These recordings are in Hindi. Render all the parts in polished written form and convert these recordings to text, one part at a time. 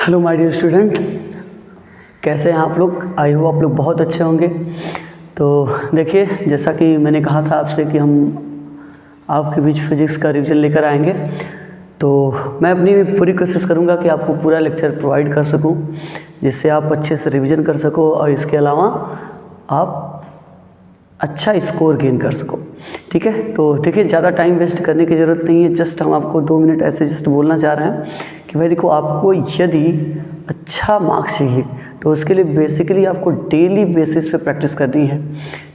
हेलो माय डियर स्टूडेंट, कैसे हैं आप लोग। आई होप आप लोग बहुत अच्छे होंगे। तो देखिए, जैसा कि मैंने कहा था आपसे कि हम आपके बीच फिज़िक्स का रिवीजन लेकर आएंगे, तो मैं अपनी पूरी कोशिश करूंगा कि आपको पूरा लेक्चर प्रोवाइड कर सकूं, जिससे आप अच्छे से रिवीजन कर सको और इसके अलावा आप अच्छा स्कोर गेन कर सको। ठीक है, तो देखिए, ज़्यादा टाइम वेस्ट करने की ज़रूरत नहीं है। जस्ट हम आपको 2 मिनट ऐसे जस्ट बोलना चाह रहे हैं कि भाई देखो, आपको यदि अच्छा मार्क्स चाहिए तो उसके लिए बेसिकली आपको डेली बेसिस पे प्रैक्टिस करनी है।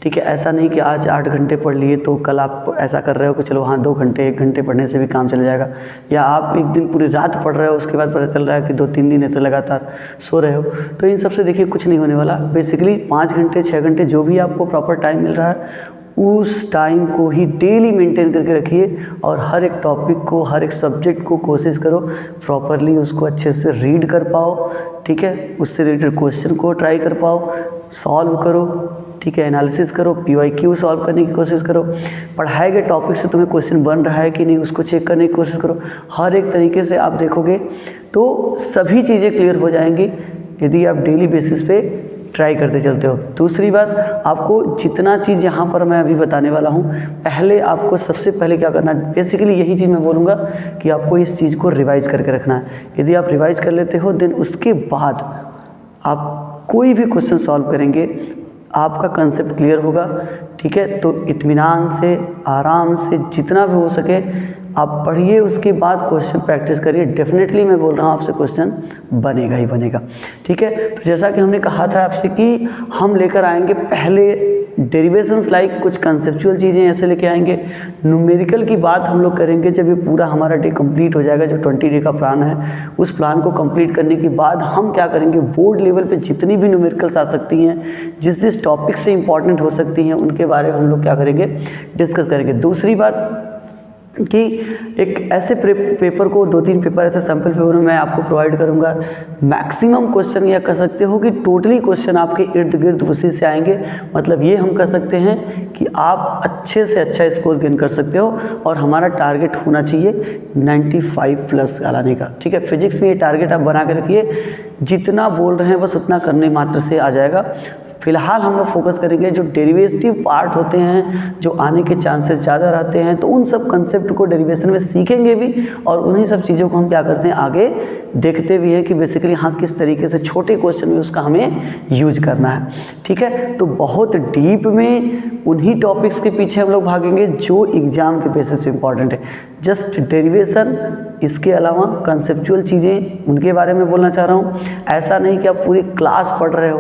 ठीक है, ऐसा नहीं कि आज 8 घंटे पढ़ लिए तो कल आप ऐसा कर रहे हो कि चलो हाँ 2 घंटे 1 घंटे पढ़ने से भी काम चल जाएगा, या आप एक दिन पूरी रात पढ़ रहे हो उसके बाद पता चल रहा है कि 2-3 दिन ऐसे लगातार सो रहे हो। तो इन सब से देखिए कुछ नहीं होने वाला। बेसिकली 5 घंटे 6 घंटे जो भी आपको प्रॉपर टाइम मिल रहा है उस टाइम को ही डेली मेंटेन करके रखिए, और हर एक टॉपिक को, हर एक सब्जेक्ट को कोशिश करो प्रॉपरली उसको अच्छे से रीड कर पाओ। ठीक है, उससे रिलेटेड क्वेश्चन को ट्राई कर पाओ, सॉल्व करो। ठीक है, एनालिसिस करो, PYQ सॉल्व करने की कोशिश करो। पढ़ाए गए टॉपिक से तुम्हें क्वेश्चन बन रहा है कि नहीं उसको चेक करने की कोशिश करो। हर एक तरीके से आप देखोगे तो सभी चीज़ें क्लियर हो जाएंगी यदि आप डेली बेसिस पे ट्राई करते चलते हो। दूसरी बात, आपको जितना चीज़ यहाँ पर मैं अभी बताने वाला हूँ, पहले आपको सबसे पहले क्या करना है, बेसिकली यही चीज़ मैं बोलूँगा कि आपको इस चीज़ को रिवाइज़ करके रखना है। यदि आप रिवाइज़ कर लेते हो देन उसके बाद आप कोई भी क्वेश्चन सॉल्व करेंगे, आपका कंसेप्ट क्लियर होगा। ठीक है, तो इत्मीनान से, आराम से, जितना भी हो सके आप पढ़िए, उसके बाद क्वेश्चन प्रैक्टिस करिए। डेफिनेटली मैं बोल रहा हूँ आपसे क्वेश्चन बनेगा ही बनेगा। ठीक है, तो जैसा कि हमने कहा था आपसे कि हम लेकर आएंगे पहले डेरिवेशंस, लाइक कुछ कंसेप्चुअल चीज़ें ऐसे लेके आएंगे। न्यूमेरिकल की बात हम लोग करेंगे जब ये पूरा हमारा डे कंप्लीट हो जाएगा, जो 20 डे का प्लान है। उस प्लान को कंप्लीट करने के बाद हम क्या करेंगे, बोर्ड लेवल पे जितनी भी न्यूमेरिकल्स आ सकती हैं, जिस टॉपिक से इंपॉर्टेंट हो सकती हैं, उनके बारे में हम लोग क्या करेंगे, डिस्कस करेंगे। दूसरी बात कि एक ऐसे पेपर को, 2-3 पेपर ऐसे सैम्पल पेपर में मैं आपको प्रोवाइड करूंगा। मैक्सिमम क्वेश्चन, या कह सकते हो कि टोटली क्वेश्चन आपके इर्द गिर्द उसी से आएंगे। मतलब ये हम कह सकते हैं कि आप अच्छे से अच्छा स्कोर गेन कर सकते हो, और हमारा टारगेट होना चाहिए 95+ का लाने का। ठीक है, फिजिक्स में ये टारगेट आप बना के रखिए। जितना बोल रहे हैं बस उतना करने मात्र से आ जाएगा। फिलहाल हम लोग फोकस करेंगे जो डेरिवेटिव पार्ट होते हैं, जो आने के चांसेस ज़्यादा रहते हैं, तो उन सब कंसेप्ट को डेरिवेशन में सीखेंगे भी, और उन्हीं सब चीज़ों को हम क्या करते हैं आगे देखते भी हैं कि बेसिकली हाँ किस तरीके से छोटे क्वेश्चन में उसका हमें यूज करना है। ठीक है, तो बहुत डीप में उन्हीं टॉपिक्स के पीछे हम लोग भागेंगे जो एग्जाम के बेसिस पे इम्पॉर्टेंट है। जस्ट डेरिवेशन, इसके अलावा कंसेप्चुअल चीज़ें, उनके बारे में बोलना चाह रहा हूँ। ऐसा नहीं कि आप पूरी क्लास पढ़ रहे हो।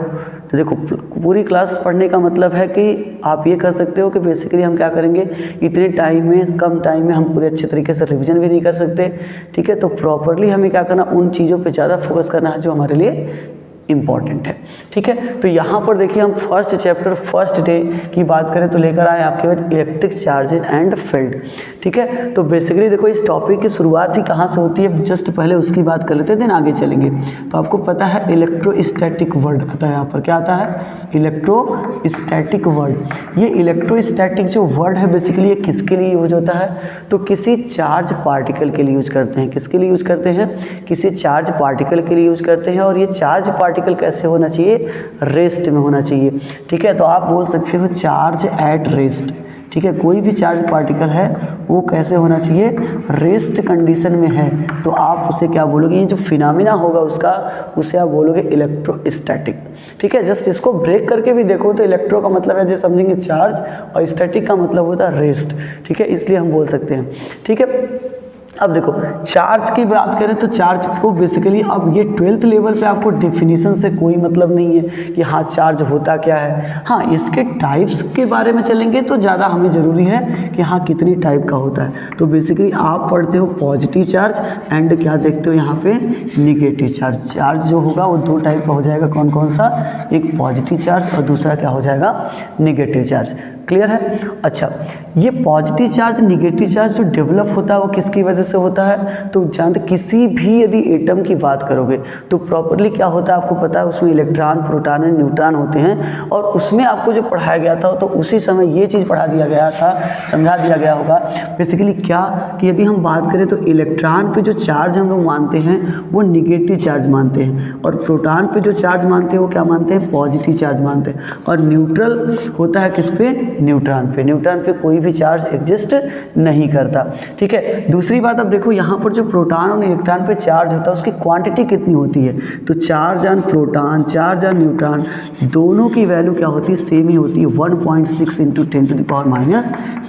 तो देखो, पूरी क्लास पढ़ने का मतलब है कि आप ये कह सकते हो कि बेसिकली हम क्या करेंगे, इतने टाइम में, कम टाइम में हम पूरे अच्छे तरीके से रिवीजन भी नहीं कर सकते। ठीक है, तो प्रॉपरली हमें क्या करना, उन चीज़ों पे ज़्यादा फोकस करना है जो हमारे लिए इम्पॉर्टेंट है। ठीक है, तो यहाँ पर देखिए हम फर्स्ट चैप्टर, फर्स्ट डे की बात करें तो लेकर आए आपके पास इलेक्ट्रिक चार्जेज एंड फील्ड। ठीक है, तो बेसिकली देखो इस टॉपिक की शुरुआत ही कहाँ से होती है, जस्ट पहले उसकी बात कर लेते हैं, देन आगे चलेंगे। तो आपको पता है इलेक्ट्रोस्टैटिक वर्ड आता है, यहाँ पर क्या आता है, इलेक्ट्रोस्टैटिक वर्ड। ये इलेक्ट्रोस्टैटिक जो वर्ड है बेसिकली ये किसके लिए यूज होता है, तो किसी चार्ज पार्टिकल के लिए यूज करते हैं। किसके लिए यूज करते हैं, किसी चार्ज पार्टिकल के लिए यूज करते हैं। और ये चार्ज पार्टिकल कैसे होना चाहिए, रेस्ट में होना चाहिए। ठीक है, तो आप बोल सकते हो चार्ज एट रेस्ट। ठीक है, कोई भी चार्ज पार्टिकल है वो कैसे होना चाहिए, रेस्ट कंडीशन में है, तो आप उसे क्या बोलोगे, ये जो फिनोमेना होगा उसका, उसे आप बोलोगे इलेक्ट्रोस्टैटिक। ठीक है, जस्ट इसको ब्रेक करके भी देखो तो इलेक्ट्रो का मतलब है, जो समझेंगे चार्ज, और स्टैटिक का मतलब होता है रेस्ट। ठीक है, इसलिए हम बोल सकते हैं। ठीक है, अब देखो चार्ज की बात करें तो चार्ज को बेसिकली, अब ये 12th लेवल पे आपको डेफिनेशन से कोई मतलब नहीं है कि हाँ चार्ज होता क्या है। हाँ, इसके टाइप्स के बारे में चलेंगे तो ज़्यादा हमें ज़रूरी है कि हाँ कितनी टाइप का होता है। तो बेसिकली आप पढ़ते हो पॉजिटिव चार्ज एंड क्या देखते हो यहाँ पे, निगेटिव चार्ज। चार्ज जो होगा वो 2 टाइप का हो जाएगा, कौन कौन सा, एक पॉजिटिव चार्ज और दूसरा क्या हो जाएगा, निगेटिव चार्ज। क्लियर है। अच्छा, ये पॉजिटिव चार्ज नेगेटिव चार्ज जो डेवलप होता है वो किसकी वजह से होता है? तो जानते किसी भी यदि एटम की बात करोगे तो प्रॉपरली क्या होता है आपको पता है, उसमें इलेक्ट्रॉन प्रोटॉन और न्यूट्रॉन होते हैं, और उसमें आपको जो पढ़ाया गया था तो उसी समय ये चीज़ पढ़ा दिया गया था, समझा दिया गया होगा बेसिकली क्या कि यदि हम बात करें तो इलेक्ट्रॉन पे जो चार्ज हम लोग मानते हैं वो निगेटिव चार्ज मानते हैं, और प्रोटॉन पे जो चार्ज मानते हैं वो क्या मानते हैं? पॉजिटिव चार्ज मानते हैं, और न्यूट्रल होता है किस पे? न्यूट्रॉन पे। न्यूट्रॉन पे कोई भी चार्ज एग्जिस्ट नहीं करता, ठीक है। दूसरी बात अब देखो यहाँ पर जो प्रोटॉन और इलेक्ट्रॉन पे चार्ज होता है उसकी क्वांटिटी कितनी होती है? तो charge on proton, charge on neutron दोनों की वैल्यू क्या होती है? सेम ही होती है, 1.6 ×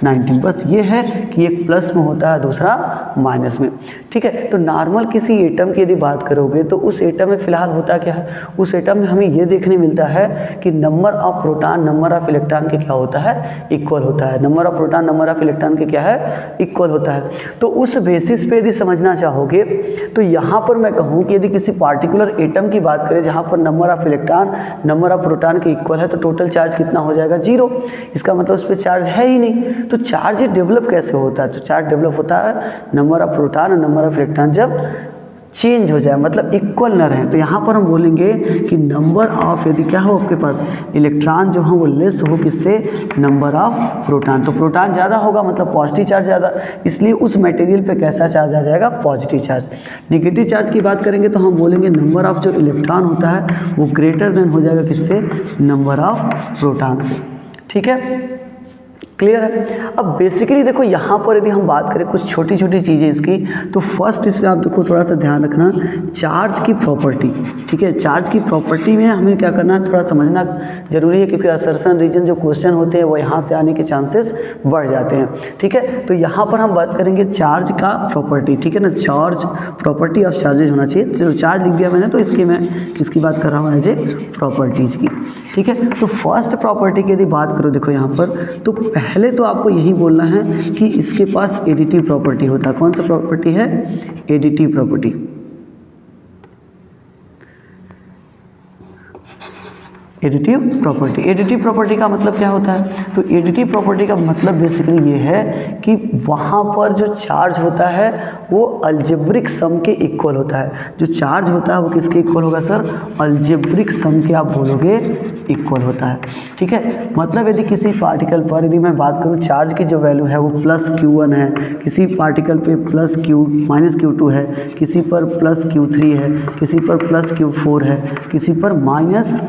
10⁻⁹ बस ये है कि एक प्लस में होता है दूसरा माइनस में, ठीक है। तो नॉर्मल किसी एटम की यदि बात करोगे तो उस एटम में फिलहाल होता क्या है? उस एटम में हमें ये देखने मिलता है कि number of proton number of electron के क्या होता है? इक्वल होता है। Number of proton number of electron के क्या है? इक्वल होता है। तो उस बेसिस पे यदि समझना चाहोगे तो यहाँ पर मैं कहूँ कि यदि किसी पार्टिकुलर एटम की बात करें जहाँ पर number of electron number of proton के इक्वल है तो टोटल चार्ज कितना हो जाएगा? 0। इसका मतलब उस पर चार्ज है ही नहीं। तो चार्ज डेवलप कैसे होता है? तो चार्ज डेवलप होता है नंबर ऑफ प्रोटॉन और नंबर ऑफ इलेक्ट्रॉन जब चेंज हो जाए, मतलब इक्वल न रहे। तो यहाँ पर हम बोलेंगे कि नंबर ऑफ यदि क्या हो आपके पास इलेक्ट्रॉन जो हो वो लेस हो किससे? Number of proton. तो प्रोटॉन ज़्यादा होगा मतलब पॉजिटिव चार्ज ज़्यादा, इसलिए उस मटेरियल पे कैसा चार्ज आ जाएगा? Positive charge. नेगेटिव चार्ज की बात करेंगे तो हम बोलेंगे नंबर ऑफ जो इलेक्ट्रॉन होता है वो ग्रेटर देन हो जाएगा किससे? नंबर ऑफ प्रोटॉन से, ठीक है। क्लियर है। अब बेसिकली देखो यहाँ पर यदि हम बात करें कुछ छोटी छोटी चीज़ें इसकी, तो फर्स्ट इसमें आप देखो थोड़ा सा ध्यान रखना चार्ज की प्रॉपर्टी, ठीक है। चार्ज की प्रॉपर्टी में हमें क्या करना है, थोड़ा समझना जरूरी है, क्योंकि असर्शन रीजन जो क्वेश्चन होते हैं वो यहाँ से आने के चांसेस बढ़ जाते हैं, ठीक है। तो यहाँ पर हम बात करेंगे चार्ज का प्रॉपर्टी, ठीक है ना। चार्ज प्रॉपर्टी ऑफ चार्जेज होना चाहिए। चलो चार्ज लिख दिया मैंने, तो इसकी मैं किसकी बात कर रहा हूँ? एज ए प्रॉपर्टीज़ की, ठीक है। तो फर्स्ट प्रॉपर्टी की यदि बात करो देखो यहाँ पर, तो पहले तो आपको यही बोलना है कि इसके पास एडिटिव प्रॉपर्टी होता है। कौन सा प्रॉपर्टी है? Additive property. Additive property. Additive property का मतलब क्या होता है? तो एडिटिव प्रॉपर्टी का मतलब बेसिकली ये है कि वहाँ पर जो चार्ज होता है वो अलजेब्रिक सम के इक्वल होता है। जो चार्ज होता है वो किसके इक्वल होगा सर? अलजेब्रिक सम के आप बोलोगे इक्वल होता है, ठीक है। मतलब यदि किसी पार्टिकल पर यदि मैं बात करूँ चार्ज की जो वैल्यू है वो प्लस Q1 है, किसी पार्टिकल पे प्लस Q-Q2 है, किसी पर प्लस Q3 है, किसी पर प्लस Q4 है, किसी पर माइनस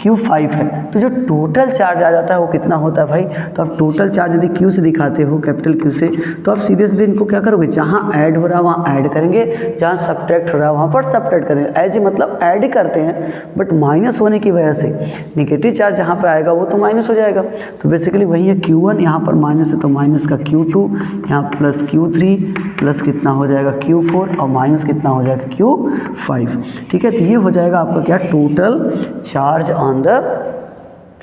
Q5 है, तो जो टोटल चार्ज आ जाता है वो कितना होता है भाई? तो आप टोटल चार्ज यदि Q से दिखाते हो, कैपिटल Q से, तो आप सीधे सीधे इनको क्या करोगे? जहाँ ऐड हो रहा है वहाँ ऐड करेंगे, जहाँ सब्ट्रैक्ट हो रहा है वहाँ पर सब्ट्रैक्ट करेंगे। एज मतलब ऐड करते हैं, बट माइनस होने की वजह से निगेटिव चार्ज जहाँ पे आएगा वो तो माइनस हो जाएगा। तो बेसिकली वही है Q1, यहाँ पर माइनस है तो माइनस का Q2, यहाँ प्लस Q3, प्लस कितना हो जाएगा? Q4, और माइनस कितना हो जाएगा? Q5, ठीक है। तो ये हो जाएगा आपका क्या? टोटल चार्ज ऑन द,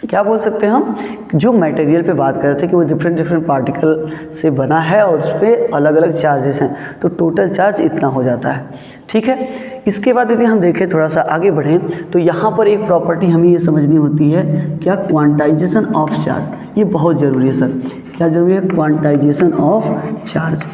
क्या बोल सकते हैं हम, जो मटेरियल पे बात कर रहे थे कि वो डिफरेंट पार्टिकल से बना है और उस पर अलग अलग चार्जेस हैं, तो टोटल चार्ज इतना हो जाता है, ठीक है। इसके बाद यदि हम देखें थोड़ा सा आगे बढ़ें तो यहाँ पर एक प्रॉपर्टी हमें ये समझनी होती है, क्या? Quantization of charge. ये बहुत ज़रूरी है सर। क्या ज़रूरी है? Quantization of charge.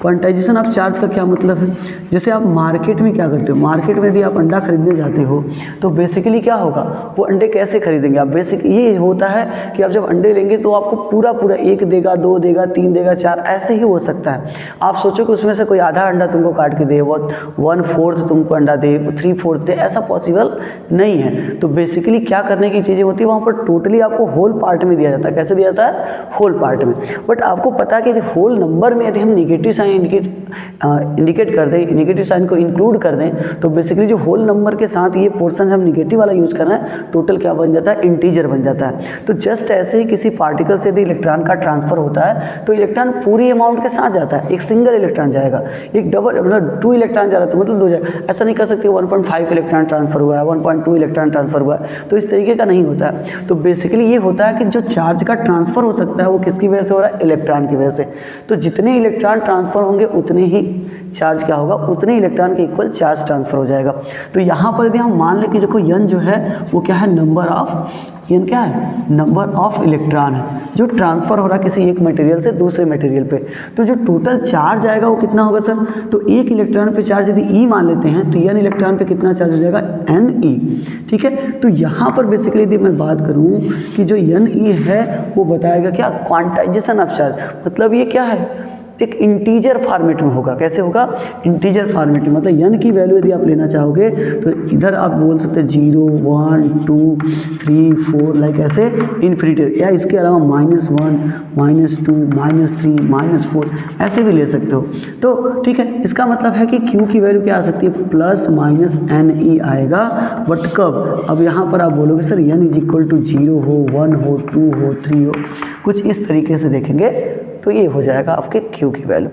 Quantization of charge का क्या मतलब है? जैसे आप मार्केट में क्या करते हो, मार्केट में यदि आप अंडा खरीदने जाते हो तो बेसिकली क्या होगा, वो अंडे कैसे खरीदेंगे आप? बेसिक ये होता है कि आप जब अंडे लेंगे तो आपको पूरा 1 देगा, 2 देगा, 3 देगा, 4 ऐसे ही हो सकता है। आप सोचो कि उसमें से कोई आधा अंडा तुमको काट के दे, वो 1/4 तुमको अंडा दे, 3/4 दे, ऐसा पॉसिबल नहीं है। तो बेसिकली क्या करने की चीज़ें होती है, वहाँ पर टोटली आपको होल पार्ट में दिया जाता है। कैसे दिया जाता है? होल पार्ट में। बट आपको पता है कि यदि होल नंबर में यदि हम निगेटिव साइन इंडिकेट कर दें, निगेटिव साइन को इंक्लूड कर दें, तो बेसिकली जो होल नंबर के साथ ये पोर्शन हम निगेटिव वाला यूज कर रहे हैं, टोटल क्या बन जाता है? इंटीजर बन जाता है। तो जस्ट ऐसे ही किसी पार्टिकल से यदि इलेक्ट्रॉन का ट्रांसफर होता है तो इलेक्ट्रॉन पूरी अमाउंट के साथ जाता है, एक सिंगल इलेक्ट्रॉन जाएगा, एक डबल मतलब 2 इलेक्ट्रॉन जा रहा है तो मतलब 2 जाएगा। ऐसा नहीं कर सकते 1.5 इलेक्ट्रॉन ट्रांसफर हुआ है, 1.2 इलेक्ट्रॉन ट्रांसफर हुआ है, तो इस तरीके का नहीं होता है। तो बेसिकली ये होता है कि जो चार्ज का ट्रांसफर हो सकता है वो किसकी वजह से हो रहा है? इलेक्ट्रॉन की वजह से। तो जितने इलेक्ट्रॉन ट्रांसफर ट्रांसफ़र होंगे उतने ही चार्ज क्या होगा, उतने इलेक्ट्रॉन के इक्वल चार्ज ट्रांसफ़र हो जाएगा। तो यहाँ पर यदि हम मान लें कि देखो n जो है वो क्या है, नंबर ऑफ, n क्या है, नंबर ऑफ इलेक्ट्रॉन है जो ट्रांसफ़र हो रहा है किसी एक मटेरियल से दूसरे मटेरियल पे। तो जो टोटल चार्ज आएगा वो कितना होगा सर, तो एक इलेक्ट्रॉन पे चार्ज यदि E मान लेते हैं तो n इलेक्ट्रॉन पे कितना चार्ज हो जाएगा, Ne। ठीक है, तो यहाँ पर बेसिकली यदि मैं बात करूँ कि जो Ne है वो बताएगा क्या, क्वांटाइजेशन ऑफ चार्ज। मतलब ये क्या है, एक इंटीजर फॉर्मेट में होगा। कैसे होगा, इंटीजर फॉर्मेट में। मतलब n की वैल्यू यदि आप लेना चाहोगे तो इधर आप बोल सकते हैं 0 1 2 3 4 लाइक ऐसे इन्फिनिटी, या इसके अलावा -1 -2 -3 -4 ऐसे भी ले सकते हो। तो ठीक है, इसका मतलब है कि Q की वैल्यू क्या आ सकती है, ±Ne आएगा। बट कब, अब यहाँ पर आप बोलोगे सर n = 0 हो, 1 हो, 2 हो, 3 हो, कुछ इस तरीके से देखेंगे तो ये हो जाएगा आपके Q की वैल्यू।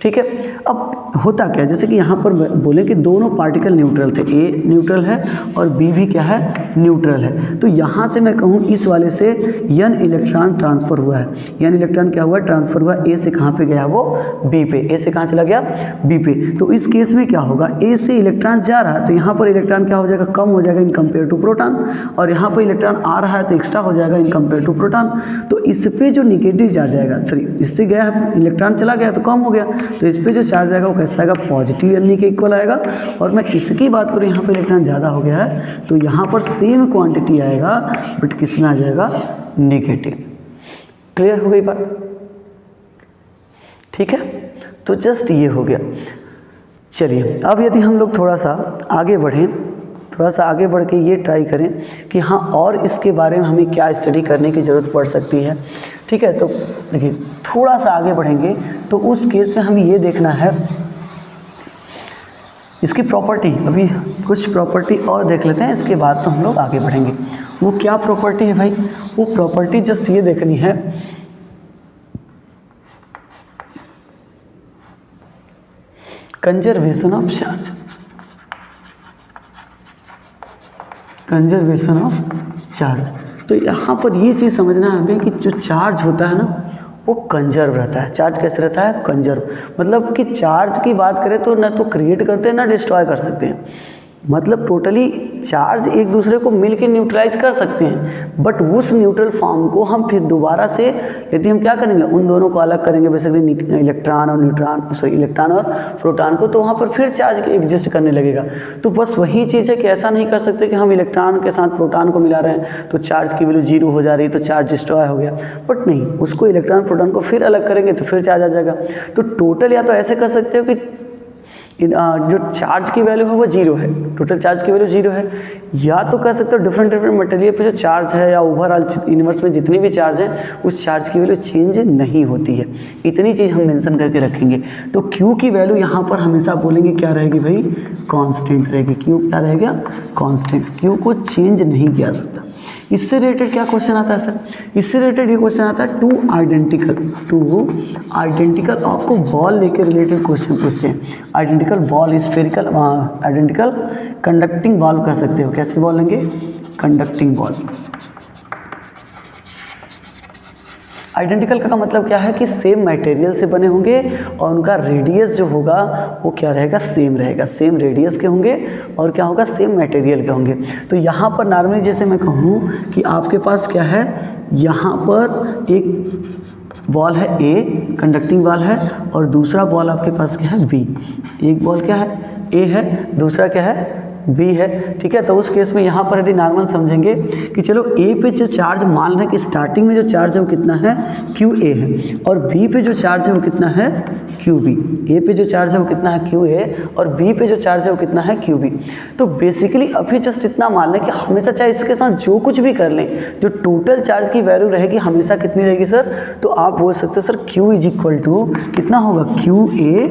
ठीक है, अब होता क्या है, जैसे कि यहाँ पर बोले कि दोनों पार्टिकल न्यूट्रल थे, A न्यूट्रल है और B भी क्या है, न्यूट्रल है। तो यहाँ से मैं कहूँ इस वाले से n इलेक्ट्रॉन ट्रांसफ़र हुआ है, n इलेक्ट्रॉन क्या हुआ, ट्रांसफ़र हुआ, A से कहाँ पे गया, वो B पे, A से कहाँ चला गया, B पे। तो इस केस में क्या होगा, A से इलेक्ट्रॉन जा रहा है तो यहाँ पर इलेक्ट्रॉन क्या हो जाएगा, कम हो जाएगा इन कंपेयर टू प्रोटॉन, और यहाँ पर इलेक्ट्रॉन आ रहा है तो एक्स्ट्रा हो जाएगा इन कंपेयर टू प्रोटॉन। तो इस पर जो निगेटिव चार्ज आएगा, सॉरी इससे गया है इलेक्ट्रॉन चला गया तो कम हो गया, तो इस पे जो चार्ज आएगा वो कैसा आएगा, पॉजिटिव Ne के इक्वल आएगा। और मैं इसकी बात करूँ, यहाँ पे इलेक्ट्रॉन ज़्यादा हो गया है तो यहाँ पर सेम क्वांटिटी आएगा बट किस में आ जाएगा, नेगेटिव। क्लियर हो गई बात, ठीक है। तो जस्ट ये हो गया। चलिए अब यदि हम लोग थोड़ा सा आगे बढ़ें, थोड़ा सा आगे बढ़ के ये ट्राई करें कि हाँ और इसके बारे में हमें क्या स्टडी करने की ज़रूरत पड़ सकती है। ठीक है, तो देखिए थोड़ा सा आगे बढ़ेंगे तो उस केस में हमें ये देखना है इसकी प्रॉपर्टी, अभी कुछ प्रॉपर्टी और देख लेते हैं, इसके बाद तो हम लोग आगे बढ़ेंगे। वो क्या प्रॉपर्टी है भाई, वो प्रॉपर्टी जस्ट ये देखनी है, conservation of charge, conservation of charge. तो यहाँ पर ये चीज़ समझना है हमें कि जो चार्ज होता है ना वो कंजर्व रहता है। चार्ज कैसे रहता है, कंजर्व। मतलब कि चार्ज की बात करें तो ना तो क्रिएट करते हैं ना डिस्ट्रॉय कर सकते हैं। मतलब टोटली चार्ज एक दूसरे को मिल के न्यूट्रलाइज कर सकते हैं, बट उस न्यूट्रल फॉर्म को हम फिर दोबारा से यदि हम क्या करेंगे, उन दोनों को अलग करेंगे बेसिकली इलेक्ट्रॉन और न्यूट्रॉन, सॉरी इलेक्ट्रॉन और प्रोटॉन को, तो वहाँ पर फिर चार्ज एग्जिस्ट करने लगेगा। तो बस वही चीज़ है कि ऐसा नहीं कर सकते कि हम इलेक्ट्रॉन के साथ प्रोटॉन को मिला रहे हैं तो चार्ज की वैल्यू 0 हो जा रही है तो चार्ज डिस्ट्रॉय हो गया, बट नहीं, उसको इलेक्ट्रॉन प्रोटॉन को फिर अलग करेंगे तो फिर चार्ज आ जाएगा। तो टोटल या तो ऐसे कर सकते हो कि जो चार्ज की वैल्यू है वो 0 है, टोटल चार्ज की वैल्यू 0 है, या तो कह सकते हो डिफरेंट मटेरियल पे जो चार्ज है या ओवरऑल यूनिवर्स में जितने भी चार्ज हैं उस चार्ज की वैल्यू चेंज नहीं होती है। इतनी चीज़ हम मेंशन करके रखेंगे। तो Q की वैल्यू यहाँ पर हमेशा बोलेंगे क्या रहेगी भाई, कांस्टेंट रहेगी। Q क्या रहेगा, कांस्टेंट। Q को चेंज नहीं किया जा सकता। इससे रिलेटेड क्या क्वेश्चन आता है सर, इससे रिलेटेड ये क्वेश्चन आता है टू आइडेंटिकल आपको बॉल लेके रिलेटेड क्वेश्चन पूछते हैं। Identical ball, spherical, identical conducting ball कह सकते हो। कैसे बॉल लेंगे, कंडक्टिंग बॉल। आइडेंटिकल का मतलब क्या है कि सेम मटेरियल से बने होंगे और उनका रेडियस जो होगा वो क्या रहेगा, सेम रहेगा, सेम रेडियस के होंगे और क्या होगा, सेम मटेरियल के होंगे। तो यहाँ पर नॉर्मली जैसे मैं कहूँ कि आपके पास क्या है, यहाँ पर एक बॉल है A, कंडक्टिंग बॉल है, और दूसरा बॉल आपके पास क्या है, B। एक बॉल क्या है, A है, दूसरा क्या है, B है। ठीक है, तो उस केस में यहाँ पर यदि नॉर्मल समझेंगे कि चलो A पे जो चार्ज मान रहे हैं कि स्टार्टिंग में जो चार्ज है वो कितना है, QA है, और B पे जो चार्ज है वो कितना है, QB। A पे जो चार्ज है वो कितना है, QA, और B पे जो चार्ज है वो कितना है, QB। तो बेसिकली अभी जस्ट इतना मान लें कि हमेशा चाहे इसके साथ जो कुछ भी कर लें, जो टोटल चार्ज की वैल्यू रहेगी हमेशा कितनी रहेगी सर, तो आप बोल सकते हो सर Q = कितना होगा, QA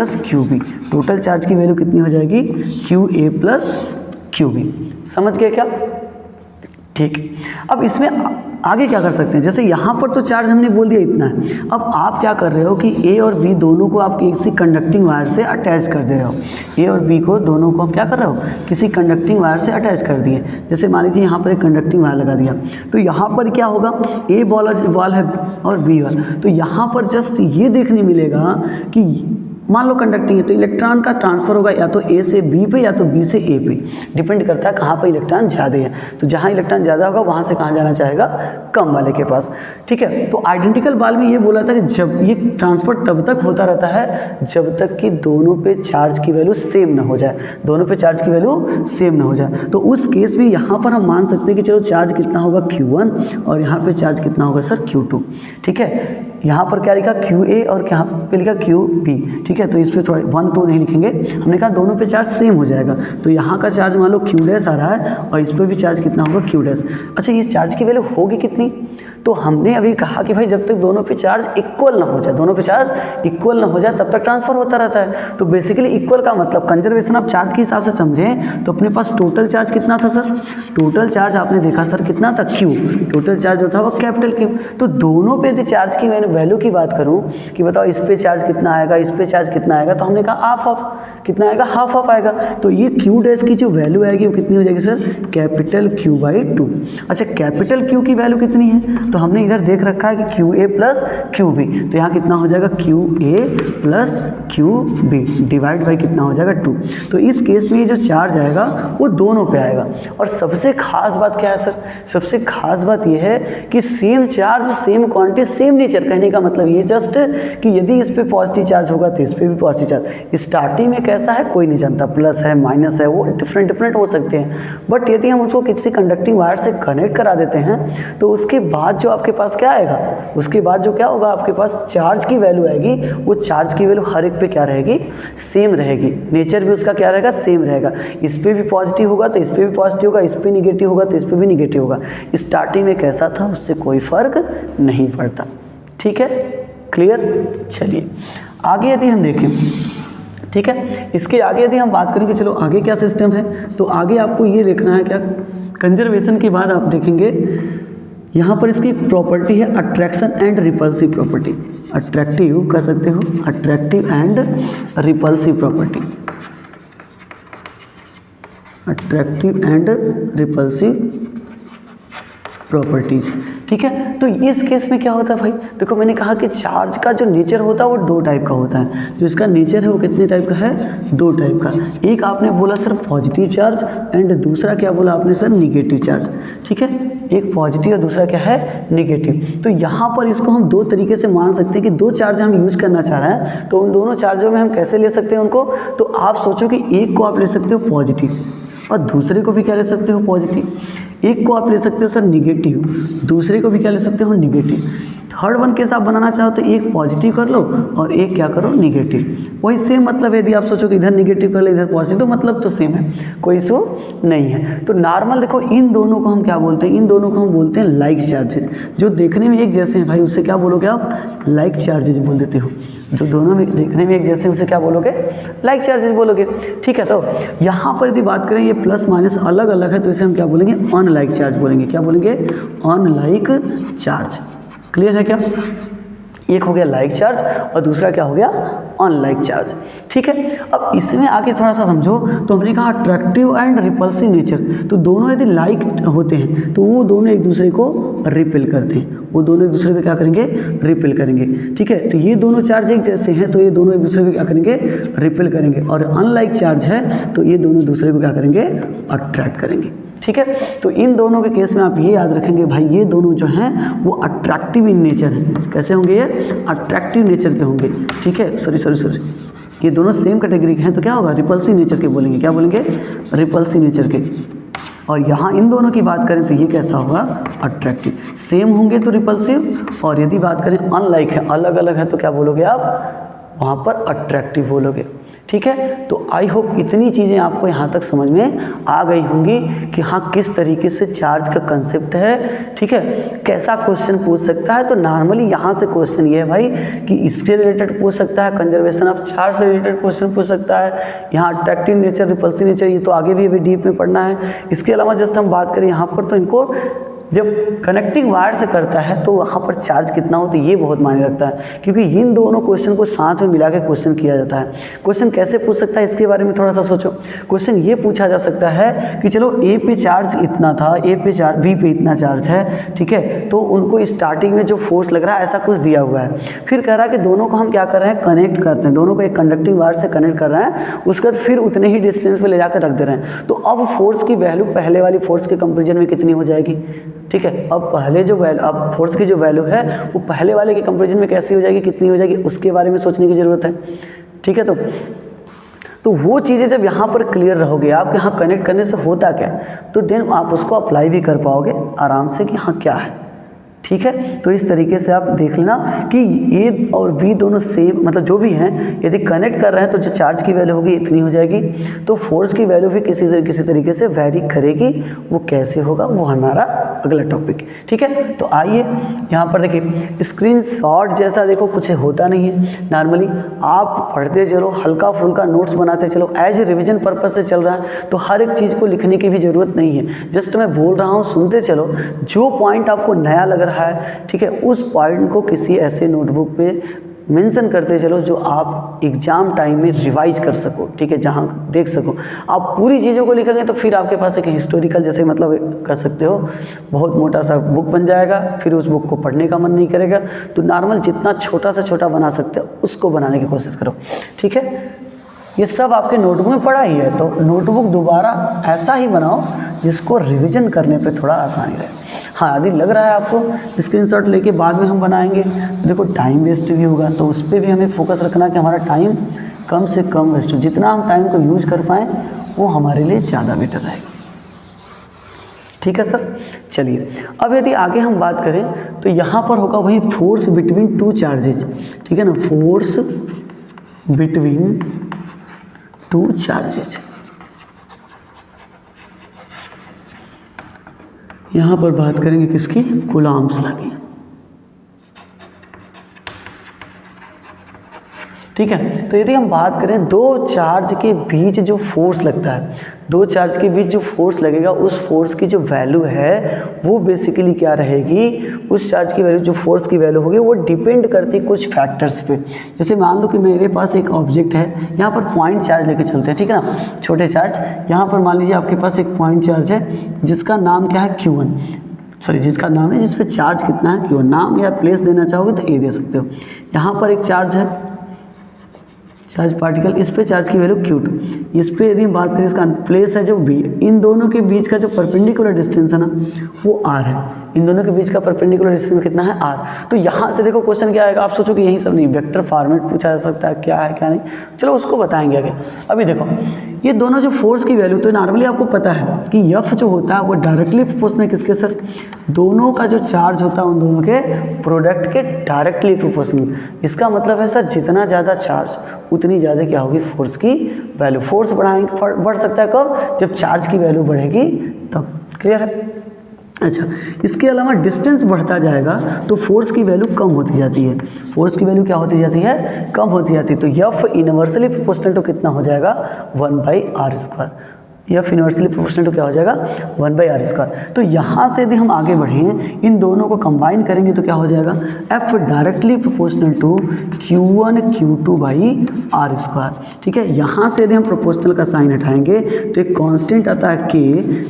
+ QB। टोटल चार्ज की वैल्यू कितनी हो जाएगी, QA + QB। समझ गए क्या, ठीक। अब इसमें आगे क्या कर सकते हैं, जैसे यहाँ पर तो चार्ज हमने बोल दिया इतना है। अब आप क्या कर रहे हो कि A और B दोनों को आप किसी कंडक्टिंग वायर से अटैच कर दे रहे हो। A और B को दोनों को आप क्या कर रहे हो, किसी कंडक्टिंग वायर से अटैच कर दिए। जैसे मान लीजिए यहाँ पर एक कंडक्टिंग वायर लगा दिया, तो यहाँ पर क्या होगा, A बॉल है और B वाल, तो यहाँ पर जस्ट ये देखने मिलेगा कि मान लो कंडक्टिंग है तो इलेक्ट्रॉन का ट्रांसफर होगा या तो ए से बी पे या तो बी से ए पे, डिपेंड करता है कहाँ पर इलेक्ट्रॉन ज़्यादा है। तो जहाँ इलेक्ट्रॉन ज़्यादा होगा वहाँ से कहाँ जाना चाहेगा, कम वाले के पास। ठीक है, तो आइडेंटिकल बॉल में ये बोला था कि जब ये ट्रांसफर तब तक होता रहता है जब तक कि दोनों पे चार्ज की वैल्यू सेम ना हो जाए, दोनों पे चार्ज की वैल्यू सेम ना हो जाए। तो उस केस में यहाँ पर हम मान सकते हैं कि चलो चार्ज कितना होगा Q1 और यहाँ पे चार्ज कितना होगा सर Q2। ठीक है, यहाँ पर क्या लिखा QA और यहाँ पे लिखा QB। ठीक है, तो इस पर थोड़ा 1 2 नहीं लिखेंगे, हमने कहा दोनों पे चार्ज सेम हो जाएगा। तो यहाँ का चार्ज मान लो Q डैश आ रहा है और इस पर भी चार्ज कितना होगा Q डैश। अच्छा, ये चार्ज की वैल्यू होगी कितनी, तो हमने अभी कहा कि भाई जब तक दोनों पे चार्ज इक्वल ना हो जाए, दोनों पे चार्ज इक्वल ना हो जाए तब तक ट्रांसफर होता रहता है। तो बेसिकली इक्वल का मतलब कंजर्वेशन आप चार्ज के हिसाब से समझें तो अपने पास टोटल चार्ज कितना था सर, टोटल चार्ज आपने देखा सर कितना था Q, टोटल चार्ज जो था वो कैपिटल Q। तो दोनों पे यदि चार्ज की मैंने वैल्यू की बात करूं कि बताओ इस पे चार्ज कितना आएगा, इस पे चार्ज कितना आएगा, तो हमने कहा हाफ हाफ, कितना आएगा, हाफ हाफ आएगा। तो ये Q डैश की जो वैल्यू आएगी वो कितनी हो जाएगी सर, कैपिटल Q/2। अच्छा, कैपिटल Q की वैल्यू कितनी है, तो हमने इधर देख रखा है कि QA प्लस QB, तो यहाँ कितना हो जाएगा QA plus QB divide by कितना हो जाएगा 2। तो इस केस में ये जो चार्ज आएगा वो दोनों पे आएगा। और सबसे खास बात क्या है सर, सबसे खास बात ये है कि same charge same quantity same nature. कहने का मतलब ये जस्ट कि यदि इस पे पॉजिटिव चार्ज होगा तो इस पे भी पॉजिटिव चार्ज। स्टार्टिंग में कैसा है कोई नहीं जानता, प्लस है माइनस है, वो डिफरेंट हो सकते हैं। बट यदि हम उसको किसी कंडक्टिंग वायर से कनेक्ट करा देते हैं तो उसके बाद जो आपके पास क्या आएगा, उसके बाद जो क्या होगा आपके पास चार्ज की वैल्यू आएगी, वो चार्ज की वैल्यू हर एक पे क्या रहेगी, सेम रहेगी। नेचर भी उसका क्या रहेगा, सेम रहेगा। इस पे भी पॉजिटिव होगा तो इस पे भी पॉजिटिव होगा, इस पे निगेटिव होगा तो इस पे भी निगेटिव होगा। स्टार्टिंग में कैसा था उससे कोई फर्क नहीं पड़ता। ठीक है, क्लियर। चलिए आगे यदि हम देखें, ठीक है, इसके आगे यदि हम बात करें कि चलो आगे क्या सिस्टम है, तो आगे आपको ये देखना है क्या, कंजर्वेशन के बाद आप देखेंगे यहाँ पर इसकी एक प्रॉपर्टी है attraction and repulsive property. Attractive कह सकते हो, attractive and repulsive property, attractive and repulsive properties. ठीक है, तो इस केस में क्या होता है भाई, देखो मैंने कहा कि चार्ज का जो नेचर होता है वो दो टाइप का होता है। जो इसका नेचर है वो कितने टाइप का है, दो टाइप का। एक आपने बोला सर पॉजिटिव चार्ज एंड दूसरा क्या बोला आपने सर, निगेटिव चार्ज। ठीक है, एक पॉजिटिव और दूसरा क्या है, निगेटिव। तो यहाँ पर इसको हम दो तरीके से मान सकते हैं कि दो चार्ज हम यूज करना चाह रहे हैं, तो उन दोनों चार्जों में हम कैसे ले सकते हैं उनको। तो आप सोचो कि एक को आप ले सकते हो पॉजिटिव और दूसरे को भी क्या ले सकते हो, पॉजिटिव। एक को आप ले सकते हो सर निगेटिव, दूसरे को भी क्या ले सकते हो, निगेटिव। थर्ड वन केस आप बनाना चाहो तो एक पॉजिटिव कर लो और एक क्या करो, निगेटिव। वही सेम मतलब है, यदि आप सोचो कि इधर निगेटिव कर ले इधर पॉजिटिव, तो मतलब तो सेम है, कोई इशू नहीं है। तो नॉर्मल देखो इन दोनों को हम क्या बोलते हैं, इन दोनों को हम बोलते हैं लाइक चार्जेस। जो देखने में एक जैसे हैं भाई उससे क्या बोलोगे आप, लाइक चार्जेस बोल देते हो। जो दोनों में देखने में एक जैसे उसे क्या बोलोगे, लाइक चार्जेस बोलोगे। ठीक है, तो यहाँ पर यदि बात करें ये प्लस माइनस अलग अलग है तो इसे हम क्या बोलेंगे, अनलाइक चार्ज बोलेंगे। क्या बोलेंगे, अनलाइक चार्ज। क्लियर है क्या, एक हो गया लाइक चार्ज और दूसरा क्या हो गया, अनलाइक चार्ज। ठीक है, अब इसमें आगे थोड़ा सा समझो। तो हमने कहा अट्रैक्टिव एंड रिपल्सिव नेचर, तो दोनों यदि लाइक होते हैं तो वो दोनों एक दूसरे को रिपेल करते हैं, वो दोनों एक दूसरे को क्या करेंगे, रिपेल करेंगे। ठीक है, तो ये दोनों चार्ज एक जैसे हैं तो ये दोनों एक दूसरे को क्या करेंगे, रिपेल करेंगे। और अनलाइक चार्ज है तो ये दोनों दूसरे को क्या करेंगे, अट्रैक्ट करेंगे। ठीक है, तो इन दोनों के केस में आप ये याद रखेंगे भाई ये दोनों जो हैं वो अट्रैक्टिव इन नेचर हैं। कैसे होंगे, ये अट्रैक्टिव नेचर के होंगे। ठीक है, सॉरी ये दोनों सेम कैटेगरी के हैं तो क्या होगा, रिपल्सिव नेचर के बोलेंगे। क्या बोलेंगे, रिपल्सिव नेचर के। और यहाँ इन दोनों की बात करें तो ये कैसा होगा, अट्रैक्टिव। सेम होंगे तो रिपल्सिव, और यदि बात करें अनलाइक है, अलग अलग है तो क्या बोलोगे आप, वहाँ पर अट्रैक्टिव बोलोगे। ठीक है, तो आई होप इतनी चीज़ें आपको यहाँ तक समझ में आ गई होंगी कि हाँ किस तरीके से चार्ज का कंसेप्ट है। ठीक है, कैसा क्वेश्चन पूछ सकता है। तो नॉर्मली यहाँ से क्वेश्चन ये है भाई कि इससे रिलेटेड पूछ सकता है, कंजर्वेशन ऑफ चार्ज से रिलेटेड क्वेश्चन पूछ सकता है, यहाँ अट्रैक्टिव नेचर, रिपल्सिव नेचर, ये तो आगे भी अभी डीप में पढ़ना है। इसके अलावा जस्ट हम बात करें यहाँ पर तो इनको जब कनेक्टिंग वायर से करता है तो वहाँ पर चार्ज कितना हो, तो ये बहुत मायने रखता है, क्योंकि इन दोनों क्वेश्चन को साथ में मिला के क्वेश्चन किया जाता है। क्वेश्चन कैसे पूछ सकता है इसके बारे में थोड़ा सा सोचो। क्वेश्चन ये पूछा जा सकता है कि चलो ए पे चार्ज इतना था, ए पे चार्ज, बी पे इतना चार्ज है, ठीक है, तो उनको स्टार्टिंग में जो फोर्स लग रहा है ऐसा कुछ दिया हुआ है, फिर कह रहा है कि दोनों को हम क्या कर रहे हैं, कनेक्ट करते हैं, दोनों को एक कंडक्टिंग वायर से कनेक्ट कर रहे हैं, उसके बाद फिर उतने ही डिस्टेंस पे ले जाकर रख दे रहे हैं। तो अब फोर्स की वैल्यू पहले वाली फोर्स के कंपेरिजन में कितनी हो जाएगी, ठीक है। अब पहले जो वैल्यू, अब फोर्स की जो वैल्यू है वो पहले वाले के कंपेरिजन में कैसी हो जाएगी, कितनी हो जाएगी, उसके बारे में सोचने की ज़रूरत है, ठीक है। तो वो चीज़ें जब यहाँ पर क्लियर रहोगे, आप यहाँ कनेक्ट करने से होता क्या, तो देन आप उसको अप्लाई भी कर पाओगे आराम से कि हाँ क्या है, ठीक है। तो इस तरीके से आप देख लेना कि ए और बी दोनों सेम, मतलब जो भी हैं, यदि कनेक्ट कर रहे हैं तो जो चार्ज की वैल्यू होगी इतनी हो जाएगी, तो फोर्स की वैल्यू भी किसी तरीके से वैरी करेगी। वो कैसे होगा वो हमारा अगला टॉपिक, ठीक है। तो आइए यहाँ पर देखिए, स्क्रीनशॉट जैसा देखो कुछ होता नहीं है, नॉर्मली आप पढ़ते चलो, हल्का फुल्का नोट्स बनाते चलो, एज ए रिविजन पर्पज से चल रहा है, तो हर एक चीज़ को लिखने की भी ज़रूरत नहीं है, जस्ट मैं बोल रहा हूँ सुनते चलो, जो पॉइंट आपको नया लग रहा है, ठीक है, उस पॉइंट को किसी ऐसे नोटबुक पे मेंशन करते चलो जो आप एग्जाम टाइम में रिवाइज कर सको, ठीक है, जहाँ देख सको। आप पूरी चीज़ों को लिखेंगे तो फिर आपके पास एक हिस्टोरिकल जैसे मतलब कर सकते हो, बहुत मोटा सा बुक बन जाएगा, फिर उस बुक को पढ़ने का मन नहीं करेगा। तो नॉर्मल जितना छोटा से छोटा बना सकते हो उसको बनाने की कोशिश करो, ठीक है। ये सब आपके नोटबुक में पड़ा ही है, तो नोटबुक दोबारा ऐसा ही बनाओ जिसको रिवीजन करने पे थोड़ा आसानी रहे। हाँ, यदि लग रहा है आपको स्क्रीनशॉट लेके बाद में हम बनाएंगे, देखो टाइम वेस्ट भी होगा, तो उस पर भी हमें फोकस रखना कि हमारा टाइम कम से कम वेस्ट हो, जितना हम टाइम को यूज कर पाएँ वो हमारे लिए ज़्यादा बेटर रहेगा, ठीक है सर। चलिए अब यदि आगे हम बात करें तो यहाँ पर होगा वही फोर्स बिटवीन टू चार्जेज, ठीक है ना, फोर्स बिटवीन टू चार्जेज। यहाँ पर बात करेंगे किसकी, कूलॉम्स लॉ की, ठीक है। तो यदि हम बात करें दो चार्ज के बीच जो फोर्स लगता है, दो चार्ज के बीच जो फोर्स लगेगा, उस फोर्स की जो वैल्यू है वो बेसिकली क्या रहेगी, उस चार्ज की वैल्यू, जो फोर्स की वैल्यू होगी वो डिपेंड करती है कुछ फैक्टर्स पे। जैसे मान लो कि मेरे पास एक ऑब्जेक्ट है, यहाँ पर पॉइंट चार्ज लेके चलते हैं, ठीक है ना, छोटे चार्ज। यहाँ पर मान लीजिए आपके पास एक पॉइंट चार्ज है जिसका नाम क्या है, Q1, सॉरी जिसका नाम है, जिस पे चार्ज कितना है Q1, नाम या प्लेस देना चाहोगे तो ए दे सकते हो। यहाँ पर एक चार्ज है, चार्ज पार्टिकल, इस पे चार्ज की वैल्यू Q2। इस पे यदि हम बात करें, इसका प्लेस है जो B, इन दोनों के बीच का जो परपेंडिकुलर डिस्टेंस है ना वो R है, इन दोनों के बीच का परपेंडिकुलर डिस्टेंस कितना है, R। तो यहाँ से देखो क्वेश्चन क्या आएगा, आप सोचो कि यही सब नहीं, वेक्टर फॉर्मेट पूछा जा सकता है, क्या है क्या नहीं, चलो उसको बताएंगे आगे। अभी देखो ये दोनों जो फोर्स की वैल्यू, तो नॉर्मली आपको पता है कि F जो होता है वो डायरेक्टली प्रोपोर्शनल है किसके सर, दोनों का जो चार्ज होता है उन दोनों के प्रोडक्ट के डायरेक्टली प्रोपोर्शनल। इसका मतलब है सर जितना ज़्यादा चार्ज उतनी ज़्यादा क्या होगी, फोर्स की वैल्यू। फोर्स बढ़ सकता है कब, जब चार्ज की वैल्यू बढ़ेगी तब, क्लियर है। अच्छा, इसके अलावा डिस्टेंस बढ़ता जाएगा तो फोर्स की वैल्यू कम होती जाती है, फोर्स की वैल्यू क्या होती जाती है, कम होती जाती है। तो F इनवर्सली प्रोपोर्शनल टू कितना हो जाएगा, 1/r²। F inversely proportional to क्या हो जाएगा, 1/r²। तो यहाँ से यदि हम आगे बढ़ें, इन दोनों को कंबाइन करेंगे तो क्या हो जाएगा, F directly proportional to Q1 Q2/r², ठीक है। यहाँ से यदि हम प्रोपोर्शनल का साइन हटाएंगे तो एक कांस्टेंट आता है K,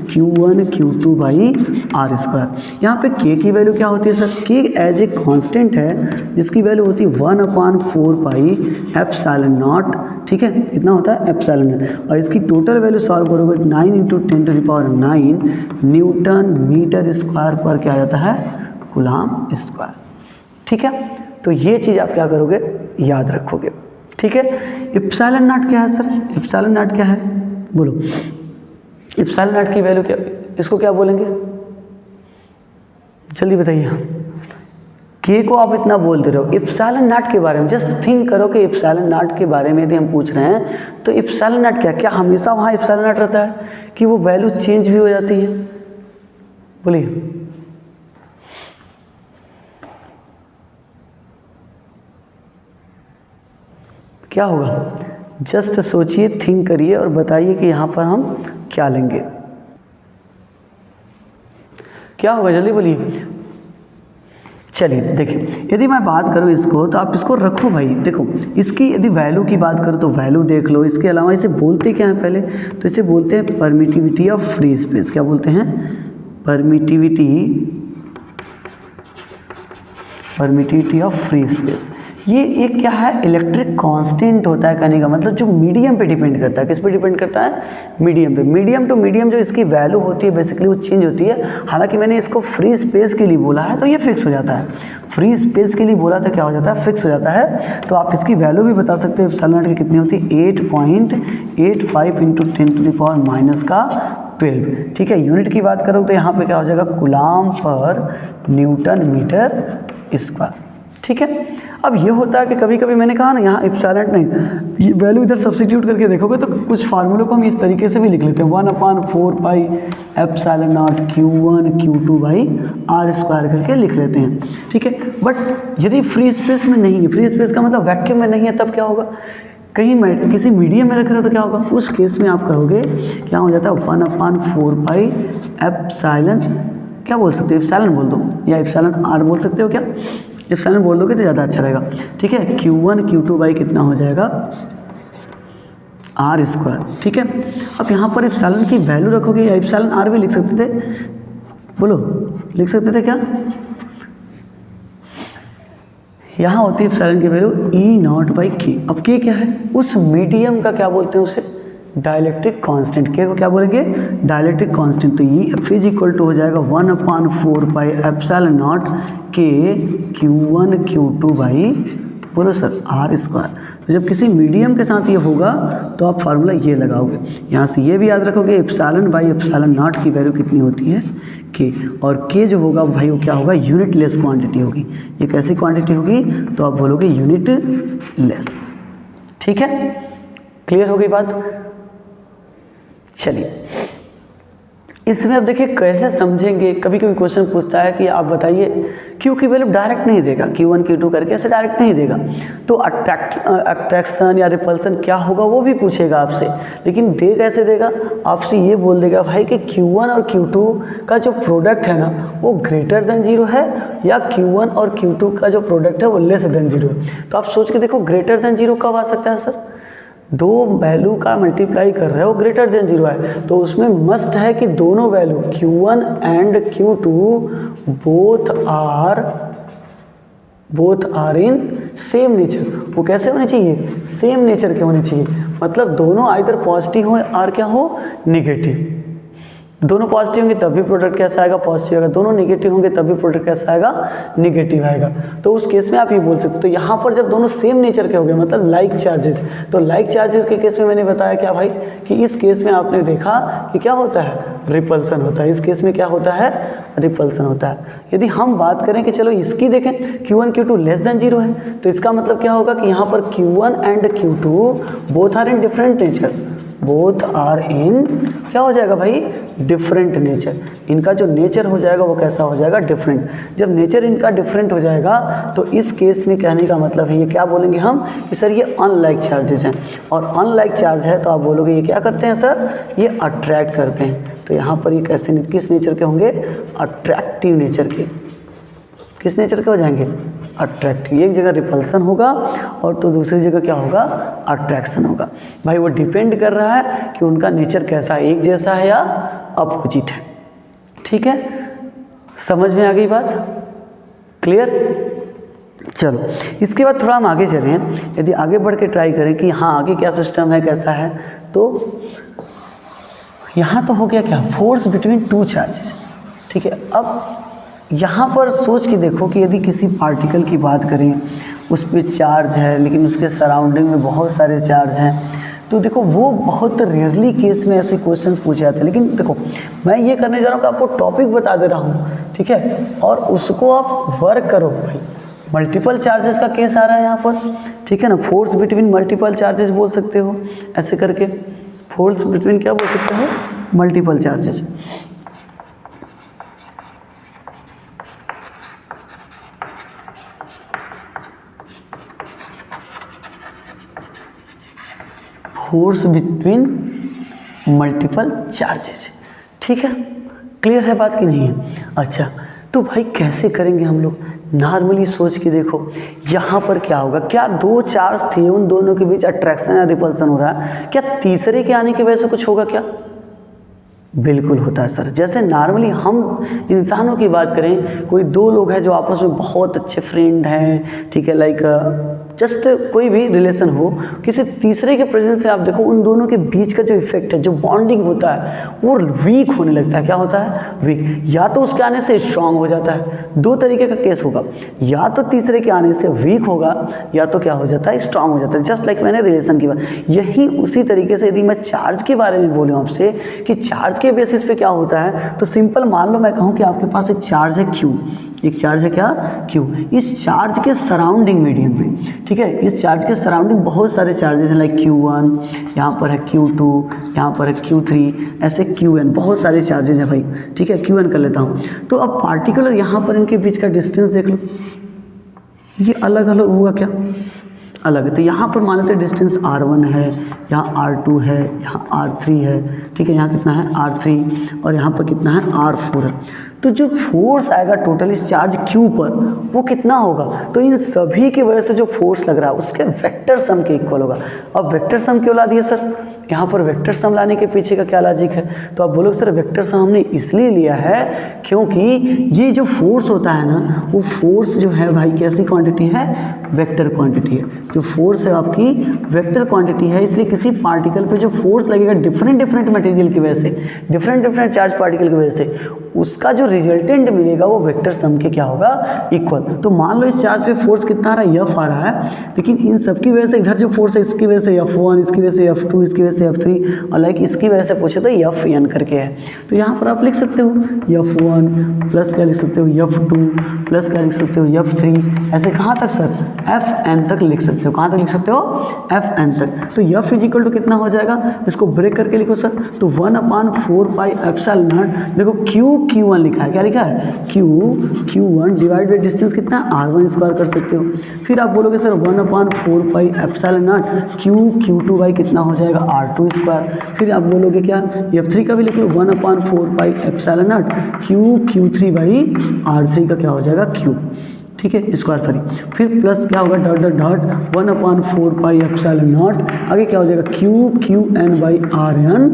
Q1 Q2/r²। यहाँ पे K की वैल्यू क्या होती है sir, K as a constant है जिसकी वैल्यू होती है 1/4πε0, ठीक है, कितना होता है ε0। और इसकी टोटल वैल्यू सॉल्व करोगे 9 × 10⁹ न्यूटन मीटर स्क्वायर पर क्या आता है, कूलॉम स्क्वायर, ठीक है। तो ये चीज़ आप क्या करोगे, याद रखोगे, ठीक है। ε0 क्या है सर, ε0 क्या है, बोलो, ε0 की वैल्यू क्या, इसको क्या बोलेंगे, जल्दी बताइए। K को आप इतना बोलते रहो, ε0 के बारे में जस्ट थिंक करो कि ε0 के बारे में यदि हम पूछ रहे हैं तो ε0 क्या हमेशा वहाँ ε0 रहता है कि वो वैल्यू चेंज भी हो जाती है, बोलिए। क्या होगा, जस्ट सोचिए, थिंक करिए और बताइए कि यहाँ पर हम क्या लेंगे। क्या होगा जल्दी बोलिए। चलिए देखिए, यदि मैं बात करूँ इसको तो आप इसको रखो भाई। देखो इसकी यदि वैल्यू की बात करूँ तो वैल्यू देख लो। इसके अलावा इसे बोलते क्या है पहले, तो इसे बोलते हैं परमिटिविटी ऑफ फ्री स्पेस। क्या बोलते हैं? Permittivity of free space. ये एक क्या है, इलेक्ट्रिक कांस्टेंट होता है। कहने का मतलब जो मीडियम पे डिपेंड करता है। किस पे डिपेंड करता है? मीडियम पे। मीडियम टू मीडियम जो इसकी वैल्यू होती है बेसिकली वो चेंज होती है। हालांकि मैंने इसको फ्री स्पेस के लिए बोला है तो ये फिक्स हो जाता है। फ्री स्पेस के लिए बोला तो क्या हो जाता है? फिक्स हो जाता है। तो आप इसकी वैल्यू भी बता सकते हो एप्सिलॉन नॉट की कितनी होती है? 8.85 इंटू 10⁻⁻12। ठीक है। यूनिट की बात करो तो यहाँ पे क्या हो जाएगा? कूलाम पर न्यूटन मीटर स्क्वायर। ठीक है। अब ये होता है कि कभी कभी मैंने कहा ना यहाँ एप्सिलॉन नहीं, ये वैल्यू इधर सब्स्टिट्यूट करके देखोगे तो कुछ फार्मूलों को हम इस तरीके से भी लिख लेते हैं 1/4 pi epsilon not Q1 Q2 by R square करके लिख लेते हैं। ठीक है। बट यदि फ्री स्पेस में नहीं है, फ्री स्पेस का मतलब वैक्यूम में नहीं है, तब क्या होगा? कहीं किसी मीडियम में रख रहे हो तो क्या होगा? उस केस में आप कहोगे क्या हो जाता है? 1/4 पाई एप्सिलॉन, क्या बोल सकते हो? एप्सिलॉन बोल दो या एप्सिलॉन R बोल सकते हो। क्या एप्सिलॉन बोल दोगे तो ज़्यादा अच्छा रहेगा। ठीक है। Q1 Q2 बाई कितना हो जाएगा? R square. ठीक है। अब यहाँ पर एप्सिलॉन की वैल्यू रखोगे या एप्सिलॉन R भी लिख सकते थे, बोलो लिख सकते थे क्या? यहाँ होती है एप्सिलॉन की वैल्यू E0/K। अब K क्या है? उस मीडियम का क्या बोलते हैं उसे? Dielectric constant. K को क्या बोलेंगे? Dielectric constant. तो ये F इज इक्वल टू हो जाएगा 1/4 pi epsilon not K Q1 Q2 by, बोलो सर, R स्क्वायर। तो जब किसी मीडियम के साथ ये होगा तो आप फार्मूला ये लगाओगे। यहाँ से ये भी याद रखोगे एप्सिलॉन बाई एप्सिलॉन नॉट की वैल्यू कितनी होती है? K। और K जो होगा भाई वो क्या होगा? यूनिट लेस क्वांटिटी होगी। ये कैसी क्वांटिटी होगी? तो आप बोलोगे यूनिट लेस। ठीक है। क्लियर हो गई बात? चलिए इसमें अब देखिए कैसे समझेंगे। कभी कभी क्वेश्चन पूछता है कि आप बताइए Q की वैल्यू डायरेक्ट नहीं देगा, Q1 Q2 करके ऐसे डायरेक्ट नहीं देगा, तो अट्रैक्शन या रिपल्सन क्या होगा वो भी पूछेगा आपसे। लेकिन दे कैसे देगा? आपसे ये बोल देगा भाई कि Q1 और Q2 का जो प्रोडक्ट है ना वो ग्रेटर देन 0 है या Q1 और Q2 का जो प्रोडक्ट है वो लेस देन 0 है। तो आप सोच के देखो ग्रेटर देन 0 कब आ सकता है सर? दो वैल्यू का मल्टीप्लाई कर रहे हो ग्रेटर देन 0 है तो उसमें मस्ट है कि दोनों value Q1 and Q2 both are in same nature. वो कैसे होने चाहिए? सेम नेचर के होने चाहिए। मतलब दोनों आइदर पॉजिटिव हो और क्या हो? नेगेटिव। दोनों पॉजिटिव होंगे तब भी प्रोडक्ट कैसा आएगा? पॉजिटिव आएगा। दोनों नेगेटिव होंगे तब भी प्रोडक्ट कैसा आएगा? नेगेटिव आएगा। तो उस केस में आप ये बोल सकते हो। तो यहाँ पर जब दोनों सेम नेचर के हो गए मतलब लाइक चार्जेस, तो लाइक चार्जेस के केस में मैंने बताया क्या भाई कि इस केस में आपने देखा कि क्या होता है? रिपल्सन होता है। इस केस में क्या होता है? रिपल्सन होता है। यदि हम बात करें कि चलो इसकी देखें Q1 Q2 लेस देन 0 है तो इसका मतलब क्या होगा कि यहाँ पर Q1 and Q2 both are in different nature. Both are in क्या हो जाएगा भाई? Different nature. इनका जो नेचर हो जाएगा वो कैसा हो जाएगा? डिफरेंट। जब नेचर इनका डिफरेंट हो जाएगा तो इस केस में कहने का मतलब है ये क्या बोलेंगे हम कि सर ये अनलाइक चार्जेस हैं। और अनलाइक चार्ज है तो आप बोलोगे ये क्या करते हैं सर? ये अट्रैक्ट करते हैं। तो यहाँ पर ये कैसे किस नेचर के होंगे? अट्रैक्टिव नेचर के। किस नेचर के हो जाएंगे? अट्रैक्टिव। एक जगह रिपल्सन होगा और तो दूसरी जगह क्या होगा? अट्रैक्शन होगा। भाई वो डिपेंड कर रहा है कि उनका नेचर कैसा है, एक जैसा है या अपोजिट है। ठीक है। समझ में आ गई बात? क्लियर? चलो इसके बाद थोड़ा हम आगे चलें। यदि आगे बढ़ के ट्राई करें कि हाँ आगे क्या सिस्टम है कैसा है, तो यहाँ तो हो गया क्या? Force between two charges. ठीक है। अब यहाँ पर सोच के देखो कि यदि किसी पार्टिकल की बात करें उस पर चार्ज है लेकिन उसके सराउंडिंग में बहुत सारे चार्ज हैं, तो देखो वो बहुत रेयरली केस में ऐसे क्वेश्चन पूछे जाते हैं। लेकिन देखो मैं ये करने जा रहा हूँ कि आपको टॉपिक बता दे रहा हूँ, ठीक है, और उसको आप वर्क करो। भाई मल्टीपल चार्जेस का केस आ रहा है यहाँ पर, ठीक है ना। फोर्स बिटवीन मल्टीपल चार्जेस बोल सकते हो ऐसे करके। फोर्स बिटवीन क्या बोल सकते हो? Multiple charges. Force between multiple charges. ठीक है। क्लियर है बात कि नहीं है? अच्छा, तो भाई कैसे करेंगे हम लोग? नॉर्मली सोच के देखो, यहाँ पर क्या होगा, क्या दो चार्ज थे उन दोनों के बीच अट्रैक्शन या रिपल्सन हो रहा है, क्या तीसरे के आने की वजह से कुछ होगा क्या? बिल्कुल होता है सर। जैसे नॉर्मली हम इंसानों की बात करें, कोई दो लोग हैं जो आपस में बहुत अच्छे फ्रेंड हैं, ठीक है, लाइक जस्ट कोई भी रिलेशन हो, किसी तीसरे के प्रेजेंस से आप देखो उन दोनों के बीच का जो इफेक्ट है, जो बॉन्डिंग होता है वो वीक होने लगता है। क्या होता है? वीक। या तो उसके आने से स्ट्रांग हो जाता है, दो तरीके का केस होगा, या तो तीसरे के आने से वीक होगा या तो क्या हो जाता है, स्ट्रांग हो जाता है। जस्ट लाइक मैंने रिलेशन की बात, यही उसी तरीके से यदि मैं चार्ज के बारे में बोलूँ आपसे कि चार्ज के बेसिस पे क्या होता है, तो सिंपल मान लो मैं कहूँ कि आपके पास एक चार्ज है Q, एक चार्ज है क्या, Q। इस चार्ज के सराउंडिंग मीडियम पे, ठीक है, इस चार्ज के सराउंडिंग बहुत सारे चार्जेस हैं, लाइक Q1, यहाँ पर है Q2, यहाँ पर है Q3, ऐसे Qn, बहुत सारे चार्जेस हैं भाई, ठीक है। Qn कर लेता हूँ। तो अब पार्टिकुलर यहाँ पर इनके बीच का डिस्टेंस देख लो, ये अलग अलग होगा क्या, अलग है। तो यहाँ पर मान लेते हैं डिस्टेंस R1 है, यहाँ R2 है, यहाँ R3 है, ठीक है, यहाँ कितना है R3, और यहाँ पर कितना है R4 है। तो जो फोर्स आएगा टोटल इस चार्ज Q पर वो कितना होगा, तो इन सभी की वजह से जो फोर्स लग रहा है उसके वेक्टर सम के इक्वल होगा। अब वेक्टर सम क्यों ला दिया सर, यहाँ पर वेक्टर सम लाने के पीछे का क्या लॉजिक है, तो आप बोलोगे सर वेक्टर सम हमने इसलिए लिया है क्योंकि ये जो फोर्स होता है ना, वो फोर्स जो है भाई कैसी क्वांटिटी है, वेक्टर क्वांटिटी है। जो फोर्स है आपकी वेक्टर क्वांटिटी है, इसलिए किसी पार्टिकल पे जो फोर्स लगेगा डिफरेंट डिफरेंट मटेरियल की वजह से, डिफरेंट डिफरेंट चार्ज पार्टिकल की वजह से, उसका जो रिजल्टेंट मिलेगा वो वेक्टर सम के क्या होगा, इक्वल। तो मान लो इस चार्ज पे फोर्स कितना आ रहा है, F आ रहा है, लेकिन इन सब की वजह से इधर जो फोर्स है इसकी वजह से F1, इसकी वजह से F2, इसकी वजह से F3, और लाइक इसकी वजह से पूछे तो Fn करके है। तो यहाँ पर आप लिख सकते हो F1 प्लस क्या लिख सकते हो, F2 प्लस क्या लिख सकते हो, F3, ऐसे कहाँ तक सर, Fn तक लिख सकते हो। कहाँ तक लिख सकते हो, Fn तक। तो F इजिकल टू कितना हो जाएगा, इसको ब्रेक करके लिखो सर, तो 1/4πε0, देखो Q1 लिखा है, क्या लिखा है, Q1 डिवाइड बाई डिस्टेंस कितना है, R1 स्क्वायर कर सकते हो। फिर आप बोलोगे सर 1/4πε0 Q2 बाई कितना हो जाएगा, R2 स्क्वायर। फिर आप बोलोगे क्या, F3 का भी लिख लो 1/4πε0 Q3 बाई R3 का क्या हो जाएगा, Q, ठीक है, स्क्वायर सॉरी। फिर प्लस क्या होगा, डॉट डॉट डॉट 1/4πε0, आगे क्या हो जाएगा, Qn बाई Rn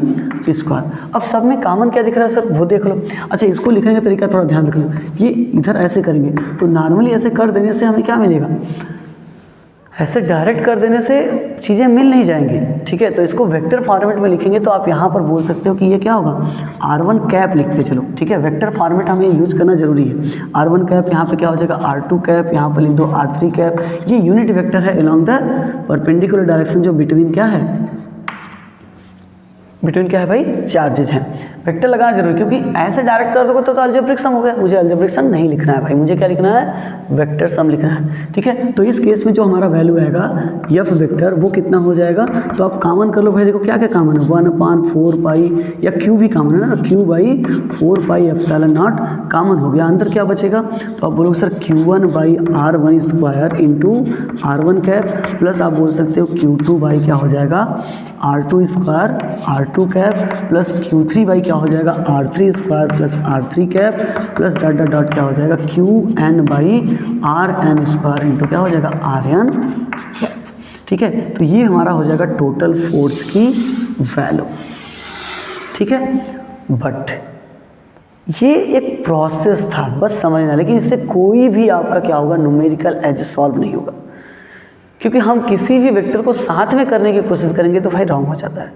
स्क्वायर। अब सब में कॉमन क्या दिख रहा है सर, वो देख लो। अच्छा, इसको लिखने का तरीका थोड़ा ध्यान रखना, ये इधर ऐसे करेंगे तो नॉर्मली ऐसे कर देने से हमें क्या मिलेगा, ऐसे डायरेक्ट कर देने से चीज़ें मिल नहीं जाएंगी, ठीक है। तो इसको वेक्टर फॉर्मेट में लिखेंगे तो आप यहाँ पर बोल सकते हो कि ये क्या होगा, R1 कैप लिखते चलो, ठीक है। वेक्टर फॉर्मेट हमें यूज करना जरूरी है। R1 कैप यहाँ पे क्या हो जाएगा, R2 कैप, यहाँ पर लिख दो R3 कैप। ये यूनिट वेक्टर है अलोंग द परपेंडिकुलर डायरेक्शन, जो बिटवीन क्या है, बिटवीन क्या है भाई, चार्जेस हैं। वेक्टर लगाना जरूरी, क्योंकि ऐसे डायरेक्ट कर दोगे तो अलजेब्रिक सम हो गया। मुझे अलजेब्रिक सम नहीं लिखना है भाई, मुझे क्या लिखना है, वेक्टर सम लिखना है, ठीक है। तो इस केस में जो हमारा वैल्यू आएगा F वेक्टर, वो कितना हो जाएगा, तो आप कॉमन कर लो भाई। देखो क्या क्या कॉमन है, 1/4π, या Q भी कॉमन है ना, Q/4πε0 कॉमन हो गया। अंदर क्या बचेगा, तो आप बोलोगे sir Q1/R1 square into R1 cap, plus आप बोल सकते हो Q2 बाई क्या हो जाएगा, R2 square R2 cap, plus Q3 by क्या हो जाएगा, R3 square plus R3 cap, plus dot dot dot क्या हो जाएगा, Qn by Rn square into क्या हो जाएगा, Rn कैप, ठीक है। तो ये हमारा हो जाएगा टोटल फोर्स की वैल्यू, ठीक है। बट ये एक प्रोसेस था, बस समझना, लेकिन इससे कोई भी आपका क्या होगा, न्यूमेरिकल एज सॉल्व नहीं होगा, क्योंकि हम किसी भी वेक्टर को साथ में करने की कोशिश करेंगे तो भाई रॉन्ग हो जाता है,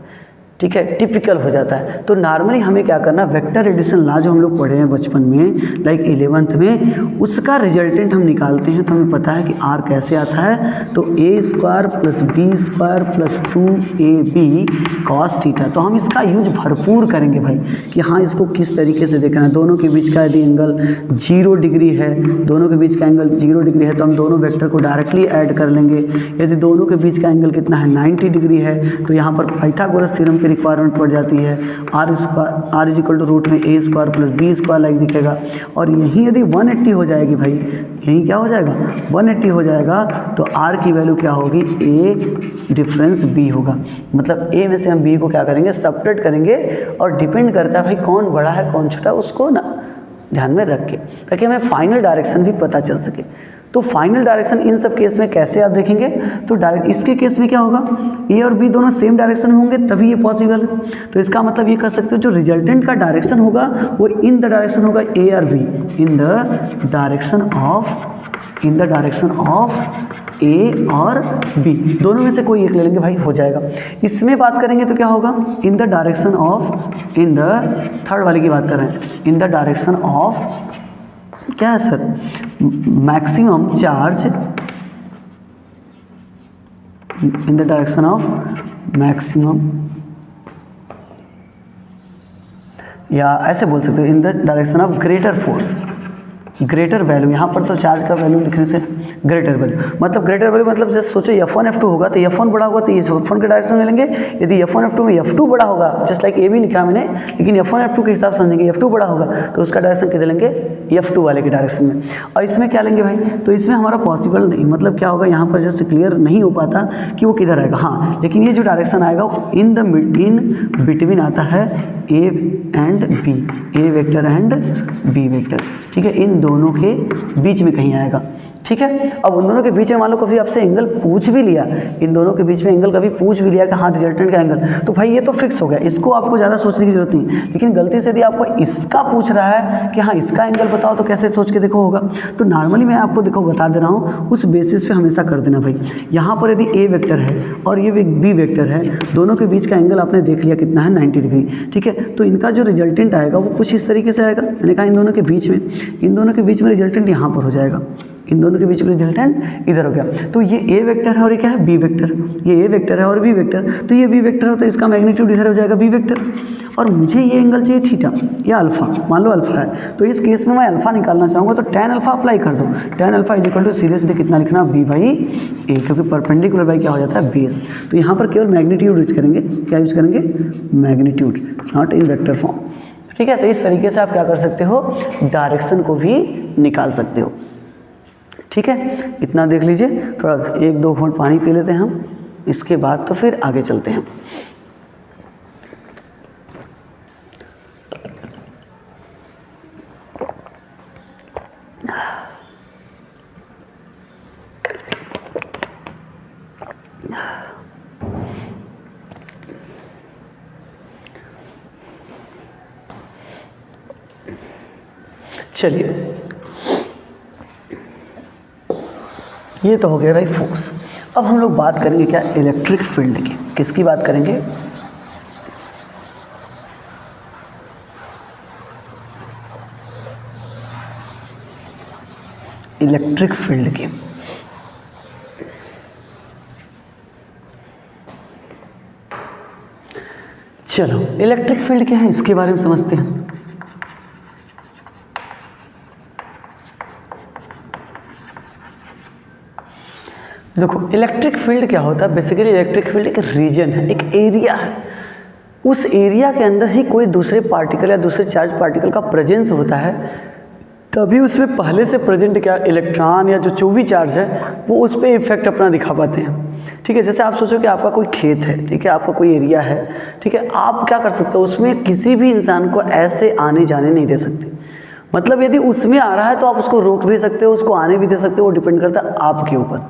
ठीक है, टिपिकल हो जाता है। तो नॉर्मली हमें क्या करना, वेक्टर एडिशन लॉ जो हम लोग पढ़े हैं बचपन में, लाइक 11th में, उसका रिजल्टेंट हम निकालते हैं तो हमें पता है कि R कैसे आता है, तो A square plus B square plus 2AB cos theta. तो हम इसका यूज भरपूर करेंगे भाई कि हाँ इसको किस तरीके से देखना है। दोनों के बीच का यदि एंगल 0 डिग्री है, दोनों के बीच का एंगल 0 डिग्री है तो हम दोनों वेक्टर को डायरेक्टली ऐड कर लेंगे। यदि दोनों के बीच का एंगल कितना है, 90 डिग्री है, तो यहाँ पर पाइथागोरस थ्योरम रिक्वायरमेंट पड़ जाती है, R इजिकल टू रूट में A square plus B square like दिखेगा। और यहीं यदि 180 हो जाएगी भाई, यहीं क्या हो जाएगा, 180 हो जाएगा, तो R की वैल्यू क्या होगी, A डिफरेंस बी होगा। मतलब ए में से हम बी को क्या करेंगे, सब्ट्रैक्ट करेंगे, और डिपेंड करता है भाई कौन बड़ा है कौन छोटा, उसको ना ध्यान में रख के, ताकि हमें फाइनल डायरेक्शन भी पता चल सके। तो फाइनल डायरेक्शन इन सब केस में कैसे आप देखेंगे, तो डायरेक्ट इसके केस में क्या होगा, ए और बी दोनों सेम डायरेक्शन में होंगे तभी ये पॉसिबल है। तो इसका मतलब ये कह सकते हो जो रिजल्टेंट का डायरेक्शन होगा वो इन द डायरेक्शन होगा ए और B, in the direction of A और बी, दोनों में से कोई एक ले लेंगे भाई, हो जाएगा। इसमें बात करेंगे तो क्या होगा, इन the direction of, in the third वाले की बात कर रहे हैं, इन द डायरेक्शन ऑफ क्या है sir, maximum charge, in the direction of maximum, या ऐसे बोल सकते हो इन the direction of greater force, greater value. यहाँ पर तो चार्ज का वैल्यू लिखने से ग्रेटर वैल्यू, मतलब ग्रेटर वैल्यू मतलब जैसे सोचो F1 F2 होगा तो F1 बड़ा होगा तो ये F1 के डायरेक्शन में लेंगे। यदि F1 F2 में F2 बड़ा होगा, जस्ट लाइक ए भी लिखा है मैंने, लेकिन F1 F2 के हिसाब से समझेंगे, F2 बड़ा होगा तो उसका डायरेक्शन किधर लेंगे, F2 वाले के डायरेक्शन में। और इसमें क्या लेंगे भाई, तो इसमें हमारा पॉसिबल नहीं, मतलब क्या होगा यहाँ पर जस्ट क्लियर नहीं हो पाता कि वो किधर आएगा। हाँ, लेकिन ये जो डायरेक्शन आएगा वो इन बिटवीन आता है A and B, A vector and B vector, ठीक है, इन दोनों के बीच में कहीं आएगा, ठीक है। अब उन दोनों के बीच में मान लो कभी आपसे एंगल पूछ भी लिया, इन दोनों के बीच में एंगल कभी पूछ भी लिया कि हाँ रिजल्टेंट का एंगल, तो भाई ये तो फिक्स हो गया, इसको आपको ज़्यादा सोचने की जरूरत नहीं। लेकिन गलती से यदि आपको इसका पूछ रहा है कि हाँ इसका एंगल बताओ, तो कैसे सोच के देखो होगा। तो नॉर्मली मैं आपको देखो बता दे रहा हूँ, उस बेसिस पे हमेशा कर देना भाई। यहाँ पर यदि ए वेक्टर है और ये बी वेक्टर है, दोनों के बीच का एंगल आपने देख लिया कितना है, 90 डिग्री, ठीक है। तो इनका जो रिजल्टेंट आएगा वो कुछ इस तरीके से आएगा, मैंने कहा इन दोनों के बीच में रिजल्टेंट यहाँ पर हो जाएगा, इन दोनों के बीच में रिजल्टेंट इधर हो गया। तो ये ए वेक्टर है और ये क्या है, बी वेक्टर, ये ए वेक्टर है और बी वेक्टर, तो ये बी वेक्टर है तो इसका मैग्नीट्यूड इधर हो जाएगा बी वेक्टर, और मुझे ये एंगल चाहिए थीटा या अल्फा, मान लो अल्फा है, तो इस केस में मैं अल्फा निकालना चाहूँगा तो tan अल्फा अप्लाई कर दो, tan alpha is equal to सीधे सीधे कितना लिखना, बी बाई ए, क्योंकि परपेंडिकुलर बाई क्या हो जाता है, बेस। तो यहाँ पर केवल मैग्नीट्यूड यूज करेंगे, क्या यूज करेंगे, magnitude, not in vector form, ठीक है। तो इस तरीके से आप क्या कर सकते हो, डायरेक्शन को भी निकाल सकते हो, ठीक है। इतना देख लीजिए, थोड़ा 1-2 घूंट पानी पी लेते हैं हम, इसके बाद तो फिर आगे चलते हैं। चलिए, ये तो हो गया भाई फोर्स। अब हम लोग बात करेंगे क्या, इलेक्ट्रिक फील्ड की। किसकी बात करेंगे, इलेक्ट्रिक फील्ड की। चलो, इलेक्ट्रिक फील्ड क्या है इसके बारे में समझते हैं। देखो, इलेक्ट्रिक फील्ड क्या होता है, बेसिकली इलेक्ट्रिक फील्ड एक रीजन है, एक एरिया है, उस एरिया के अंदर ही कोई दूसरे पार्टिकल या दूसरे चार्ज पार्टिकल का प्रेजेंस होता है, तभी उसमें पहले से प्रेजेंट क्या इलेक्ट्रॉन या जो भी चार्ज है वो उस पर इफेक्ट अपना दिखा पाते हैं, ठीक है। जैसे आप सोचो कि आपका कोई खेत है, ठीक है, आपका कोई एरिया है, ठीक है, आप क्या कर सकते हो, उसमें किसी भी इंसान को ऐसे आने जाने नहीं दे सकते। मतलब यदि उसमें आ रहा है तो आप उसको रोक भी सकते हो, उसको आने भी दे सकते हो, वो डिपेंड करता है आपके ऊपर,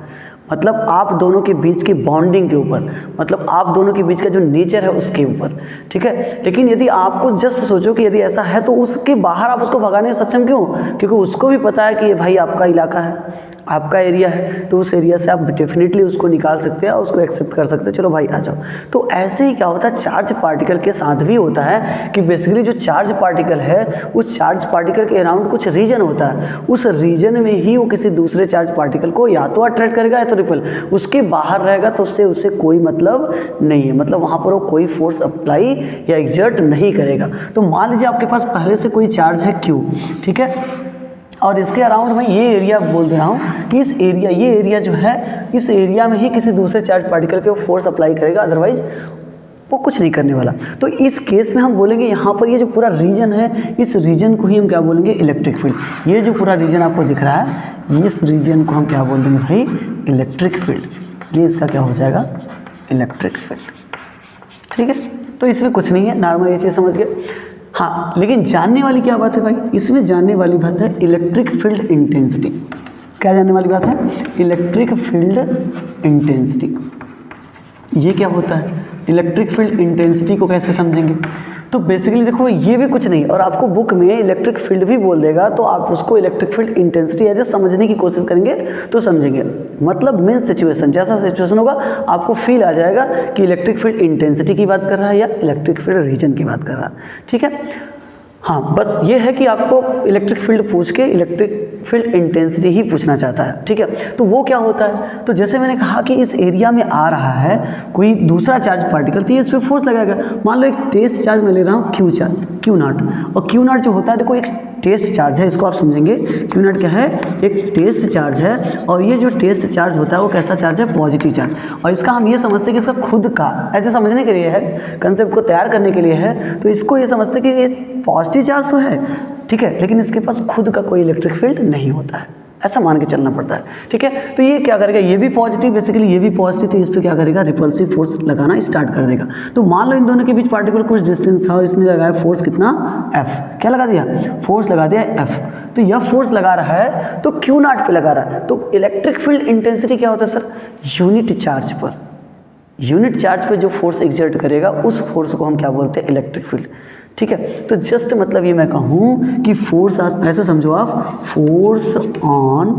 मतलब आप दोनों के बीच की बॉन्डिंग के ऊपर, मतलब आप दोनों के बीच का जो नेचर है उसके ऊपर, ठीक है। लेकिन यदि आपको जस्ट सोचो कि यदि ऐसा है तो उसके बाहर आप उसको भगाने में सक्षम क्यों, क्योंकि उसको भी पता है कि ये भाई आपका इलाका है, आपका एरिया है, तो उस एरिया से आप डेफिनेटली उसको निकाल सकते हैं, उसको एक्सेप्ट कर सकते हैं, चलो भाई आ जाओ। तो ऐसे ही क्या होता है चार्ज पार्टिकल के साथ भी होता है कि बेसिकली जो चार्ज पार्टिकल है उस चार्ज पार्टिकल के अराउंड कुछ रीजन होता है, उस रीजन में ही वो किसी दूसरे चार्ज पार्टिकल को या तो अट्रैक्ट करेगा या तो रिपेल, उसके बाहर रहेगा तो उससे उसे कोई मतलब नहीं है, मतलब वहाँ पर वो कोई फोर्स अप्लाई या एग्जर्ट नहीं करेगा। तो मान लीजिए आपके पास पहले से कोई चार्ज है Q, ठीक है, और इसके अराउंड मैं ये एरिया बोल दे रहा हूँ कि इस एरिया, ये एरिया जो है, इस एरिया में ही किसी दूसरे चार्ज पार्टिकल पे वो फोर्स अप्लाई करेगा, अदरवाइज वो कुछ नहीं करने वाला। तो इस केस में हम बोलेंगे यहाँ पर ये जो पूरा रीजन है, इस रीजन को ही हम क्या बोलेंगे, इलेक्ट्रिक फील्ड। ये जो पूरा रीजन आपको दिख रहा है, इस रीजन को हम क्या बोल देंगे भाई, इलेक्ट्रिक फील्ड। ये इसका क्या हो जाएगा, इलेक्ट्रिक फील्ड। ठीक है, तो इसमें कुछ नहीं है, नॉर्मल ये चीज़ समझ गए। हाँ, लेकिन जानने वाली क्या बात है भाई, इसमें जानने वाली बात है इलेक्ट्रिक फील्ड इंटेंसिटी। क्या जानने वाली बात है, इलेक्ट्रिक फील्ड इंटेंसिटी। ये क्या होता है, इलेक्ट्रिक फील्ड इंटेंसिटी को कैसे समझेंगे? तो बेसिकली देखो ये भी कुछ नहीं, और आपको बुक में इलेक्ट्रिक फील्ड भी बोल देगा तो आप उसको electric field intensity as a समझने की कोशिश करेंगे तो समझेंगे। मतलब मीन सिचुएशन, जैसा सिचुएशन होगा आपको फील आ जाएगा कि इलेक्ट्रिक फील्ड इंटेंसिटी की बात कर रहा है या इलेक्ट्रिक फील्ड रीजन की बात कर रहा है। ठीक है, हाँ, बस ये है कि आपको इलेक्ट्रिक फील्ड पूछ के इलेक्ट्रिक फील्ड इंटेंसिटी ही पूछना चाहता है। ठीक है, तो वो क्या होता है, तो जैसे मैंने कहा कि इस एरिया में आ रहा है कोई दूसरा चार्ज पार्टिकल, तो ये इस पर फोर्स लगाएगा। मान लो एक टेस्ट चार्ज मैं ले रहा हूँ क्यू चार्ज, क्यू नॉट, और क्यू नॉट जो होता है देखो एक टेस्ट चार्ज है, इसको आप समझेंगे। क्यू नॉट क्या है, एक टेस्ट चार्ज है, और ये जो टेस्ट चार्ज होता है वो कैसा चार्ज है, पॉजिटिव चार्ज। और इसका हम ये समझते हैं कि इसका खुद का, ऐसे समझने के लिए है, कंसेप्ट को तैयार करने के लिए है, तो इसको ये समझते हैं कि ये पॉजिटिव चार्ज तो है, ठीक है, लेकिन इसके पास खुद का कोई इलेक्ट्रिक फील्ड नहीं होता है, ऐसा मान के चलना पड़ता है। ठीक है, तो ये क्या करेगा, ये भी पॉजिटिव, बेसिकली ये भी पॉजिटिव, तो इस पर क्या करेगा, रिपल्सिव फोर्स लगाना स्टार्ट कर देगा। तो मान लो इन दोनों के बीच पार्टिकल कुछ डिस्टेंस था और इसने लगाया फोर्स कितना, F। क्या लगा दिया, फोर्स लगा दिया F। तो यह फोर्स लगा रहा है तो Q नॉट पे लगा रहा है। तो इलेक्ट्रिक फील्ड इंटेंसिटी क्या होता है सर, यूनिट चार्ज पर, यूनिट चार्ज पे जो फोर्स एग्जर्ट करेगा उस फोर्स को हम क्या बोलते हैं, इलेक्ट्रिक फील्ड। ठीक है, तो जस्ट मतलब ये मैं कहूँ कि फोर्स, ऐसे समझो आप, फोर्स ऑन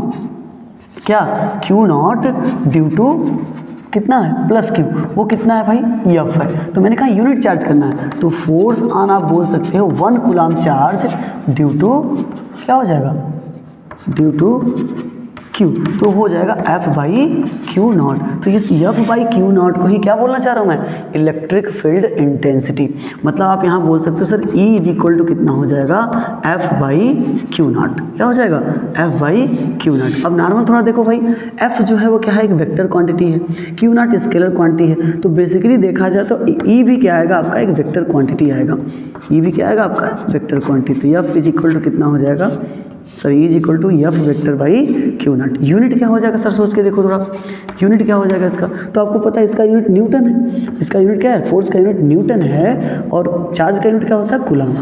क्या, क्यू नॉट ड्यू टू कितना है, प्लस क्यू, वो कितना है भाई, एफ है। तो मैंने कहा यूनिट चार्ज करना है, तो फोर्स ऑन आप बोल सकते हो 1 कूलम चार्ज ड्यू टू क्या हो जाएगा, ड्यू टू क्यू, तो हो जाएगा F बाई क्यू नॉट। तो इस F बाई क्यू नॉट को ही क्या बोलना चाह रहा हूँ मैं, इलेक्ट्रिक फील्ड इंटेंसिटी। मतलब आप यहाँ बोल सकते हो sir E is equal to कितना हो जाएगा, F बाई क्यू नॉट। क्या हो जाएगा, F बाई क्यू नॉट। अब नॉर्मल थोड़ा देखो भाई, F जो है वो क्या है, एक वेक्टर क्वांटिटी है, क्यू नॉट स्केलर क्वांटिटी है, तो बेसिकली देखा जाए तो E भी क्या आएगा आपका, एक वेक्टर क्वांटिटी आएगा। E भी क्या आएगा आपका, vector quantity. F is equal to कितना हो जाएगा sir, E is equal to F vector by Q naught. Unit क्या हो जाएगा सर, सोच के देखो थोड़ा, यूनिट क्या हो जाएगा इसका, तो आपको पता है इसका यूनिट न्यूटन है, इसका यूनिट क्या है, फोर्स का यूनिट न्यूटन है, और चार्ज का यूनिट क्या होता है, कूलम।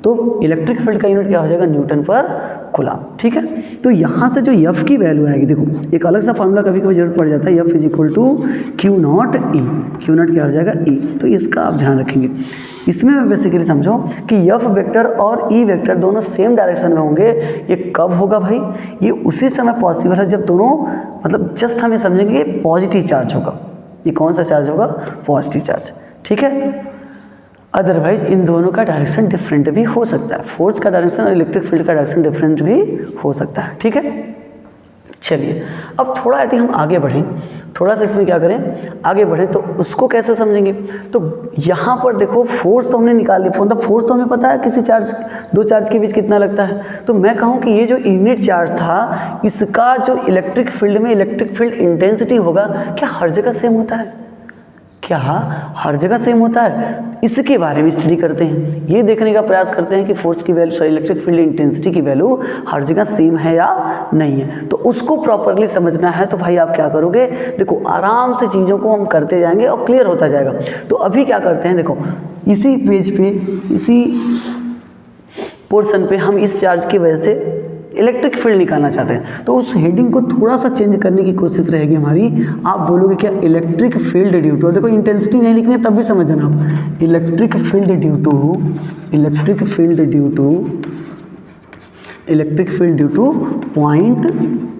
तो इलेक्ट्रिक फील्ड का यूनिट क्या हो जाएगा, न्यूटन पर कूलम। ठीक है, तो यहाँ से जो एफ की वैल्यू आएगी, देखो एक अलग सा फॉर्मूला कभी कभी जरूरत पड़ जाता है, F is equal to Q naught E, Q naught क्या हो जाएगा, ई। तो इसका आप ध्यान रखेंगे। इसमें मैं बेसिकली समझो कि एफ वेक्टर और ई वेक्टर दोनों सेम डायरेक्शन में होंगे। ये कब होगा भाई, ये उसी समय पॉसिबल है जब दोनों, मतलब जस्ट हम ये समझेंगे कि पॉजिटिव चार्ज होगा। ये कौन सा चार्ज होगा, पॉजिटिव चार्ज। ठीक है, अदरवाइज इन दोनों का डायरेक्शन डिफरेंट भी हो सकता है, फोर्स का डायरेक्शन और इलेक्ट्रिक फील्ड का डायरेक्शन डिफरेंट भी हो सकता है। ठीक है, चलिए अब थोड़ा यदि हम आगे बढ़ें, थोड़ा सा इसमें क्या करें, आगे बढ़ें तो उसको कैसे समझेंगे। तो यहाँ पर देखो फोर्स तो हमने निकाल लिया, मतलब फोर्स तो हमें पता है किसी चार्ज, दो चार्ज के बीच कितना लगता है। तो मैं कहूँ कि ये जो यूनिट चार्ज था, इसका जो इलेक्ट्रिक फील्ड में इलेक्ट्रिक फील्ड इंटेंसिटी होगा, क्या हर जगह सेम होता है, क्या हर जगह सेम होता है, इसके बारे में स्टडी करते हैं। ये देखने का प्रयास करते हैं कि फोर्स की value, sorry electric field intensity की वैल्यू हर जगह सेम है या नहीं है। तो उसको प्रॉपरली समझना है तो भाई आप क्या करोगे, देखो आराम से चीज़ों को हम करते जाएंगे और क्लियर होता जाएगा। तो अभी क्या करते हैं, देखो इसी पेज पे, इसी पोर्शन पे हम इस चार्ज की वजह से इलेक्ट्रिक फील्ड निकालना चाहते हैं। तो उस हेडिंग को थोड़ा सा चेंज करने की कोशिश रहेगी हमारी। आप बोलोगे क्या, इलेक्ट्रिक फील्ड ड्यू टू, देखो इंटेंसिटी नहीं लिखनी है तब भी समझ जाना आप, electric field due to, electric field due to, electric field due to point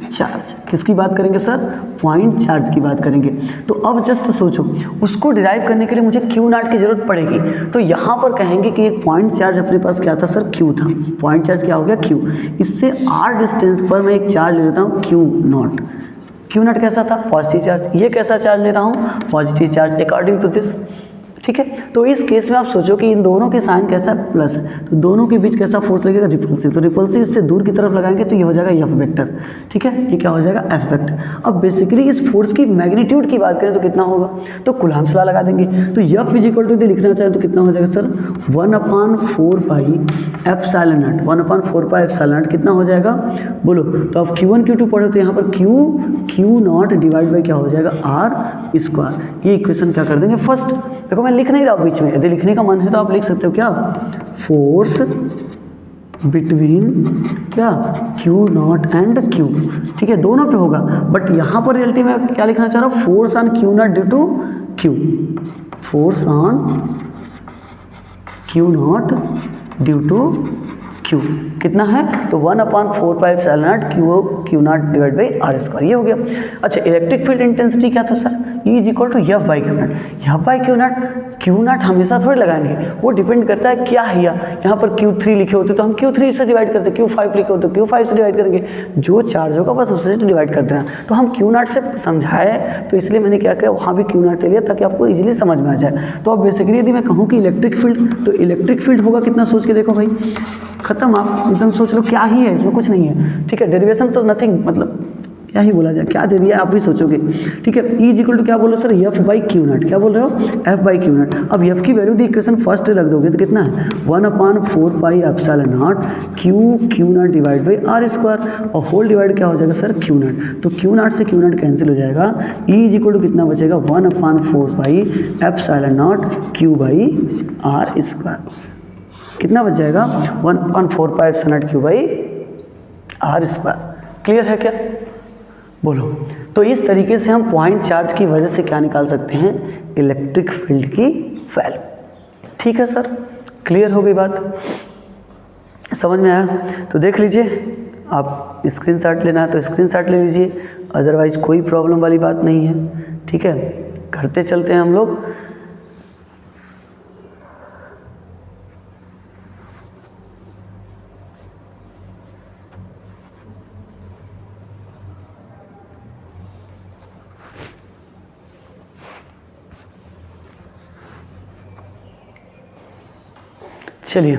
charge. किसकी बात करेंगे सर, पॉइंट चार्ज की बात करेंगे। तो अब जस्ट सोचो, उसको डिराइव करने के लिए मुझे क्यू नॉट की जरूरत पड़ेगी। तो यहाँ पर कहेंगे कि एक पॉइंट चार्ज अपने पास क्या था सर, क्यू था। पॉइंट चार्ज क्या हो गया, क्यू। इससे आर डिस्टेंस पर मैं एक चार्ज ले लेता हूँ क्यू नॉट। क्यू नॉट कैसा था, पॉजिटिव चार्ज। ये कैसा चार्ज ले रहा हूँ, positive charge. According to this ठीक है। तो इस केस में आप सोचो कि इन दोनों के साइन कैसा प्लस है, तो दोनों के बीच कैसा फोर्स लगेगा, रिपल्सिव। तो रिपल्सिव इससे दूर की तरफ लगाएंगे तो ये हो जाएगा एफ वेक्टर, ठीक है, ये क्या हो जाएगा एफ वेक्टर। अब बेसिकली इस फोर्स की मैग्नीट्यूड की बात करें तो कितना होगा, तो कुलम्ब्स लॉ लगा देंगे। तो एफ इज इक्वल टू यदि लिखना चाहें तो कितना हो जाएगा sir 1/4 pi epsilon not, 1/4 pi epsilon not कितना हो जाएगा बोलो। तो आप Q1 Q2 पढ़ो तो यहाँ पर Q नॉट डिवाइड बाई क्या हो जाएगा R स्क्वायर। ये इक्वेशन क्या कर देंगे फर्स्ट। देखो मैं लिख नहीं रहा हूँ बीच में, यदि लिखने का मन है तो आप लिख सकते हो क्या, फोर्स बिटवीन क्या Q नॉट एंड Q, ठीक है, दोनों पे होगा। बट यहाँ पर रियलिटी में क्या लिखना चाह रहा हूँ, force on Q naught due to Q, force on Q naught due to Q कितना है, तो 1/4 pi epsilon naught Q naught divide by R square, ये हो गया। अच्छा इलेक्ट्रिक फील्ड इंटेंसिटी क्या था sir, E is equal to F by Q naught. F by Q naught हमेशा थोड़ी लगाएंगे, वो डिपेंड करता है क्या है। यहाँ पर Q3 लिखे होते तो हम Q3 से डिवाइड करते, Q5 लिखे होते तो Q5 से डिवाइड करेंगे, जो चार्ज होगा बस उससे डिवाइड कर देना। तो हम Q नॉट से समझाए तो इसलिए मैंने क्या किया, वहाँ भी Q नॉट ले लिया ताकि आपको इजीली समझ में आ जाए। तो अब बेसिकली यदि मैं कहूँ कि इलेक्ट्रिक फील्ड, तो इलेक्ट्रिक फील्ड होगा कितना, सोच के देखो भाई, खत्म, आप एकदम सोच लो क्या ही है, इसमें कुछ नहीं है, ठीक है, डेरिवेशन तो नथिंग, मतलब क्या ही बोला जाए, क्या दे दिया आप भी सोचोगे, ठीक है। E इज इक्वल टू क्या बोल रहे हो sir, F by Q naught, क्या बोल रहे हो एफ बाई क्यू नॉट। अब एफ की वैल्यू दी इक्वेशन फर्स्ट रख दोगे तो कितना है 1/4 pi epsilon not Q naught divide by R square, और होल डिवाइड क्या हो जाएगा सर क्यू नॉट। तो क्यू नॉट से क्यू नॉट कैंसिल हो जाएगा, E इज इक्वल टू कितना बचेगा 1/4 pi epsilon not Q by R square, कितना बच जाएगा 1/4 pi epsilon not Q by R square. Clear है क्या, बोलो। तो इस तरीके से हम पॉइंट चार्ज की वजह से क्या निकाल सकते हैं, इलेक्ट्रिक फील्ड की वैल्यू, ठीक है सर, क्लियर हो गई बात, समझ में आया। तो देख लीजिए, आप स्क्रीनशॉट लेना है तो स्क्रीनशॉट ले लीजिए, अदरवाइज कोई प्रॉब्लम वाली बात नहीं है, ठीक है। करते चलते हैं हम लोग। चलिए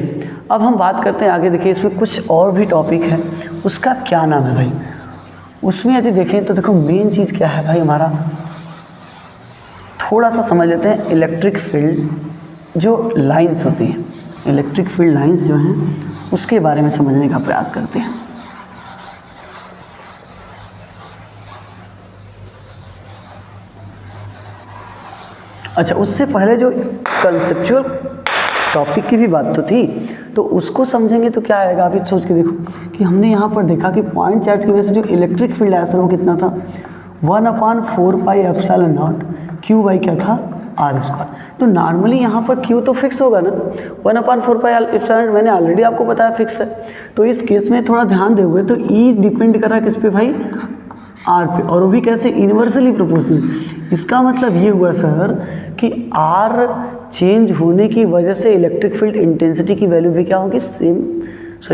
अब हम बात करते हैं आगे। देखिए इसमें कुछ और भी टॉपिक है, उसका क्या नाम है भाई, उसमें यदि देखें तो देखो मेन चीज़ क्या है भाई हमारा, थोड़ा सा समझ लेते हैं। इलेक्ट्रिक फील्ड जो लाइंस होती हैं, इलेक्ट्रिक फील्ड लाइंस जो हैं उसके बारे में समझने का प्रयास करते हैं। अच्छा उससे पहले जो कंसेप्चुअल टॉपिक की भी बात तो थी, तो उसको समझेंगे तो क्या आएगा। अभी सोच के देखो कि हमने यहाँ पर देखा कि पॉइंट चार्ज की वजह से जो इलेक्ट्रिक फील्ड है सर वो कितना था 1/4 pi epsilon not Q by क्या था आर स्क्वायर। तो नॉर्मली यहाँ पर क्यू तो फिक्स होगा ना, 1/4 पाई एप्सिलॉन मैंने ऑलरेडी आपको बताया फिक्स है। तो इस केस में थोड़ा ध्यान दोगे तो ई डिपेंड कर रहा है किस पे भाई, आर पे, और वो भी कैसे, इन्वर्सली प्रोपोर्शनल। इसका मतलब ये हुआ सर कि आर चेंज होने की वजह से इलेक्ट्रिक फील्ड इंटेंसिटी की वैल्यू भी क्या होगी,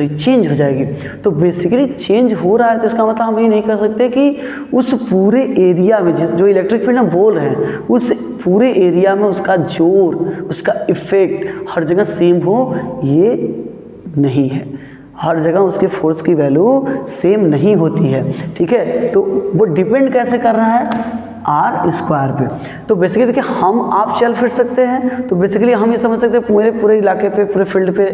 चेंज हो जाएगी। तो बेसिकली चेंज हो रहा है तो इसका मतलब हम ये नहीं कर सकते कि उस पूरे एरिया में जो इलेक्ट्रिक फील्ड हम बोल रहे हैं उस पूरे एरिया में उसका जोर, उसका इफेक्ट हर जगह सेम हो, ये नहीं है। हर जगह उसके फोर्स की वैल्यू सेम नहीं होती है, ठीक है। तो वो डिपेंड कैसे कर रहा है, आर स्क्वायर पे। तो बेसिकली देखिए हम आप चल फिर सकते हैं, तो बेसिकली हम ये समझ सकते हैं पूरे इलाके पे, पूरे फील्ड पे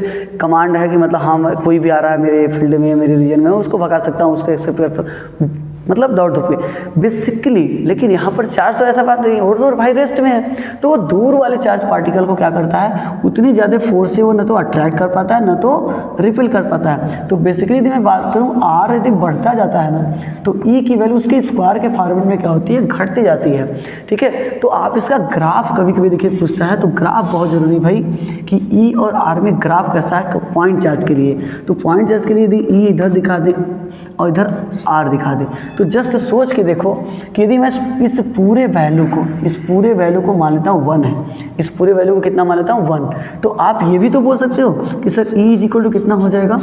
कमांड है कि मतलब हम कोई भी आ रहा है मेरे फील्ड में, मेरे रीजन में, उसको भगा सकता हूँ, उसको एक्सेप्ट कर सकता हूँ, मतलब दौड़ धूप के बेसिकली। लेकिन यहाँ पर चार्ज तो ऐसा बात नहीं है, और भाई रेस्ट में है, तो वो दूर वाले चार्ज पार्टिकल को क्या करता है, उतनी ज़्यादा फोर्स से वो न तो अट्रैक्ट कर पाता है न तो रिपेल कर पाता है। तो बेसिकली यदि मैं बात करूँ आर यदि बढ़ता जाता है ना, तो ई की वैल्यू उसके स्क्वायर के फॉर्मेट में क्या होती है, घटती जाती है, ठीक है। तो आप इसका ग्राफ कभी कभी देखिए पूछता है, तो ग्राफ बहुत जरूरी भाई कि ई और आर में ग्राफ कैसा है पॉइंट चार्ज के लिए। तो पॉइंट चार्ज के लिए यदि ई इधर दिखा दे और इधर आर दिखा दे, तो तो जस्ट सोच के देखो कि यदि मैं इस पूरे वैल्यू को मान लेता हूँ 1 है, इस पूरे वैल्यू को कितना मान लेता हूँ 1, तो आप ये भी तो बोल सकते हो कि sir E is equal to कितना हो जाएगा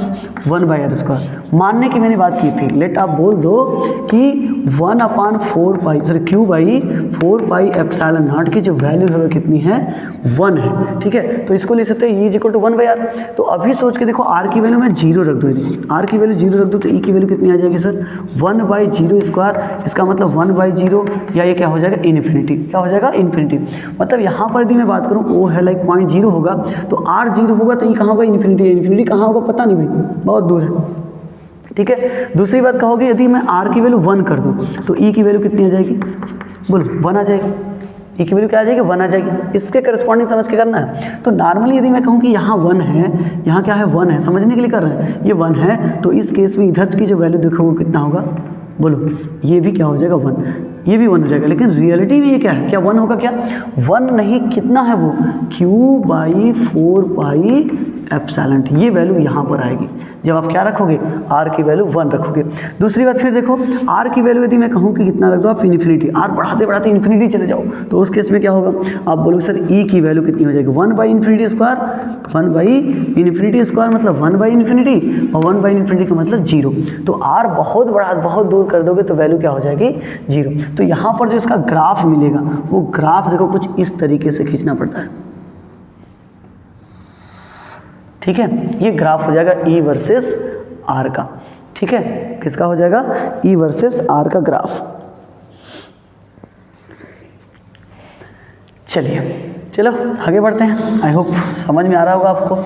1/r²। मानने की मैंने बात की थी, लेट आप बोल दो कि 1/4 क्यू बाई 4πε0 की जो वैल्यू है वो कितनी है 1 है, ठीक है। तो इसको ले सकते हैं E is equal to 1/r। तो अभी सोच के देखो R की वैल्यू मैं 0 रख दूँ, यदि R की वैल्यू 0 रख दूँ तो E की वैल्यू कितनी आ जाएगी सर 1/0²। इसका मतलब 1/0 या ये क्या हो जाएगा इन्फिनिटी, क्या हो जाएगा इन्फिनिटी। मतलब यहाँ पर यदि मैं बात करूँ O है लाइक 0.0 होगा तो R 0 होगा तो E कहाँ होगा इन्फिनिटी, इन्फिनिटी कहाँ होगा पता नहीं भाई, बहुत दूर है, ठीक है। दूसरी बात कहोगे यदि मैं R की वैल्यू 1 कर दूँ तो E की वैल्यू कितनी आ जाएगी, बोलो 1 आ जाएगी, E की वैल्यू क्या आ जाएगी 1 आ जाएगी। इसके करस्पॉन्डिंग समझ के करना है। तो नॉर्मली यदि मैं कहूँ कि यहाँ 1 है, यहाँ क्या है 1 है, समझने के लिए कर रहे हैं, ये 1 है तो इस केस में इधर की जो वैल्यू देखो वो कितना होगा, बोलो ये भी क्या हो जाएगा 1, ये भी 1 हो जाएगा। लेकिन रियलिटी में ये क्या है, क्या 1 होगा, क्या 1 नहीं, कितना है वो Q/4πε, ये वैल्यू यहाँ पर आएगी जब आप क्या रखोगे R की वैल्यू 1 रखोगे। दूसरी बात फिर देखो R की वैल्यू यदि मैं कहूँ कि कितना रख दो आप इन्फिनिटी, R बढ़ाते बढ़ाते इन्फिनिटी चले जाओ तो उस केस में क्या होगा, आप बोलोगे सर E की वैल्यू कितनी हो जाएगी 1/∞², 1/∞² मतलब 1/∞, और 1/∞ का मतलब 0। तो R बहुत दूर कर दोगे तो वैल्यू क्या हो जाएगी 0। तो यहाँ पर जो इसका ग्राफ मिलेगा वो ग्राफ देखो कुछ इस तरीके से खींचना पड़ता है, ठीक है। ये ग्राफ हो जाएगा E वर्सेस R का, ठीक है, किसका हो जाएगा E वर्सेस R का ग्राफ। चलो आगे बढ़ते हैं। आई होप समझ में आ रहा होगा आपको।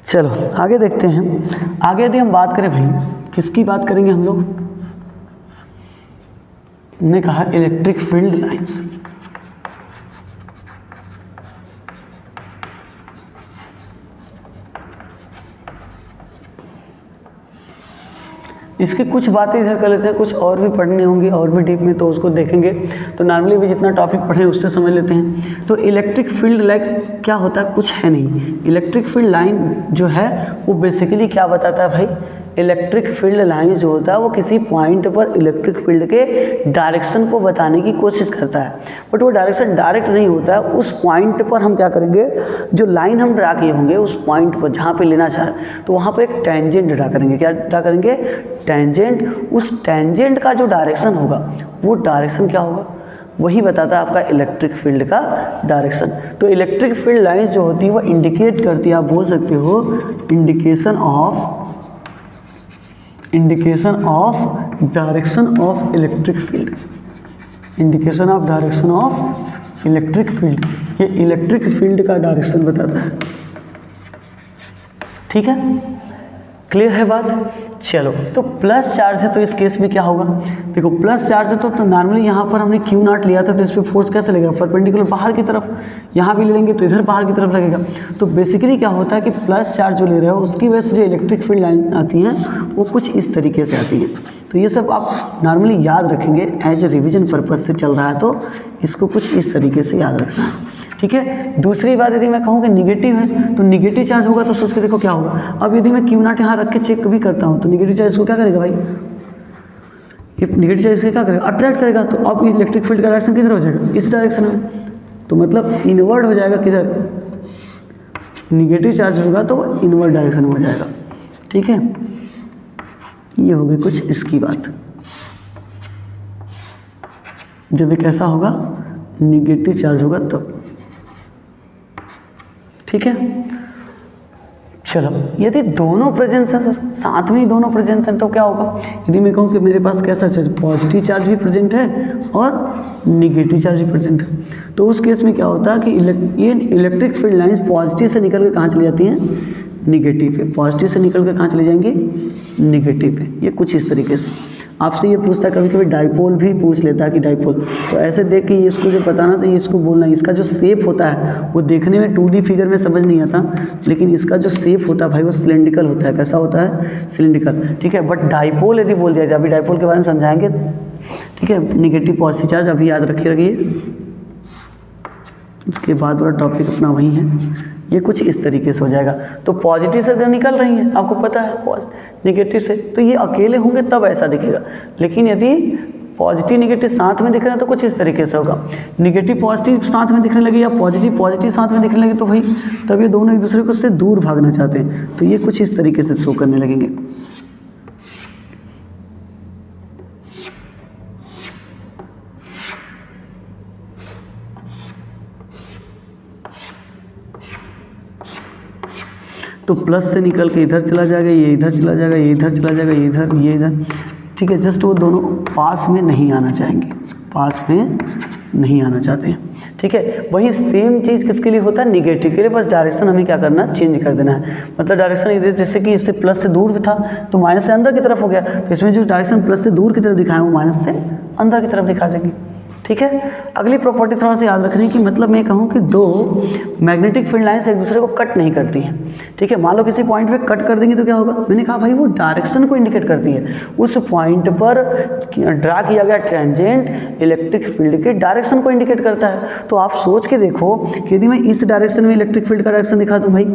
चलो आगे देखते हैं। आगे यदि हम बात करें भाई, किसकी बात करेंगे हम लोग, ने कहा इलेक्ट्रिक फील्ड लाइंस। इसकी कुछ बातें इधर कर लेते हैं, कुछ और भी पढ़नी होंगी और भी डीप में तो उसको देखेंगे। तो नॉर्मली भी जितना टॉपिक पढ़े उससे समझ लेते हैं। तो इलेक्ट्रिक फील्ड लाइन क्या होता है, कुछ है नहीं। इलेक्ट्रिक फील्ड लाइन जो है वो बेसिकली क्या बताता है भाई, इलेक्ट्रिक फील्ड लाइन जो होता है वो किसी पॉइंट पर इलेक्ट्रिक फील्ड के डायरेक्शन को बताने की कोशिश करता है, बट वो डायरेक्शन डायरेक्ट नहीं होता है। उस पॉइंट पर हम क्या करेंगे, जो लाइन हम ड्रा किए होंगे उस पॉइंट पर जहाँ पे लेना चाह रहे हैं तो वहाँ पर एक टेंजेंट ड्रा करेंगे। क्या ड्रा करेंगे, टेंजेंट। उस टेंजेंट का जो डायरेक्शन होगा वो डायरेक्शन क्या होगा, वही बताता है आपका इलेक्ट्रिक फील्ड का डायरेक्शन। तो इलेक्ट्रिक फील्ड लाइन्स जो होती है वो इंडिकेट करती है, आप बोल सकते हो indication of direction of electric field, indication of direction of electric field. ये इलेक्ट्रिक फील्ड का डायरेक्शन बताता है, ठीक है, क्लियर है बात। चलो तो प्लस चार्ज है तो इस केस में क्या होगा, देखो प्लस चार्ज है तो नॉर्मली यहाँ पर हमने Q0 लिया था तो इस पर फोर्स कैसे लगेगा, परपेंडिकुलर बाहर की तरफ। यहाँ भी ले लेंगे तो इधर बाहर की तरफ लगेगा। तो बेसिकली क्या होता है कि प्लस चार्ज जो ले रहे हो उसकी वजह से जो इलेक्ट्रिक फील्ड लाइन आती हैं वो कुछ इस तरीके से आती है। तो ये सब आप नॉर्मली याद रखेंगे, एज ए रिविजन पर्पज से चल रहा है तो इसको कुछ इस तरीके से याद रखना है, ठीक है। दूसरी बात यदि मैं कहूँ कि निगेटिव है तो निगेटिव चार्ज होगा तो सोच के देखो क्या होगा। अब यदि मैं Q0 यहाँ रख के चेक भी करता हूँ तो निगेटिव चार्ज को क्या करेगा भाई, ये निगेटिव चार्ज क्या करेगा, अट्रैक्ट करेगा। तो अब इलेक्ट्रिक फील्ड का डायरेक्शन किधर हो जाएगा, इस डायरेक्शन में। तो मतलब इनवर्ड हो जाएगा, किधर, निगेटिव चार्ज होगा तो इनवर्ड डायरेक्शन में हो जाएगा, ठीक है। ये हो गई कुछ इसकी बात। जब ये कैसा होगा, निगेटिव चार्ज होगा तब, ठीक है। चलो यदि दोनों प्रेजेंस है सर, साथ में ही दोनों प्रेजेंस हैं तो क्या होगा, यदि मैं कहूँ कि मेरे पास कैसा चार्ज, पॉजिटिव चार्ज भी प्रेजेंट है और निगेटिव चार्ज भी प्रेजेंट है, तो उस केस में क्या होता है कि ये इलेक्ट्रिक फील्ड लाइंस पॉजिटिव से निकल के कहाँ चली जाती हैं, निगेटिव पे। पॉजिटिव से निकल के कहाँ चले जाएंगे, निगेटिव पे। ये कुछ इस तरीके से आपसे ये पूछता है, कभी कभी डाइपोल भी पूछ लेता है कि डाइपोल, तो ऐसे देख के इसको जो बताना तो ये इसको बोलना। इसका जो शेप होता है वो देखने में 2D फिगर में समझ नहीं आता, लेकिन इसका जो शेप होता है भाई वो सिलेंड्रिकल होता है। कैसा होता है, सिलेंड्रिकल, ठीक है। बट डाइपोल यदि बोल दिया जाए, अभी डाइपोल के बारे में समझाएंगे, ठीक है। निगेटिव पॉजिटिव चार्ज अभी याद रखिए। उसके बाद वाला टॉपिक अपना वही है, ये कुछ इस तरीके से हो जाएगा। तो पॉजिटिव से अगर निकल रही हैं, आपको पता है निगेटिव से, तो ये अकेले होंगे तब ऐसा दिखेगा। लेकिन यदि पॉजिटिव निगेटिव साथ में दिख रहे हैं तो कुछ इस तरीके से होगा। निगेटिव पॉजिटिव साथ में दिखने लगे या पॉजिटिव पॉजिटिव साथ में दिखने लगे तो भाई तब ये दोनों एक दूसरे को से दूर भागना चाहते हैं, तो ये कुछ इस तरीके से शो करने लगेंगे। तो प्लस से निकल के इधर चला जाएगा, ये इधर चला जाएगा, ये इधर चला जाएगा, ये इधर, ये इधर, ठीक है। जस्ट वो दोनों पास में नहीं आना चाहेंगे, पास में नहीं आना चाहते हैं, ठीक है। वही सेम चीज़ किसके लिए होता है, निगेटिव के लिए, बस डायरेक्शन हमें क्या करना है, चेंज कर देना है। मतलब डायरेक्शन इधर, जैसे कि इससे प्लस से दूर था तो माइनस से अंदर की तरफ हो गया, तो इसमें जो डायरेक्शन प्लस से दूर की तरफ दिखाएं वो माइनस से अंदर की तरफ दिखा देंगे, ठीक है। अगली प्रॉपर्टी थोड़ा सा याद रखने की, मतलब मैं कहूँ कि दो मैग्नेटिक फील्ड लाइंस एक दूसरे को कट नहीं करती हैं, ठीक है। मान लो किसी पॉइंट पे कट कर देंगे तो क्या होगा, मैंने कहा भाई वो डायरेक्शन को इंडिकेट करती है। उस पॉइंट पर ड्रा किया गया टेंजेंट इलेक्ट्रिक फील्ड के डायरेक्शन को इंडिकेट करता है। तो आप सोच के देखो कि यदि मैं इस डायरेक्शन में इलेक्ट्रिक फील्ड का डायरेक्शन दिखा दूँ, भाई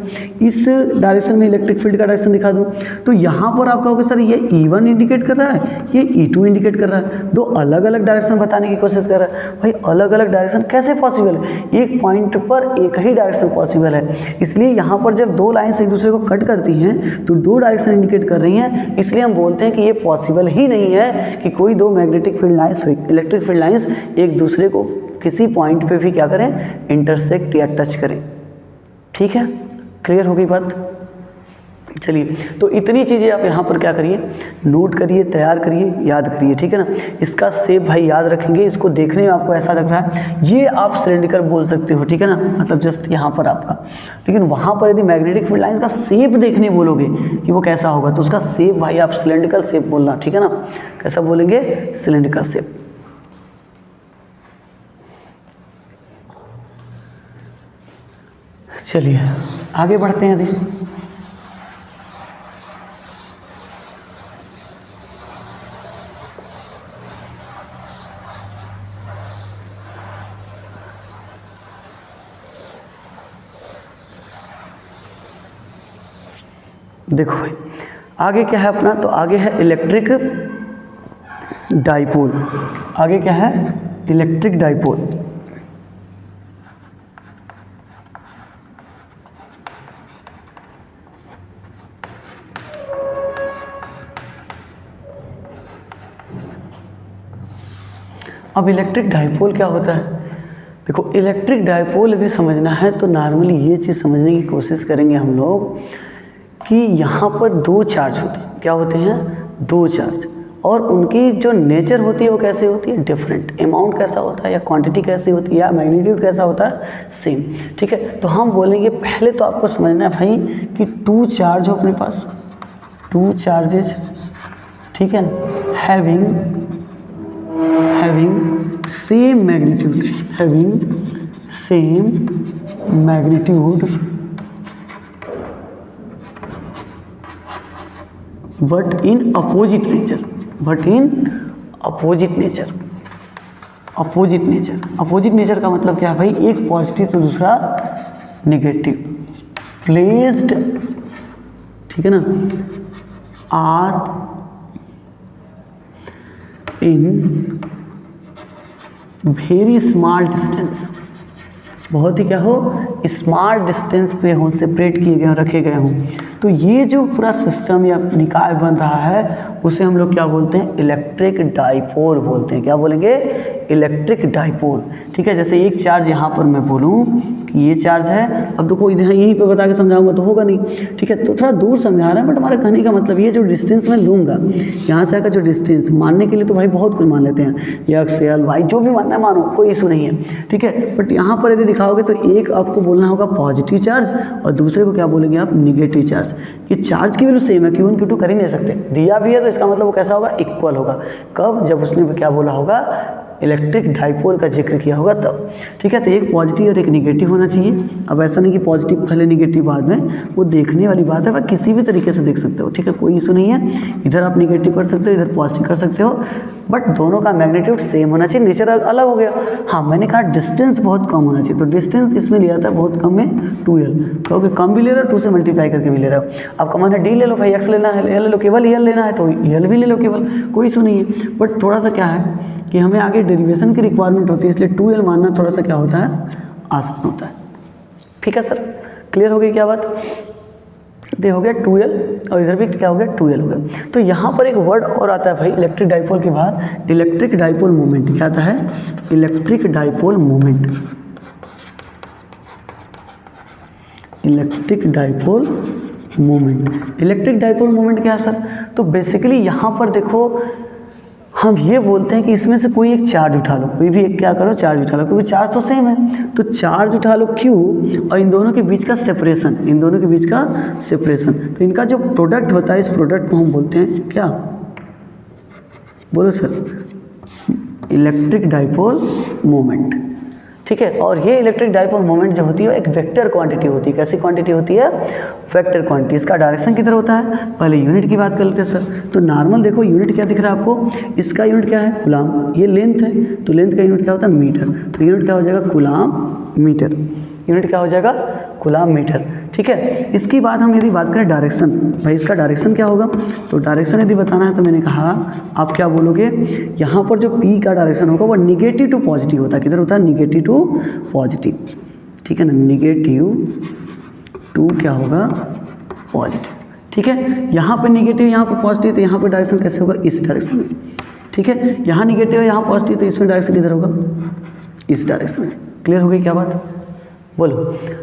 इस डायरेक्शन में इलेक्ट्रिक फील्ड का डायरेक्शन दिखा दूँ, तो यहाँ पर आप कहोगे सर ये E1 इंडिकेट कर रहा है, ये E2 इंडिकेट कर रहा है, दो अलग अलग डायरेक्शन बताने की कोशिश कर रहा है। भाई अलग अलग डायरेक्शन कैसे पॉसिबल है, एक पॉइंट पर एक ही डायरेक्शन पॉसिबल है। इसलिए यहाँ पर जब दो लाइन्स एक दूसरे को कट करती हैं तो दो डायरेक्शन इंडिकेट कर रही हैं, इसलिए हम बोलते हैं कि ये पॉसिबल ही नहीं है कि कोई दो magnetic field lines, electric field lines एक दूसरे को किसी पॉइंट पे भी क्या करें, इंटरसेक्ट या टच करें, ठीक है। क्लियर हो गई बात। चलिए, तो इतनी चीज़ें आप यहाँ पर क्या करिए, नोट करिए, तैयार करिए, याद करिए, ठीक है ना। इसका शेप भाई याद रखेंगे, इसको देखने में आपको ऐसा लग रहा है, ये आप सिलेंडर बोल सकते हो, ठीक है ना, मतलब जस्ट यहाँ पर आपका। लेकिन वहाँ पर यदि मैग्नेटिक फील्ड लाइंस का शेप देखने बोलोगे कि वो कैसा होगा, तो उसका शेप भाई आप सिलेंड्रिकल शेप बोलना, ठीक है ना। कैसा बोलेंगे, सिलेंड्रिकल शेप। चलिए आगे बढ़ते हैं। यदि देखो भाई आगे क्या है अपना, तो आगे है इलेक्ट्रिक डाइपोल। आगे क्या है, इलेक्ट्रिक डाइपोल। अब इलेक्ट्रिक डाइपोल क्या होता है, देखो इलेक्ट्रिक डाइपोल यदि समझना है तो नॉर्मली ये चीज़ समझने की कोशिश करेंगे हम लोग कि यहाँ पर दो चार्ज होते हैं। क्या होते हैं, दो चार्ज, और उनकी जो नेचर होती है वो कैसे होती है, डिफरेंट। अमाउंट कैसा होता है या क्वांटिटी कैसी होती है या मैग्नीट्यूड कैसा होता है, सेम, ठीक है। तो हम बोलेंगे पहले तो आपको समझना है भाई कि टू चार्ज हो अपने पास, टू चार्जेज, ठीक है ना, having same magnitude, having same magnitude but in opposite nature, but in opposite nature. Opposite nature, opposite nature का मतलब क्या है भाई, एक पॉजिटिव तो दूसरा नेगेटिव, प्लेस्ड, ठीक है ना, are in very small distance, बहुत ही क्या हो, स्मॉल डिस्टेंस पे हो, सेपरेट किए गए हों, रखे गए हों। तो ये जो पूरा सिस्टम या निकाय बन रहा है उसे हम लोग क्या बोलते हैं, इलेक्ट्रिक डाइपोल बोलते हैं। क्या बोलेंगे, इलेक्ट्रिक डाइपोल, ठीक है। जैसे एक चार्ज यहाँ पर मैं बोलूँ कि ये चार्ज है, अब देखो इधर यहीं पे बता के समझाऊंगा तो होगा नहीं, ठीक है। तो थोड़ा दूर समझा रहा है, बट हमारे कहने का मतलब ये जो डिस्टेंस मैं लूँगा यहाँ से आकर, जो डिस्टेंस मानने के लिए तो भाई बहुत कुछ मान लेते हैं, एक्स एल वाई जो भी मानना है मानो, कोई इशू नहीं है, ठीक है। बट यहाँ पर यदि दिखाओगे तो एक आपको बोलना होगा पॉजिटिव चार्ज और दूसरे को क्या बोलेंगे आप, निगेटिव चार्ज। ये चार्ज की वैल्यू सेम है, Q1 Q2 कर ही नहीं सकते, दिया भी है तो इसका मतलब वो कैसा होगा, इक्वल होगा। कब, जब उसने क्या बोला होगा, इलेक्ट्रिक डाइपोल का जिक्र किया होगा तब, ठीक है। तो एक पॉजिटिव और एक निगेटिव होना चाहिए। अब ऐसा नहीं कि पॉजिटिव पहले निगेटिव बाद में, वो देखने वाली बात है, वह किसी भी तरीके से देख सकते हो, ठीक है, कोई इशू नहीं है। इधर आप निगेटिव कर सकते हो, इधर पॉजिटिव कर सकते हो, बट दोनों का मैग्नीट्यूड सेम होना चाहिए, नेचर अलग हो गया। हाँ, मैंने कहा डिस्टेंस बहुत कम होना चाहिए, तो डिस्टेंस इसमें लिया था बहुत कम में 2l, क्योंकि कम भी ले रहा हो 2 से मल्टीप्लाई करके भी ले रहा हो। अब कमान है d ले लो भाई, x लेना है l ले लो, केवल l लेना है तो l भी ले लो केवल, कोई इशू नहीं है। बट थोड़ा सा क्या है कि हमें आगे डेरिवेशन की रिक्वायरमेंट होती है, इसलिए 2l मानना थोड़ा सा क्या होता है, आसान होता है। ठीक है सर, क्लियर हो गई क्या बात? ये हो गया 2l और इधर भी क्या हो गया 2l हो गया। तो यहाँ पर एक वर्ड और आता है भाई इलेक्ट्रिक डाइपोल के बाद, इलेक्ट्रिक डाइपोल मोमेंट। क्या आता है? Electric dipole moment. Electric dipole moment. Electric dipole moment क्या है सर? तो बेसिकली यहाँ पर देखो हम ये बोलते हैं कि इसमें से कोई एक चार्ज उठा लो, कोई भी एक क्या करो चार्ज उठा लो, क्योंकि चार्ज तो सेम है, तो चार्ज उठा लो Q और इन दोनों के बीच का सेपरेशन, इन दोनों के बीच का सेपरेशन, तो इनका जो प्रोडक्ट होता है इस प्रोडक्ट को हम बोलते हैं क्या? बोलो सर, इलेक्ट्रिक डाइपोल मोमेंट। ठीक है, और ये इलेक्ट्रिक डाइपोल मोमेंट जो होती है एक वेक्टर क्वांटिटी होती है। कैसी क्वांटिटी होती है? Vector quantity. इसका डायरेक्शन किधर होता है? पहले यूनिट की बात कर लेते हैं सर। तो नॉर्मल देखो यूनिट क्या दिख रहा है आपको, इसका यूनिट क्या है? कूलाम। ये लेंथ है, तो लेंथ का यूनिट क्या होता है? मीटर। तो यूनिट क्या हो जाएगा? Coulomb metre. यूनिट क्या हो जाएगा? Coulomb metre. ठीक है, इसकी बात हम यदि बात करें डायरेक्शन, भाई इसका डायरेक्शन क्या होगा? तो डायरेक्शन यदि बताना है तो मैंने कहा आप क्या बोलोगे, यहाँ पर जो P का डायरेक्शन होगा वो निगेटिव टू पॉजिटिव होता है। किधर होता है? Negative to positive. ठीक है ना, निगेटिव टू क्या होगा? पॉजिटिव। ठीक है, यहाँ पे निगेटिव यहाँ पे पॉजिटिव, तो यहाँ पे डायरेक्शन कैसे होगा? इस डायरेक्शन में। ठीक है, यहाँ निगेटिव यहाँ पॉजिटिव, तो इसमें डायरेक्शन किधर होगा? इस डायरेक्शन में। क्लियर हो गई क्या बात? बोलो।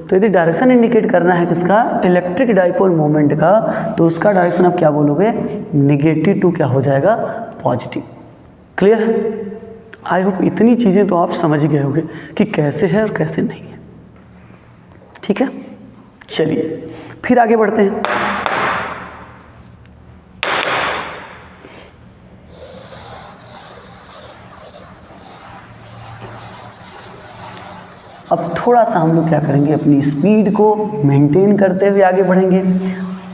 तो यदि डायरेक्शन इंडिकेट करना है किसका? इलेक्ट्रिक डाइपोल मोमेंट का, तो उसका डायरेक्शन आप क्या बोलोगे? निगेटिव टू क्या हो जाएगा? पॉजिटिव। क्लियर है? आई होप इतनी चीज़ें तो आप समझ गए होंगे कि कैसे है और कैसे नहीं है। ठीक है, चलिए फिर आगे बढ़ते हैं। अब थोड़ा सा हम लोग क्या करेंगे, अपनी स्पीड को मेंटेन करते हुए आगे बढ़ेंगे।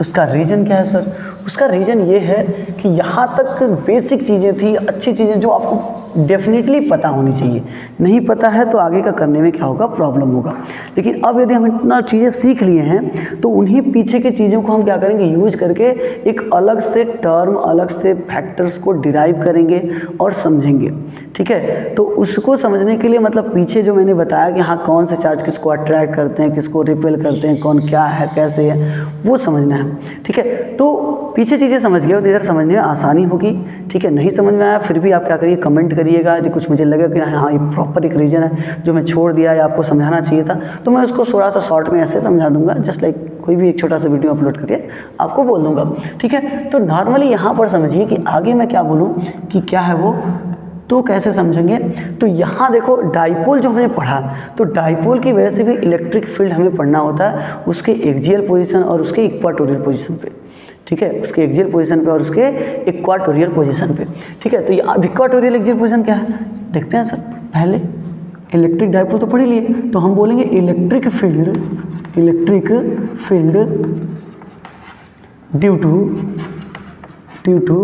उसका रीज़न क्या है सर? उसका रीज़न ये है कि यहाँ तक बेसिक चीज़ें थी, अच्छी चीज़ें जो आपको डेफिनेटली पता होनी चाहिए। नहीं पता है तो आगे का करने में क्या होगा? प्रॉब्लम होगा। लेकिन अब यदि हम इतना चीज़ें सीख लिए हैं तो उन्हीं पीछे की चीज़ों को हम क्या करेंगे? यूज करके एक अलग से टर्म, अलग से फैक्टर्स को डिराइव करेंगे और समझेंगे। ठीक है, तो उसको समझने के लिए मतलब पीछे जो मैंने बताया कि हाँ कौन से चार्ज किसको अट्रैक्ट करते हैं, किसको रिपेल करते हैं, कौन क्या है, कैसे है, वो समझना है। ठीक है, तो पीछे चीज़ें समझ गए हो तो इधर समझने में आसानी होगी। ठीक है, नहीं समझ में आया फिर भी आप क्या करिए? कमेंट करिएगा। यदि कुछ मुझे लगे कि हाँ ये प्रॉपर एक रीजन है जो मैं छोड़ दिया या आपको समझाना चाहिए था, तो मैं उसको थोड़ा सा शॉर्ट में ऐसे समझा दूंगा, जस्ट लाइक कोई भी एक छोटा सा वीडियो अपलोड करके आपको बोल दूंगा। ठीक है, तो नॉर्मली यहाँ पर समझिए कि आगे मैं क्या बोलूँ कि क्या है वो, तो कैसे समझेंगे? तो यहाँ देखो डाइपोल जो हमने पढ़ा, तो डाइपोल की वजह से भी इलेक्ट्रिक फील्ड हमें पढ़ना होता है उसके एक्सियल पोजीशन और उसके इक्वाटोरियल पोजीशन पे। ठीक है, उसके एक्सियल पोजीशन पे और उसके इक्वाटोरियल पोजीशन पे। ठीक है, तो ये इक्वाटोरियल एक्सियल पोजीशन क्या है देखते हैं सर। पहले इलेक्ट्रिक डाइपोल तो पढ़ लिए, तो हम बोलेंगे electric field due to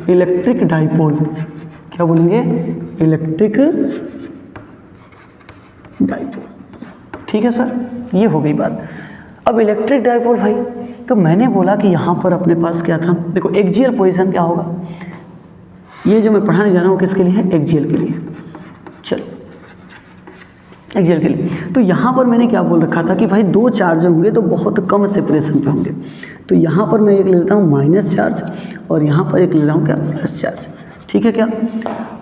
electric dipole. क्या बोलेंगे? Electric dipole. ठीक है सर, ये हो गई बात। अब इलेक्ट्रिक डाइपोल भाई, तो मैंने बोला कि यहाँ पर अपने पास क्या था, देखो एक्सियल पोजीशन क्या होगा, ये जो मैं पढ़ाने जा रहा हूँ किसके लिए है? एक्सियल के लिए। चलो एक्सियल के लिए, तो यहाँ पर मैंने क्या बोल रखा था कि भाई दो चार्ज होंगे तो बहुत कम सेपरेशन पे होंगे। तो यहाँ पर मैं एक ले लेता हूँ माइनस चार्ज और यहाँ पर एक ले रहा हूँ क्या? Plus charge. ठीक है क्या?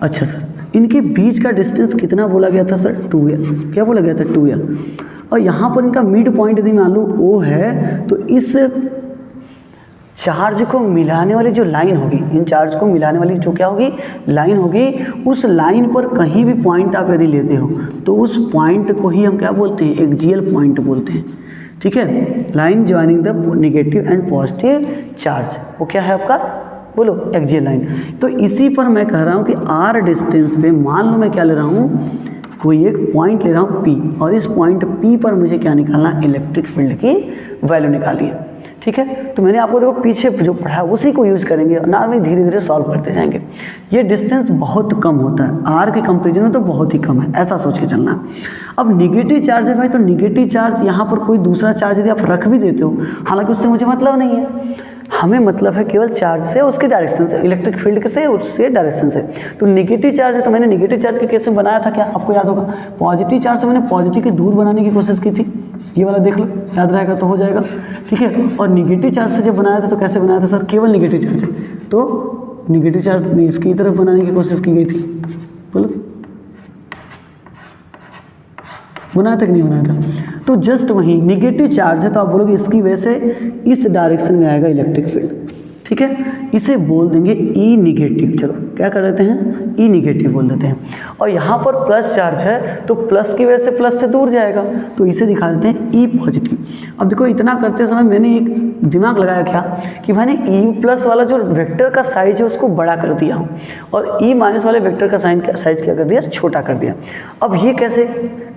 अच्छा सर, इनके बीच का डिस्टेंस कितना बोला गया था सर? 2l। क्या बोला गया था? 2l। और यहाँ पर इनका मिड पॉइंट यदि मान लो O है, तो इस चार्ज को मिलाने वाली जो लाइन होगी, इन चार्ज को मिलाने वाली जो क्या होगी? लाइन होगी, उस लाइन पर कहीं भी पॉइंट आप यदि लेते हो तो उस पॉइंट को ही हम क्या बोलते हैं? एक्सियल पॉइंट बोलते हैं। ठीक है, line joining the negative and positive charge, वो क्या है आपका? बोलो, एक्सियल लाइन। तो इसी पर मैं कह रहा हूँ कि r डिस्टेंस पे मान लो मैं क्या ले रहा हूँ, कोई एक पॉइंट ले रहा हूँ P, और इस पॉइंट P पर मुझे क्या निकालना? इलेक्ट्रिक फील्ड की वैल्यू निकालिए। ठीक है। तो मैंने आपको देखो पीछे जो पढ़ा है उसी को यूज करेंगे और नॉर्मली धीरे धीरे सॉल्व करते जाएंगे। ये डिस्टेंस बहुत कम होता है, आर के कंपेरिजन में तो बहुत ही कम है, ऐसा सोच के चलना। अब निगेटिव चार्ज है भाई, तो निगेटिव चार्ज यहाँ पर कोई दूसरा चार्ज यदि आप रख भी देते हो, हालांकि उससे मुझे मतलब नहीं है, हमें मतलब है केवल चार्ज से, उसके डायरेक्शन से, इलेक्ट्रिक फील्ड से, उसके डायरेक्शन से। तो निगेटिव चार्ज है, तो मैंने निगेटिव चार्ज के केस में बनाया था क्या, आपको याद होगा, पॉजिटिव चार्ज से मैंने पॉजिटिव के दूर बनाने की कोशिश की थी, ये वाला देख लो, याद रहेगा तो हो जाएगा, ठीक है। और निगेटिव चार्ज से जब बनाया था तो कैसे बनाया था सर, केवल निगेटिव चार्ज से, तो निगेटिव चार्ज इसकी तरफ बनाने की कोशिश की गई थी, बोलो बनाया था कि नहीं बनाया था। तो जस्ट वही निगेटिव चार्ज है, तो आप बोलोगे इसकी वजह से इस डायरेक्शन में आएगा इलेक्ट्रिक फील्ड, ठीक है। इसे बोल देंगे ई निगेटिव, चलो क्या कर देते हैं, ई निगेटिव बोल देते हैं। और यहाँ पर प्लस चार्ज है, तो प्लस की वजह से प्लस से दूर जाएगा, तो इसे दिखा देते हैं ई पॉजिटिव। अब देखो इतना करते समय मैंने एक दिमाग लगाया क्या कि मैंने ई प्लस वाला जो वेक्टर का साइज है उसको बड़ा कर दिया हूँ, और ई माइनस वाले वेक्टर का साइज क्या कर दिया, छोटा कर दिया। अब ये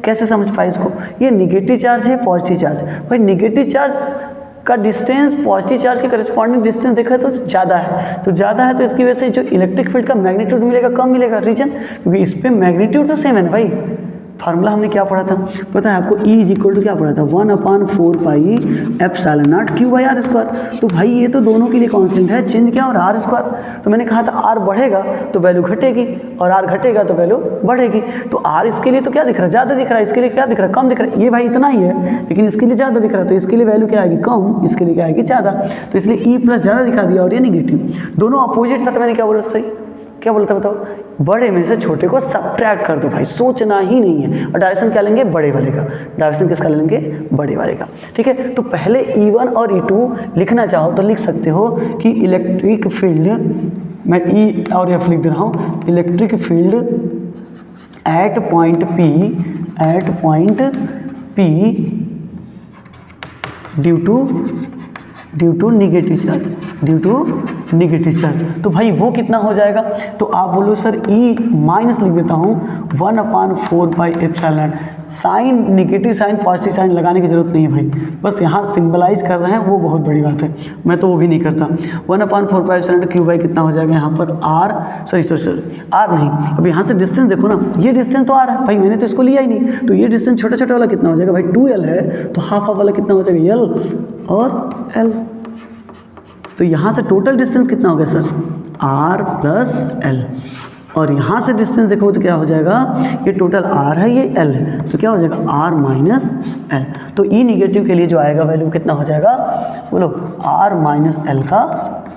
कैसे समझ पाए इसको, ये निगेटिव चार्ज है, पॉजिटिव चार्ज, भाई निगेटिव चार्ज का डिस्टेंस पॉजिटिव चार्ज के करस्पॉन्डिंग डिस्टेंस देखा तो ज़्यादा है, तो इसकी वजह से जो इलेक्ट्रिक फील्ड का मैग्नीट्यूड मिलेगा कम मिलेगा, रीजन क्योंकि इस पे मैग्नीट्यूड तो सेम है ना भाई। फार्मूला हमने क्या पढ़ा था, पता है आपको, E इज इक्वल टू क्या पढ़ा था, 1/4 pi epsilon naught Q by R square. तो भाई ये तो दोनों के लिए कांस्टेंट है, चेंज क्या और आर स्क्वायर। तो मैंने कहा था आर बढ़ेगा तो वैल्यू घटेगी, और आर घटेगा तो वैल्यू बढ़ेगी। तो आर इसके लिए तो क्या दिख रहा है, ज़्यादा दिख रहा है, इसके लिए क्या दिख रहा है, कम दिख रहा है। ये भाई इतना ही है, लेकिन इसके लिए ज़्यादा दिख रहा है, तो इसके लिए वैल्यू क्या आएगी, कम, इसके लिए क्या आएगी, ज़्यादा। तो इसलिए E प्लस ज़्यादा दिखा दिया और ये निगेटिव, दोनों अपोजिट था। तो मैंने क्या बोला, सही क्या बोलता बताओ, बड़े में से छोटे को सब्ट्रैक्ट कर दो भाई, सोचना ही नहीं है। और डायरेक्शन क्या लेंगे, बड़े वाले का, डायरेक्शन किसका लेंगे, बड़े वाले का, ठीक है। तो पहले E1 और E2 लिखना चाहो तो लिख सकते हो कि इलेक्ट्रिक फील्ड, मैं E और F लिख दे रहा हूँ, electric field at point P due to negative charge, तो भाई वो कितना हो जाएगा। तो आप बोलो सर E माइनस लिख देता हूँ 1/4 pi epsilon. Sign negative sign positive sign लगाने की जरूरत नहीं है भाई, बस यहाँ सिंबलाइज कर रहे हैं, वो बहुत बड़ी बात है, मैं तो वो भी नहीं करता। 1/4 पाई एप्सिलॉन Q बाई कितना हो जाएगा यहाँ पर R, सॉरी R नहीं, अब यहाँ से डिस्टेंस देखो ना, ये डिस्टेंस तो R है भाई, मैंने तो इसको लिया ही नहीं, तो ये डिस्टेंस छोटा छोटा वाला कितना हो जाएगा भाई, 2L है, तो हाफ वाला कितना हो जाएगा, L और L। तो यहाँ से टोटल डिस्टेंस कितना हो गया सर, R प्लस L, और यहाँ से डिस्टेंस देखो तो क्या हो जाएगा, ये टोटल R है, ये L है, तो क्या हो जाएगा R माइनस L। तो E निगेटिव के लिए जो आएगा वैल्यू कितना हो जाएगा, बोलो R माइनस L का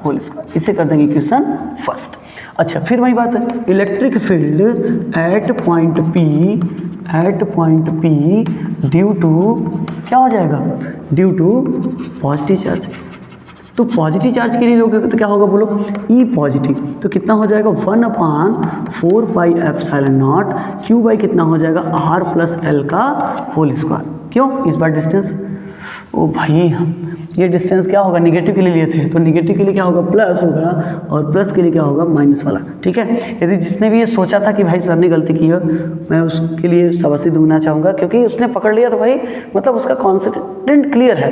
होल स्क्वायर। इसे कर देंगे क्वेश्चन फर्स्ट। अच्छा फिर वही बात है, electric field at point P due to क्या हो जाएगा, ड्यू टू पॉजिटिव चार्ज। तो पॉजिटिव चार्ज के लिए लोगे तो क्या होगा, बोलो E पॉजिटिव, तो कितना हो जाएगा 1/4 pi epsilon naught Q by कितना हो जाएगा R प्लस L का होल स्क्वायर। क्यों, इस बार डिस्टेंस, ओ भाई ये डिस्टेंस क्या होगा, निगेटिव के लिए लिए थे, तो निगेटिव के लिए क्या होगा, प्लस होगा, और प्लस के लिए क्या होगा, माइनस वाला, ठीक है। यदि जिसने भी ये सोचा था कि भाई सर ने गलती की है, मैं उसके लिए शाबाशी दूंगा चाहूँगा, क्योंकि उसने पकड़ लिया तो भाई मतलब उसका कॉन्सेप्ट क्लियर है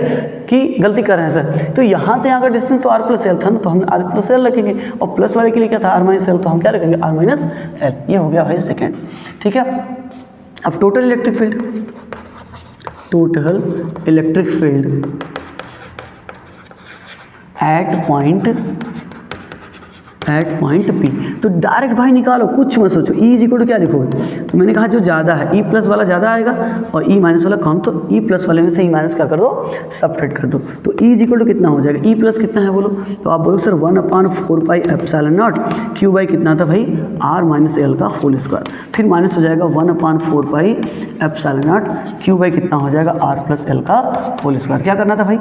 कि गलती कर रहे हैं सर। तो यहाँ से यहाँ का डिस्टेंस तो R प्लस L था ना, तो हम R प्लस L रखेंगे, और प्लस वाले के लिए क्या था, R माइनस L, तो हम क्या रखेंगे, R माइनस L। ये हो गया भाई सेकेंड, ठीक है। अब total electric field at point P, तो डायरेक्ट भाई निकालो, कुछ मत सोचो। E इज इक्वल टू क्या लिखोगे, तो मैंने कहा जो ज़्यादा है E प्लस वाला ज़्यादा आएगा, और E माइनस वाला कम, तो E प्लस वाले में से E माइनस क्या कर दो, सब्ट्रैक्ट कर दो। तो E इज इक्वल टू कितना हो जाएगा, E प्लस कितना है बोलो, तो आप बोलो sir 1/4 pi epsilon naught Q by कितना था भाई, R माइनस L का होल स्क्वायर, फिर माइनस हो जाएगा 1/4 pi epsilon naught Q by कितना हो जाएगा, R प्लस L का होल स्क्वायर। क्या करना था भाई,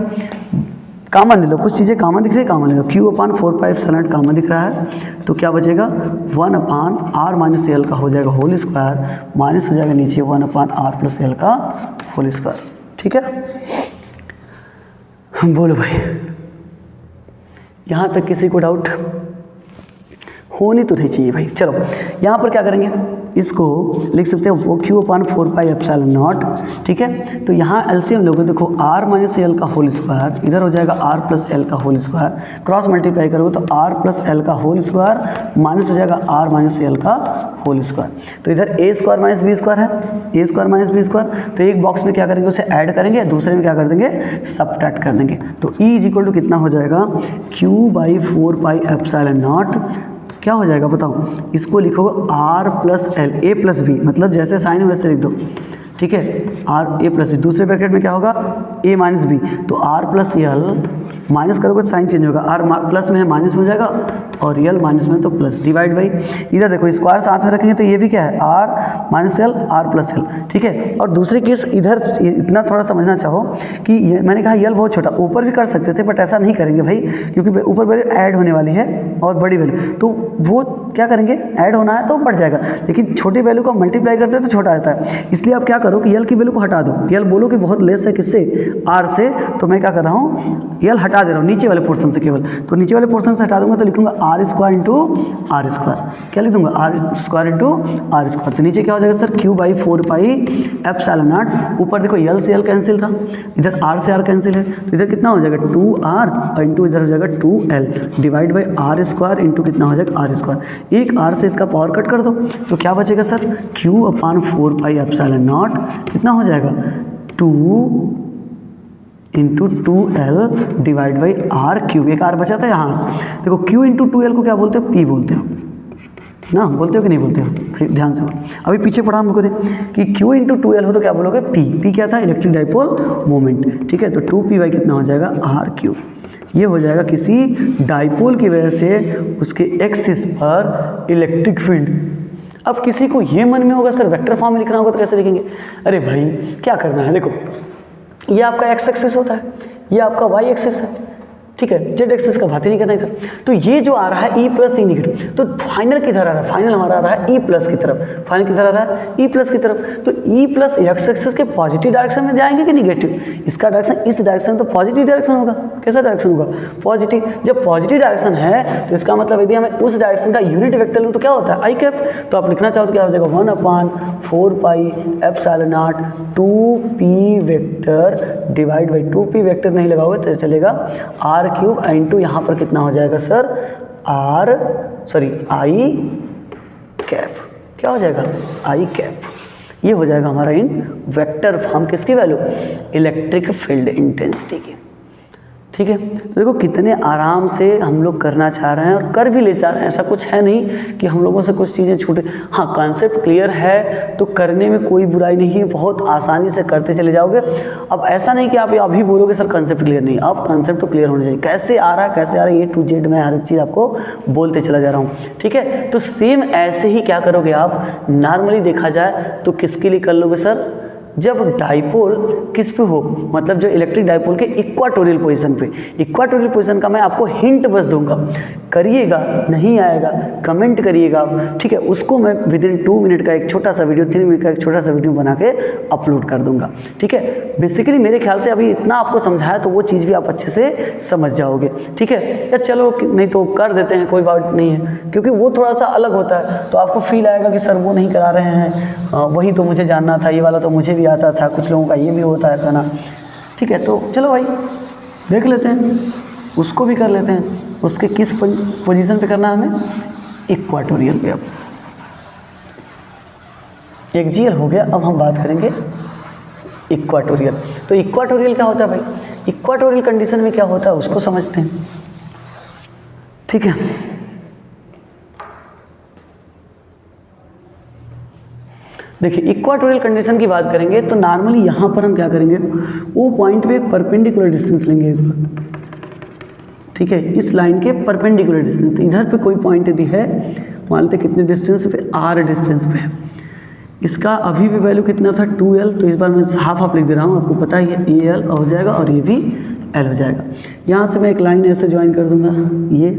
कामन ले लो, कुछ चीज़ें कामन दिख रही है, कामन ले लो। Q/4 पाई एप्सिलॉन नॉट कामन दिख रहा है, तो क्या बचेगा 1/R माइनस L का हो जाएगा होल स्क्वायर, माइनस हो जाएगा नीचे 1/R प्लस L का होल स्क्वायर, ठीक है। बोलो भाई, यहाँ तक किसी को डाउट होनी तो नहीं चाहिए भाई। चलो यहाँ पर क्या करेंगे, इसको लिख सकते हैं वो क्यू अपान 4πε0, ठीक है। तो यहाँ एलसीएम लोगे, देखो r माइनस एल का होल स्क्वायर, इधर हो जाएगा r प्लस एल का होल स्क्वायर, क्रॉस मल्टीप्लाई करोगे तो r प्लस एल का होल स्क्वायर माइनस हो जाएगा r माइनस एल का होल स्क्वायर। तो इधर a square minus B square है, a square minus B square, तो एक बॉक्स में क्या करेंगे उसे ऐड करेंगे, दूसरे में क्या कर देंगे सबट्रैक्ट कर देंगे। तो E इज इक्वल टू कितना हो जाएगा q/4πε0, क्या हो जाएगा बताओ, इसको लिखोगे r plus L, a plus B, मतलब जैसे साइन है वैसे लिख दो, ठीक है, r a प्लस बी, दूसरे ब्रैकेट में क्या होगा a माइनस बी, तो r प्लस एल, माइनस करोगे साइन चेंज होगा, r प्लस में है माइनस में हो जाएगा और एल माइनस में तो प्लस, डिवाइड बाई, इधर देखो स्क्वायर साथ में रखेंगे तो ये भी क्या है r minus L r plus L, ठीक है। और दूसरी केस इधर इतना थोड़ा समझना चाहो कि ये मैंने कहा एल बहुत छोटा, ऊपर भी कर सकते थे बट ऐसा नहीं करेंगे भाई, क्योंकि ऊपर वैल्यू ऐड होने वाली है और बड़ी वैल्यू, तो वो क्या करेंगे ऐड होना है तो बढ़ जाएगा, लेकिन छोटी वैल्यू को मल्टीप्लाई करते हैं तो छोटा आता है। इसलिए आप क्या करो कि यल की वैल्यू को हटा दो, यल बोलो कि बहुत लेस है किससे, आर से, तो मैं क्या कर रहा हूँ यल हटा दे रहा हूँ नीचे वाले पोर्शन से केवल, तो नीचे वाले पोर्शन से हटा दूंगा तो लिखूंगा R square into R square, क्या लिख दूंगा R square into R square, तो नीचे क्या हो जाएगा सर q/4πε0, ऊपर देखो यल से यल कैंसिल था, इधर आर से आर कैंसिल है, तो इधर कितना हो जाएगा 2r और इंटू इधर हो जाएगा 2l divide by R square into कितना हो जाएगा आर स्क्वायर, एक r से इसका पावर कट कर दो तो क्या बचेगा सर q/4πε0 कितना हो जाएगा 2 into 2l divide by R cube, एक r बचा था यहाँ, देखो q इंटू 2l को क्या बोलते हो, p बोलते हो ना, बोलते हो कि नहीं बोलते हो, फिर ध्यान से अभी पीछे पढ़ा हमको करें कि q इंटू 2l हो तो क्या बोलोगे p क्या था इलेक्ट्रिक डाइपोल मोमेंट, ठीक है, तो 2p कितना हो जाएगा r क्यूब, ये हो जाएगा किसी डाइपोल की वजह से उसके एक्सिस पर इलेक्ट्रिक फील्ड। अब किसी को ये मन में होगा सर वेक्टर फॉर्म में लिखना होगा तो कैसे लिखेंगे, अरे भाई क्या करना है, देखो ये आपका एक्स एक्सिस होता है, ये आपका वाई एक्सिस है, ठीक है, जेड एक्सिस का बात ही नहीं करना इधर, तो ये जो आ रहा है ई प्लस ई निगेटिव, तो फाइनल किधर आ रहा है, फाइनल हमारा आ रहा है ई प्लस की तरफ, फाइनल किधर आ रहा है ई प्लस की तरफ, तो ई प्लस एक्स एक्सिस के पॉजिटिव डायरेक्शन में जाएंगे कि निगेटिव, इसका डायरेक्शन इस डायरेक्शन तो पॉजिटिव डायरेक्शन होगा, कैसा डायरेक्शन होगा पॉजिटिव, जब पॉजिटिव डायरेक्शन है तो इसका मतलब यदि हमें उस डायरेक्शन का यूनिट वेक्टर लूँ तो क्या होता है आई कैप, तो आप लिखना चाहो तो क्या हो जाएगा 1/4πε0 2p vector divide by 2p vector नहीं लगाओगे तो चलेगा r क्यूब इंटू यहाँ पर कितना हो जाएगा सर आई कैप, क्या हो जाएगा आई कैप, ये हो जाएगा हमारा इन वेक्टर फॉर्म किसकी वैल्यू इलेक्ट्रिक फील्ड इंटेंसिटी की, ठीक है। तो देखो कितने आराम से हम लोग करना चाह रहे हैं और कर भी ले जा रहे हैं, ऐसा कुछ है नहीं कि हम लोगों से कुछ चीज़ें छूटे, हाँ कॉन्सेप्ट क्लियर है तो करने में कोई बुराई नहीं है, बहुत आसानी से करते चले जाओगे। अब ऐसा नहीं कि आप अभी बोलोगे सर कॉन्सेप्ट क्लियर नहीं, अब कॉन्सेप्ट तो क्लियर होना चाहिए, कैसे आ रहा है कैसे आ रहा है A to Z मैं हर एक चीज़ आपको बोलते चला जा रहा हूँ, ठीक है। तो सेम ऐसे ही क्या करोगे आप, नॉर्मली देखा जाए तो किसके लिए कर लोगे सर, जब डाइपोल किस पे हो, मतलब जो इलेक्ट्रिक डाइपोल के इक्वाटोरियल पोजीशन पे, इक्वाटोरियल पोजीशन का मैं आपको हिंट बस दूंगा, करिएगा नहीं आएगा कमेंट करिएगा, ठीक है, उसको मैं विद इन 2 मिनट का एक छोटा सा वीडियो 3 मिनट का एक छोटा सा वीडियो बना के अपलोड कर दूंगा, ठीक है। बेसिकली मेरे ख्याल से अभी इतना आपको समझाया तो वो चीज़ भी आप अच्छे से समझ जाओगे, ठीक है। या चलो नहीं तो कर देते हैं, कोई बात नहीं है, क्योंकि वो थोड़ा सा अलग होता है तो आपको फील आएगा कि सर वो नहीं करा रहे हैं, वही तो मुझे जानना था, ये वाला तो मुझे भी आता था, कुछ लोगों का ये भी होता है करना, ठीक है। तो चलो भाई देख लेते हैं, उसको भी कर लेते हैं, उसके किस पोजीशन पे करना है हमें, इक्वाटोरियल पे। अब एक्सियल हो गया, अब हम बात करेंगे इक्वाटोरियल। तो इक्वाटोरियल क्या होता है भाई, इक्वाटोरियल कंडीशन में क्या होता है उसको समझते हैं, ठीक है। देखिए इक्वाटोरियल कंडीशन की बात करेंगे तो नॉर्मली यहाँ पर हम क्या करेंगे, वो पॉइंट पे एक परपेंडिकुलर डिस्टेंस लेंगे इस बार, ठीक है, इस लाइन के परपेंडिकुलर डिस्टेंस, तो इधर पे कोई पॉइंट यदि है मान लेते कितने डिस्टेंस पे, r डिस्टेंस पे है, इसका अभी भी वैल्यू कितना था 2l, तो इस बार मैं हाफ हाफ लिख दे रहा हूँ, आपको पता ही है al हो जाएगा और ये भी l हो जाएगा। यहाँ से मैं एक लाइन ऐसे ज्वाइन कर दूंगा ये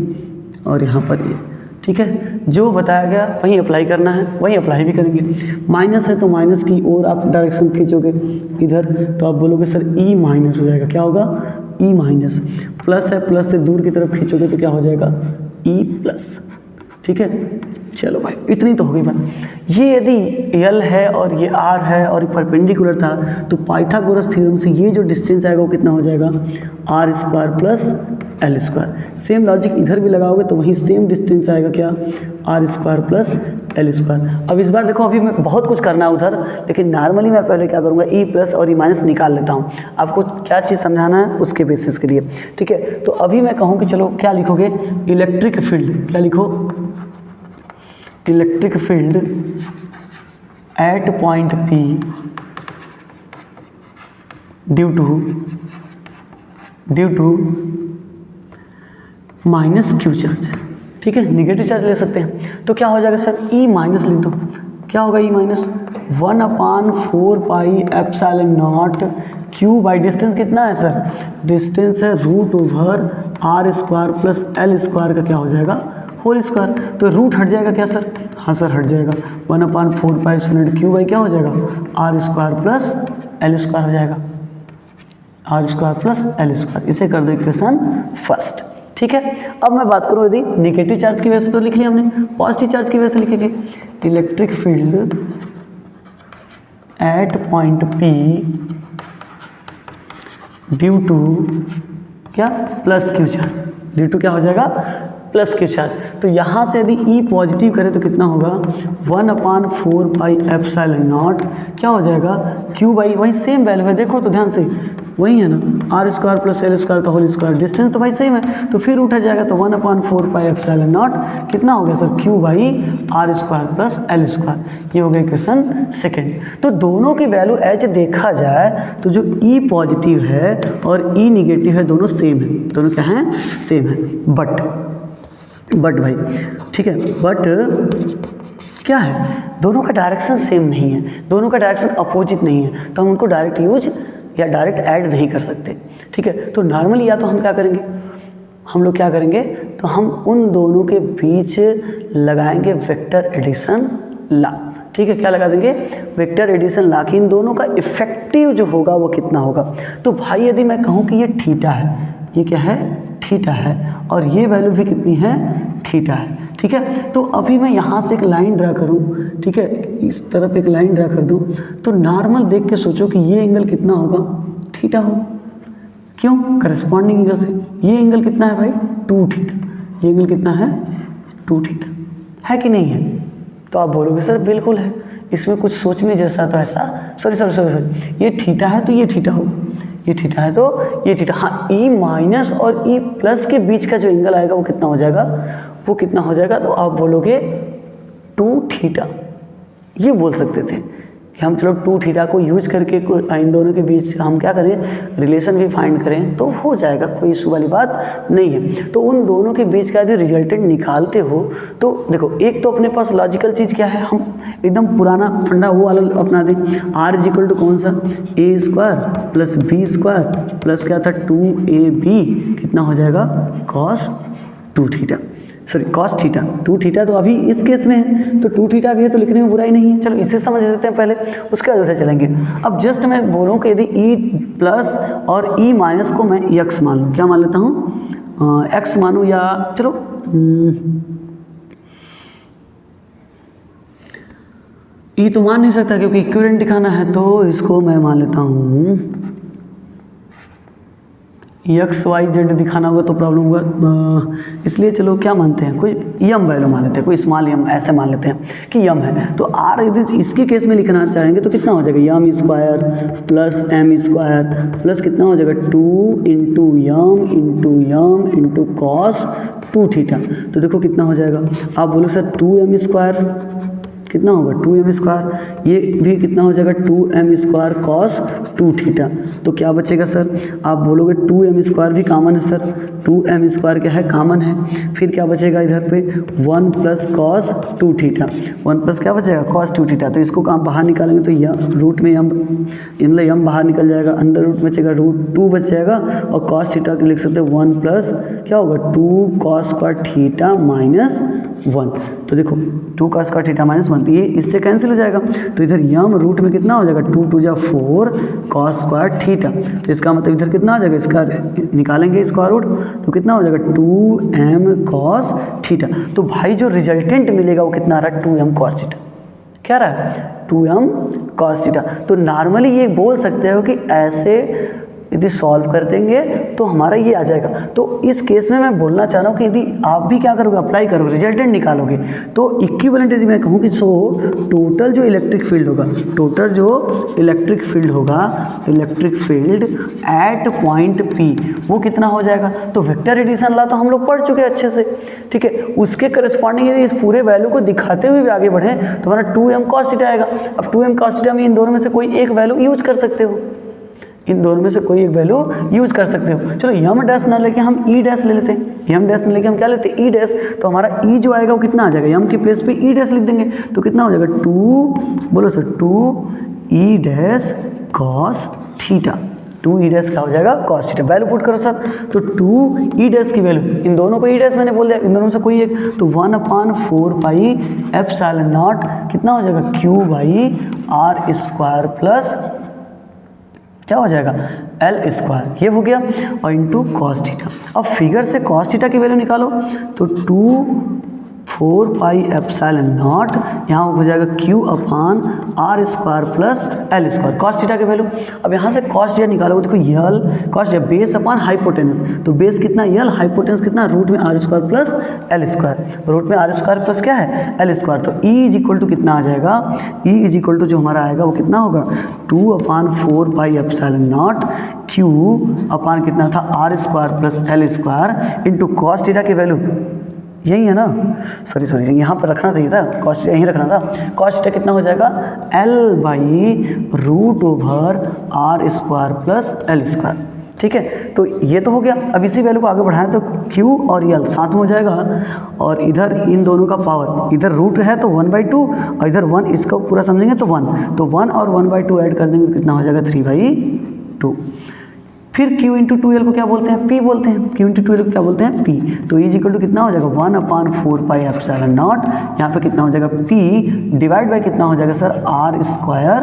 और यहाँ पर ये, ठीक है, जो बताया गया वहीं अप्लाई करना है, वहीं अप्लाई भी करेंगे। माइनस है तो माइनस की ओर आप डायरेक्शन खींचोगे इधर, तो आप बोलोगे सर ई माइनस हो जाएगा, क्या होगा ई माइनस, प्लस है प्लस से दूर की तरफ खींचोगे तो क्या हो जाएगा ई प्लस, ठीक है, चलो भाई इतनी तो हो गई बात। ये यदि L है और ये R है और परपेंडिकुलर था तो पाइथागोरस थ्योरम से ये जो डिस्टेंस आएगा वो कितना हो जाएगा, R square plus L square. Same logic इधर भी लगाओगे तो वही सेम डिस्टेंस आएगा, क्या, R square plus L square. अब इस बार देखो, अभी मैं बहुत कुछ करना है उधर, लेकिन नॉर्मली मैं पहले क्या करूँगा, E प्लस और E माइनस निकाल लेता हूँ। आपको क्या चीज़ समझाना है उसके बेसिस के लिए, ठीक है। तो अभी मैं कहूँ कि चलो क्या लिखोगे, इलेक्ट्रिक फील्ड, क्या लिखो, electric field at point P due to minus Q charge, ठीक है, निगेटिव चार्ज ले सकते हैं। तो क्या हो जाएगा सर, E माइनस लिख दो, क्या होगा E minus 1/4 pi epsilon not Q by distance कितना है सर, डिस्टेंस है root over R square plus L square का क्या हो जाएगा, होल स्क्वायर। तो रूट हट जाएगा क्या सर, हाँ सर हट जाएगा, 1/4 पाई एप्सिलॉन क्यू बाई क्या हो जाएगा, R square plus L square हो जाएगा, R square plus L square. इसे कर दो इक्वेशन फर्स्ट, ठीक है। अब मैं बात करूँ यदि निगेटिव चार्ज की वजह से, तो लिख लिया हमने, पॉजिटिव चार्ज की वजह से लिखेंगे electric field at point P due to क्या, plus Q charge, due to क्या हो जाएगा, प्लस क्यू चार्ज। तो यहाँ से यदि E पॉजिटिव करें तो कितना होगा, 1/4 पाई एप्सिलॉन नॉट क्या हो जाएगा, क्यू बाई, वही सेम वैल्यू है, देखो तो ध्यान से वही है ना, R square plus L square का होल स्क्वायर, डिस्टेंस तो भाई सेम है, तो फिर उठा जाएगा, तो 1/4 पाई एप्सिलॉन नॉट कितना हो गया sir, Q by R square plus L square. ये हो गया इक्वेशन सेकेंड। तो दोनों की वैल्यू एज देखा जाए तो जो E पॉजिटिव है और E निगेटिव है दोनों सेम है, दोनों क्या हैं, सेम है। बट भाई ठीक है, बट क्या है, दोनों का डायरेक्शन सेम नहीं है, दोनों का डायरेक्शन अपोजिट नहीं है, तो हम उनको डायरेक्ट यूज या डायरेक्ट ऐड नहीं कर सकते, ठीक है। तो नॉर्मली या तो हम क्या करेंगे, हम लोग क्या करेंगे, तो हम उन दोनों के बीच लगाएंगे वेक्टर एडिशन ला, ठीक है। क्या लगा देंगे, वेक्टर एडिशन ला, कि इन दोनों का इफेक्टिव जो होगा वो कितना होगा। तो भाई यदि मैं कहूँ कि ये थीटा है, ये क्या है, थीटा है, और ये वैल्यू भी कितनी है, थीटा है, ठीक है। तो अभी मैं यहाँ से एक लाइन ड्रा करूँ, ठीक है, इस तरफ एक लाइन ड्रा कर दूँ, तो नॉर्मल देख के सोचो कि ये एंगल कितना होगा, थीटा होगा, क्यों, करस्पॉन्डिंग एंगल से। ये एंगल कितना है भाई, 2 थीटा, ये एंगल कितना है, 2 थीटा, है कि नहीं है। तो आप बोलोगे सर बिल्कुल है, इसमें कुछ सोचने जैसा, तो ऐसा, सॉरी, ये थीटा है तो ये थीटा होगा, ये थीटा है तो ये थीटा, हाँ। E माइनस और E प्लस के बीच का जो एंगल आएगा वो कितना हो जाएगा, वो कितना हो जाएगा, तो आप बोलोगे 2 थीटा, ये बोल सकते थे कि हम चलो 2 थीटा को यूज करके इन दोनों के बीच हम क्या करें, रिलेशन भी फाइंड करें, तो हो जाएगा, कोई इशू वाली बात नहीं है। तो उन दोनों के बीच का यदि रिजल्टेंट निकालते हो तो देखो, एक तो अपने पास लॉजिकल चीज़ क्या है, हम एकदम पुराना फंडा वो वाला अपना दें, R इक्वल टू कौन सा, A square plus B square plus क्या था 2AB, कितना हो जाएगा, cos 2 theta, sorry cos theta, 2 theta तो अभी इस केस में है, तो 2 थीटा भी है तो लिखने में बुराई नहीं है। चलो इसे समझ लेते हैं पहले, उसके बाद उसे चलेंगे। अब जस्ट मैं बोलूँ कि यदि E प्लस और E माइनस को मैं x मान लूँ, क्या मान लेता हूँ, x मानूँ, या चलो E तो मान नहीं सकता क्योंकि इक्विवेलेंट दिखाना है, तो इसको मैं मान लेता हूँ एक्स वाई जेड दिखाना होगा तो प्रॉब्लम होगा, इसलिए चलो क्या मानते हैं, कोई यम वैल्यू मान लेते हैं, कोई स्मॉल यम ऐसे मान लेते हैं कि यम है। तो आर यदि इसके केस में लिखना चाहेंगे तो कितना हो जाएगा, M square plus M square plus कितना हो जाएगा 2 यम इंटू कॉस 2 थीटा। तो देखो कितना हो जाएगा, आप बोलो सर 2m स्क्वायर कितना होगा 2m स्क्वायर, ये भी कितना हो जाएगा 2m स्क्वायर कॉस 2 थीटा। तो क्या बचेगा सर, आप बोलोगे 2m स्क्वायर भी कॉमन है सर, 2m स्क्वायर क्या है, कॉमन है, फिर क्या बचेगा इधर पे 1 प्लस कॉस 2 थीटा, 1 प्लस क्या बचेगा कॉस 2 थीटा। तो इसको आप बाहर निकालेंगे तो यम रूट में यम बाहर निकल जाएगा, अंडर रूट बचेगा √2 बच जाएगा, और कॉस थीटा के लिख सकते हैं 1 प्लस क्या होगा 2 कॉस स्क्वायर थीटा माइनस 1। तो देखो 2 cos स्क्वायर थीटा माइनस 1, तो ये इससे कैंसिल हो जाएगा। तो इधर यम रूट में कितना हो जाएगा, 2 2 जा 4 cos स्क्वायर थीटा। तो इसका मतलब इधर कितना आ जाएगा, इसका निकालेंगे स्क्वायर रूट तो कितना हो जाएगा 2m cos थीटा। तो भाई जो रिजल्टेंट मिलेगा वो कितना आ रहा है, 2m cos थीटा। क्या रहा है, 2m cos थीटा। तो नॉर्मली ये बोल सकते हो कि ऐसे यदि सॉल्व कर देंगे तो हमारा ये आ जाएगा। तो इस केस में मैं बोलना चाह रहा हूँ कि यदि आप भी क्या करोगे, अप्लाई करोगे, रिजल्टेंट निकालोगे, तो इक्विवेलेंट यदि मैं कहूँ कि सो टोटल जो इलेक्ट्रिक फील्ड होगा, टोटल जो इलेक्ट्रिक फील्ड होगा, electric field at point P वो कितना हो जाएगा। तो वेक्टर एडिशन ला तो हम लोग पढ़ चुके हैं अच्छे से, ठीक है। उसके करस्पॉन्डिंग यदि इस पूरे वैल्यू को दिखाते हुए भी आगे बढ़े तो हमारा 2m cos थीटा आएगा। अब 2m cos थीटा में इन दोनों में से कोई एक वैल्यू यूज कर सकते हो, इन दोनों में से कोई एक वैल्यू यूज कर सकते हो। चलो यम डैश ना लेके हम ई डैश ले लेते हैं, यम डैश ना लेके हम क्या लेते हैं, ई डैश। तो हमारा ई जो आएगा वो कितना आ जाएगा, यम के प्लेस पे ई डैश लिख देंगे तो कितना हो जाएगा 2, बोलो सर 2 ई डैश कॉस थीटा। 2 ई डैश क्या हो जाएगा, कॉस थीटा। वैल्यू पुट करो सर, तो 2 ई डैश की वैल्यू, इन दोनों को ई डैश मैंने बोल दिया, इन दोनों में से कोई एक, तो 1/4 पाई एप्सिलॉन नॉट कितना हो जाएगा, Q by R square plus क्या हो जाएगा, एल स्क्वायर। ये हो गया और इंटू कॉस थीटा। अब फिगर से कॉस थीटा की वैल्यू निकालो तो 2/4 पाई एप्सिलॉन नॉट यहाँ हो जाएगा Q upon R square plus L square, cos theta की वैल्यू। अब यहाँ से कॉस थीटा निकालोगे, देखो L cos theta base upon hypotenuse, तो बेस कितना यल, हाइपोटेनस कितना, रूट में R square plus L square, root में आर स्क्वायर प्लस क्या है, एल स्क्वायर। तो ई इज इक्वल टू कितना आ जाएगा, ई इज इक्वल टू जो हमारा आएगा वो कितना होगा 2/4 pi epsilon not Q upon कितना था, R square plus L square into cos theta की वैल्यू यही है ना, सॉरी यहाँ पर रखना चाहिए था, कॉस यहीं रखना था। कॉस थीटा कितना हो जाएगा, L by root over R square plus L square, ठीक है। तो ये तो हो गया। अब इसी वैल्यू को आगे बढ़ाएं तो Q और L साथ में हो जाएगा और इधर इन दोनों का पावर, इधर रूट है तो 1/2 और इधर 1, इसको पूरा समझेंगे तो 1, तो 1 और 1/2 ऐड कर देंगे तो कितना हो जाएगा 3/2। फिर Q इंटू 2L को क्या बोलते हैं, P बोलते हैं। Q इंटू 2L को क्या बोलते हैं, P। तो इज इक्वल टू कितना हो जाएगा 1/4 पाई एप्सिलॉन नॉट, यहाँ पे कितना हो जाएगा P डिवाइड बाय कितना हो जाएगा सर, आर स्क्वायर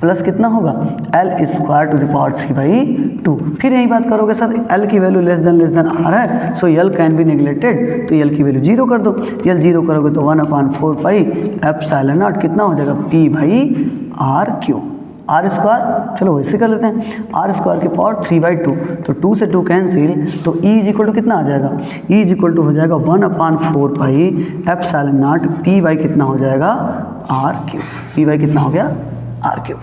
प्लस कितना होगा L square to the power 3/2। फिर यही बात करोगे सर, L की वैल्यू लेस देन आर है, so L can be neglected, तो L की वैल्यू 0 कर दो। L 0 करोगे तो 1/4 पाई एप्सिलॉन नॉट कितना हो जाएगा P/r³, आर स्क्वायर, चलो वैसे कर लेते हैं, आर स्क्वायर की पावर 3/2, तो 2 से 2 कैंसिल, तो E इज इक्वल टू कितना आ जाएगा, E इज इक्वल टू हो जाएगा 1/4 पाई एप्सिलॉन नॉट P/, कितना हो जाएगा r³, P/, कितना हो गया r³,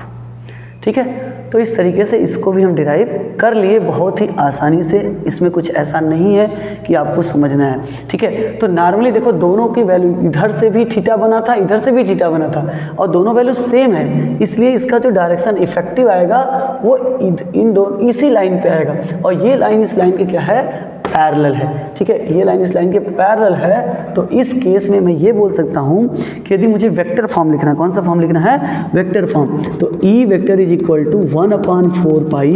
ठीक है। तो इस तरीके से इसको भी हम डिराइव कर लिए बहुत ही आसानी से, इसमें कुछ ऐसा नहीं है कि आपको समझना है, ठीक है। तो नॉर्मली देखो दोनों की वैल्यू, इधर से भी थीटा बना था, इधर से भी थीटा बना था और दोनों वैल्यू सेम है, इसलिए इसका जो डायरेक्शन इफेक्टिव आएगा वो इन दोनों इसी लाइन पे आएगा और ये लाइन इस लाइन के क्या है, पैरेलल है, ठीक है। ये लाइन इस लाइन के पैरेलल है। तो इस केस में मैं ये बोल सकता हूँ कि यदि मुझे वेक्टर फॉर्म लिखना है, कौन सा फॉर्म लिखना है, वेक्टर फॉर्म, तो E vector is equal to 1/4 pi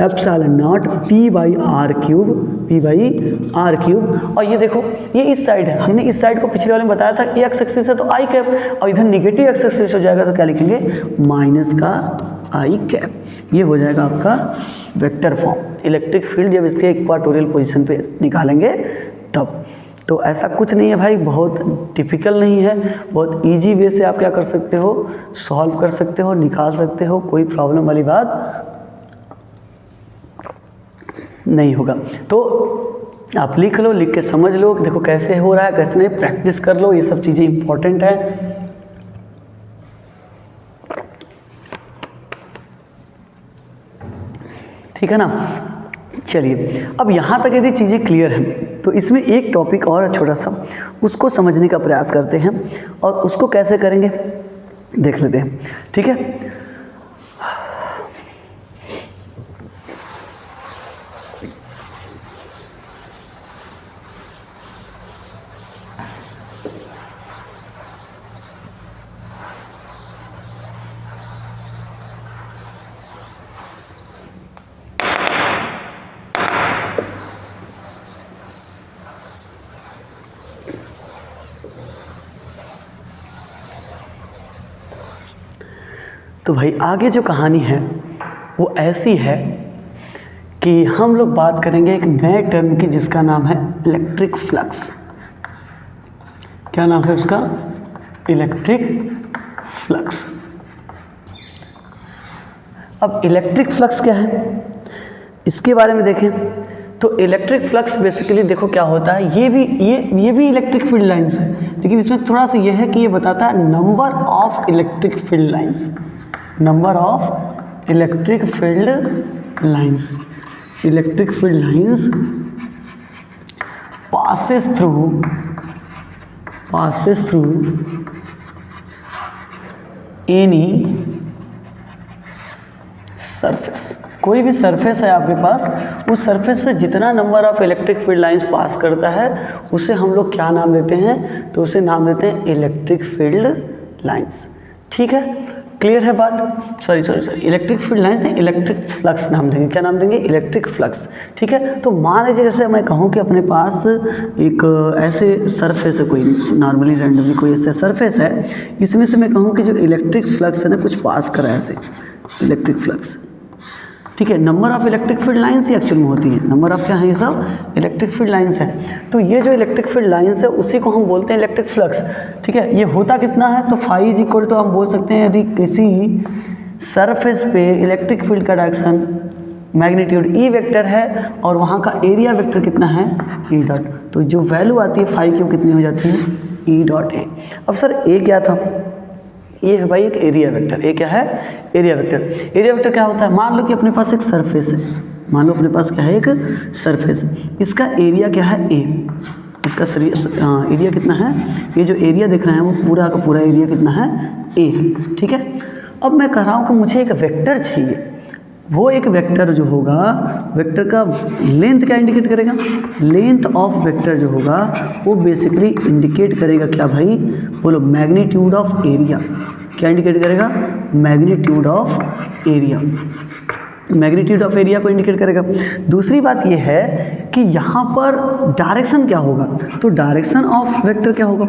epsilon nought P/r³, P/r³। और ये देखो ये इस साइड है, हमने इस साइड को पिछले वाले में बताया था कि एक्स एक्सिस है तो आई कैप, और इधर निगेटिव एक्स एक्सिस हो जाएगा तो क्या लिखेंगे, माइनस का आई कैप। ये हो जाएगा आपका वेक्टर फॉर्म। इलेक्ट्रिक फील्ड जब इसके इक्वाटोरियल पोजीशन पे निकालेंगे तब। तो ऐसा कुछ नहीं है भाई, बहुत टिपिकल नहीं है, बहुत इजी वे से आप क्या कर सकते हो, सॉल्व कर सकते हो, निकाल सकते हो, कोई प्रॉब्लम वाली बात नहीं होगा। तो आप लिख लो, लिख के समझ लो, देखो कैसे हो रहा है कैसे नहीं, प्रैक्टिस कर लो, ये सब चीज़ें इंपॉर्टेंट है। ठीक है ना। चलिए अब यहाँ तक यदि चीज़ें क्लियर हैं तो इसमें एक टॉपिक और है छोटा सा, उसको समझने का प्रयास करते हैं और उसको कैसे करेंगे देख लेते हैं, ठीक है। तो भाई आगे जो कहानी है वो ऐसी है कि हम लोग बात करेंगे एक नए टर्म की जिसका नाम है इलेक्ट्रिक फ्लक्स। क्या नाम है उसका? Electric flux. अब इलेक्ट्रिक फ्लक्स क्या है इसके बारे में देखें तो इलेक्ट्रिक फ्लक्स बेसिकली देखो क्या होता है, ये भी इलेक्ट्रिक फील्ड लाइंस है, लेकिन इसमें थोड़ा सा ये है कि ये बताता है number of electric field lines, number of electric field lines. Electric field lines passes through any surface. कोई भी सरफेस है आपके पास, उस सरफेस से जितना number of electric field lines pass करता है उसे हम लोग क्या नाम देते हैं? तो उसे नाम देते हैं इलेक्ट्रिक फील्ड लाइंस। ठीक है, क्लियर है बात? सॉरी इलेक्ट्रिक फील्ड लाइंस नहीं, इलेक्ट्रिक फ्लक्स नाम देंगे। क्या नाम देंगे? Electric flux. ठीक है, तो मान लीजिए जैसे मैं कहूँ कि अपने पास एक ऐसे सरफेस है, कोई नॉर्मली रैंडमली कोई ऐसा सरफेस है, इसमें से मैं कहूँ कि जो इलेक्ट्रिक फ्लक्स है ना कुछ पास करा है ऐसे इलेक्ट्रिक फ्लक्स। ठीक है, number of electric field lines he actual में होती है, नंबर ऑफ क्या है? ये सब इलेक्ट्रिक फील्ड लाइंस है। तो ये जो इलेक्ट्रिक फील्ड लाइंस है उसी को हम बोलते हैं इलेक्ट्रिक फ्लक्स। ठीक है, ये होता कितना है? तो फाई इज इक्वल टू हम बोल सकते हैं यदि किसी सरफेस पे इलेक्ट्रिक फील्ड का डायरेक्शन मैग्नीट्यूड ई वेक्टर है और वहाँ का एरिया वेक्टर कितना है? E dot. तो जो वैल्यू आती है फाई की वो कितनी हो जाती है? E dot A. अब सर ए क्या था? ये है भाई एक एरिया वेक्टर। ये क्या है? Area vector. एरिया वेक्टर क्या होता है? मान लो कि अपने पास एक सरफेस है, मान लो अपने पास क्या है? एक सरफेस। इसका एरिया क्या है? ए। इसका एरिया कितना है? ये जो एरिया दिख रहा है वो पूरा का पूरा एरिया कितना है? ए। ठीक है, अब मैं कह रहा हूँ कि मुझे एक वेक्टर चाहिए। वो एक वेक्टर जो होगा, वेक्टर का लेंथ क्या इंडिकेट करेगा? लेंथ ऑफ वेक्टर जो होगा वो बेसिकली इंडिकेट करेगा क्या भाई? बोलो, मैग्नीट्यूड ऑफ एरिया। क्या इंडिकेट करेगा? Magnitude of area. Magnitude of area को इंडिकेट करेगा। दूसरी बात यह है कि यहाँ पर डायरेक्शन क्या होगा? तो डायरेक्शन ऑफ वेक्टर क्या होगा?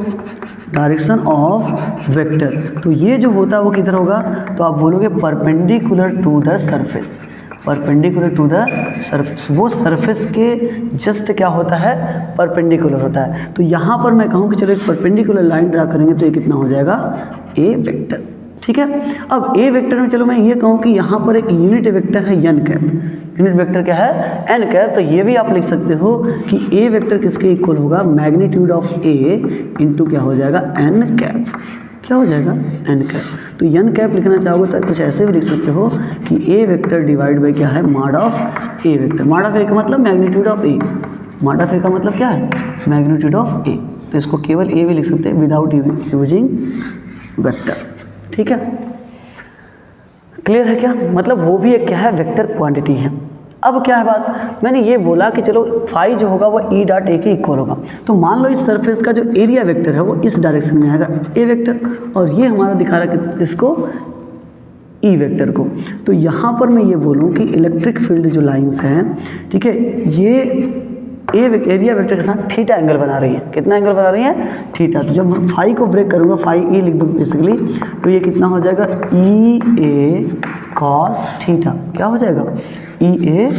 डायरेक्शन ऑफ वेक्टर, तो ये जो होता है वो किधर होगा? तो आप बोलोगे perpendicular to the surface. Perpendicular to the surface, वो सरफेस के जस्ट क्या होता है? परपेंडिकुलर होता है। तो यहाँ पर मैं कहूँ कि चलो एक परपेंडिकुलर लाइन ड्रा करेंगे तो ये कितना हो जाएगा? ए वेक्टर। ठीक है, अब ए वेक्टर में चलो मैं ये कहूँ कि यहाँ पर एक यूनिट वेक्टर है एन कैप। यूनिट वेक्टर क्या है? N cap. तो ये भी आप लिख सकते हो कि ए वेक्टर किसके इक्वल होगा? मैग्नीट्यूड ऑफ ए इंटू क्या हो जाएगा? N cap. क्या हो जाएगा? N cap. तो एन कैप लिखना चाहोगे तो कुछ ऐसे भी लिख सकते हो कि ए वेक्टर डिवाइड बाई क्या है? Mod of A vector. Mod of A का मतलब magnitude of A. Mod of A का मतलब क्या है? Magnitude of A. तो इसको केवल ए भी लिख सकते हैं विदाउट यूजिंग वेक्टर। ठीक है, क्लियर है क्या? मतलब वो भी एक क्या है? वेक्टर क्वांटिटी है। अब क्या है बात? मैंने ये बोला कि चलो फाई जो होगा वो ई डॉट ए के इक्वल होगा। तो मान लो इस सरफेस का जो एरिया वेक्टर है वो इस डायरेक्शन में आएगा, ए वेक्टर, और ये हमारा दिखा रहा है इसको ई वेक्टर को। तो यहाँ पर मैं ये बोलूँ कि इलेक्ट्रिक फील्ड जो लाइंस हैं, ठीक है, ये एरिया वेक्टर के साथ थीटा एंगल बना रही है। कितना एंगल बना रही है? थीटा। तो जब मैं फाई को ब्रेक करूँगा, फाई ई लिख दूँ बेसिकली, तो ये कितना हो जाएगा? ई ए कॉस थीटा। क्या हो जाएगा? ई ए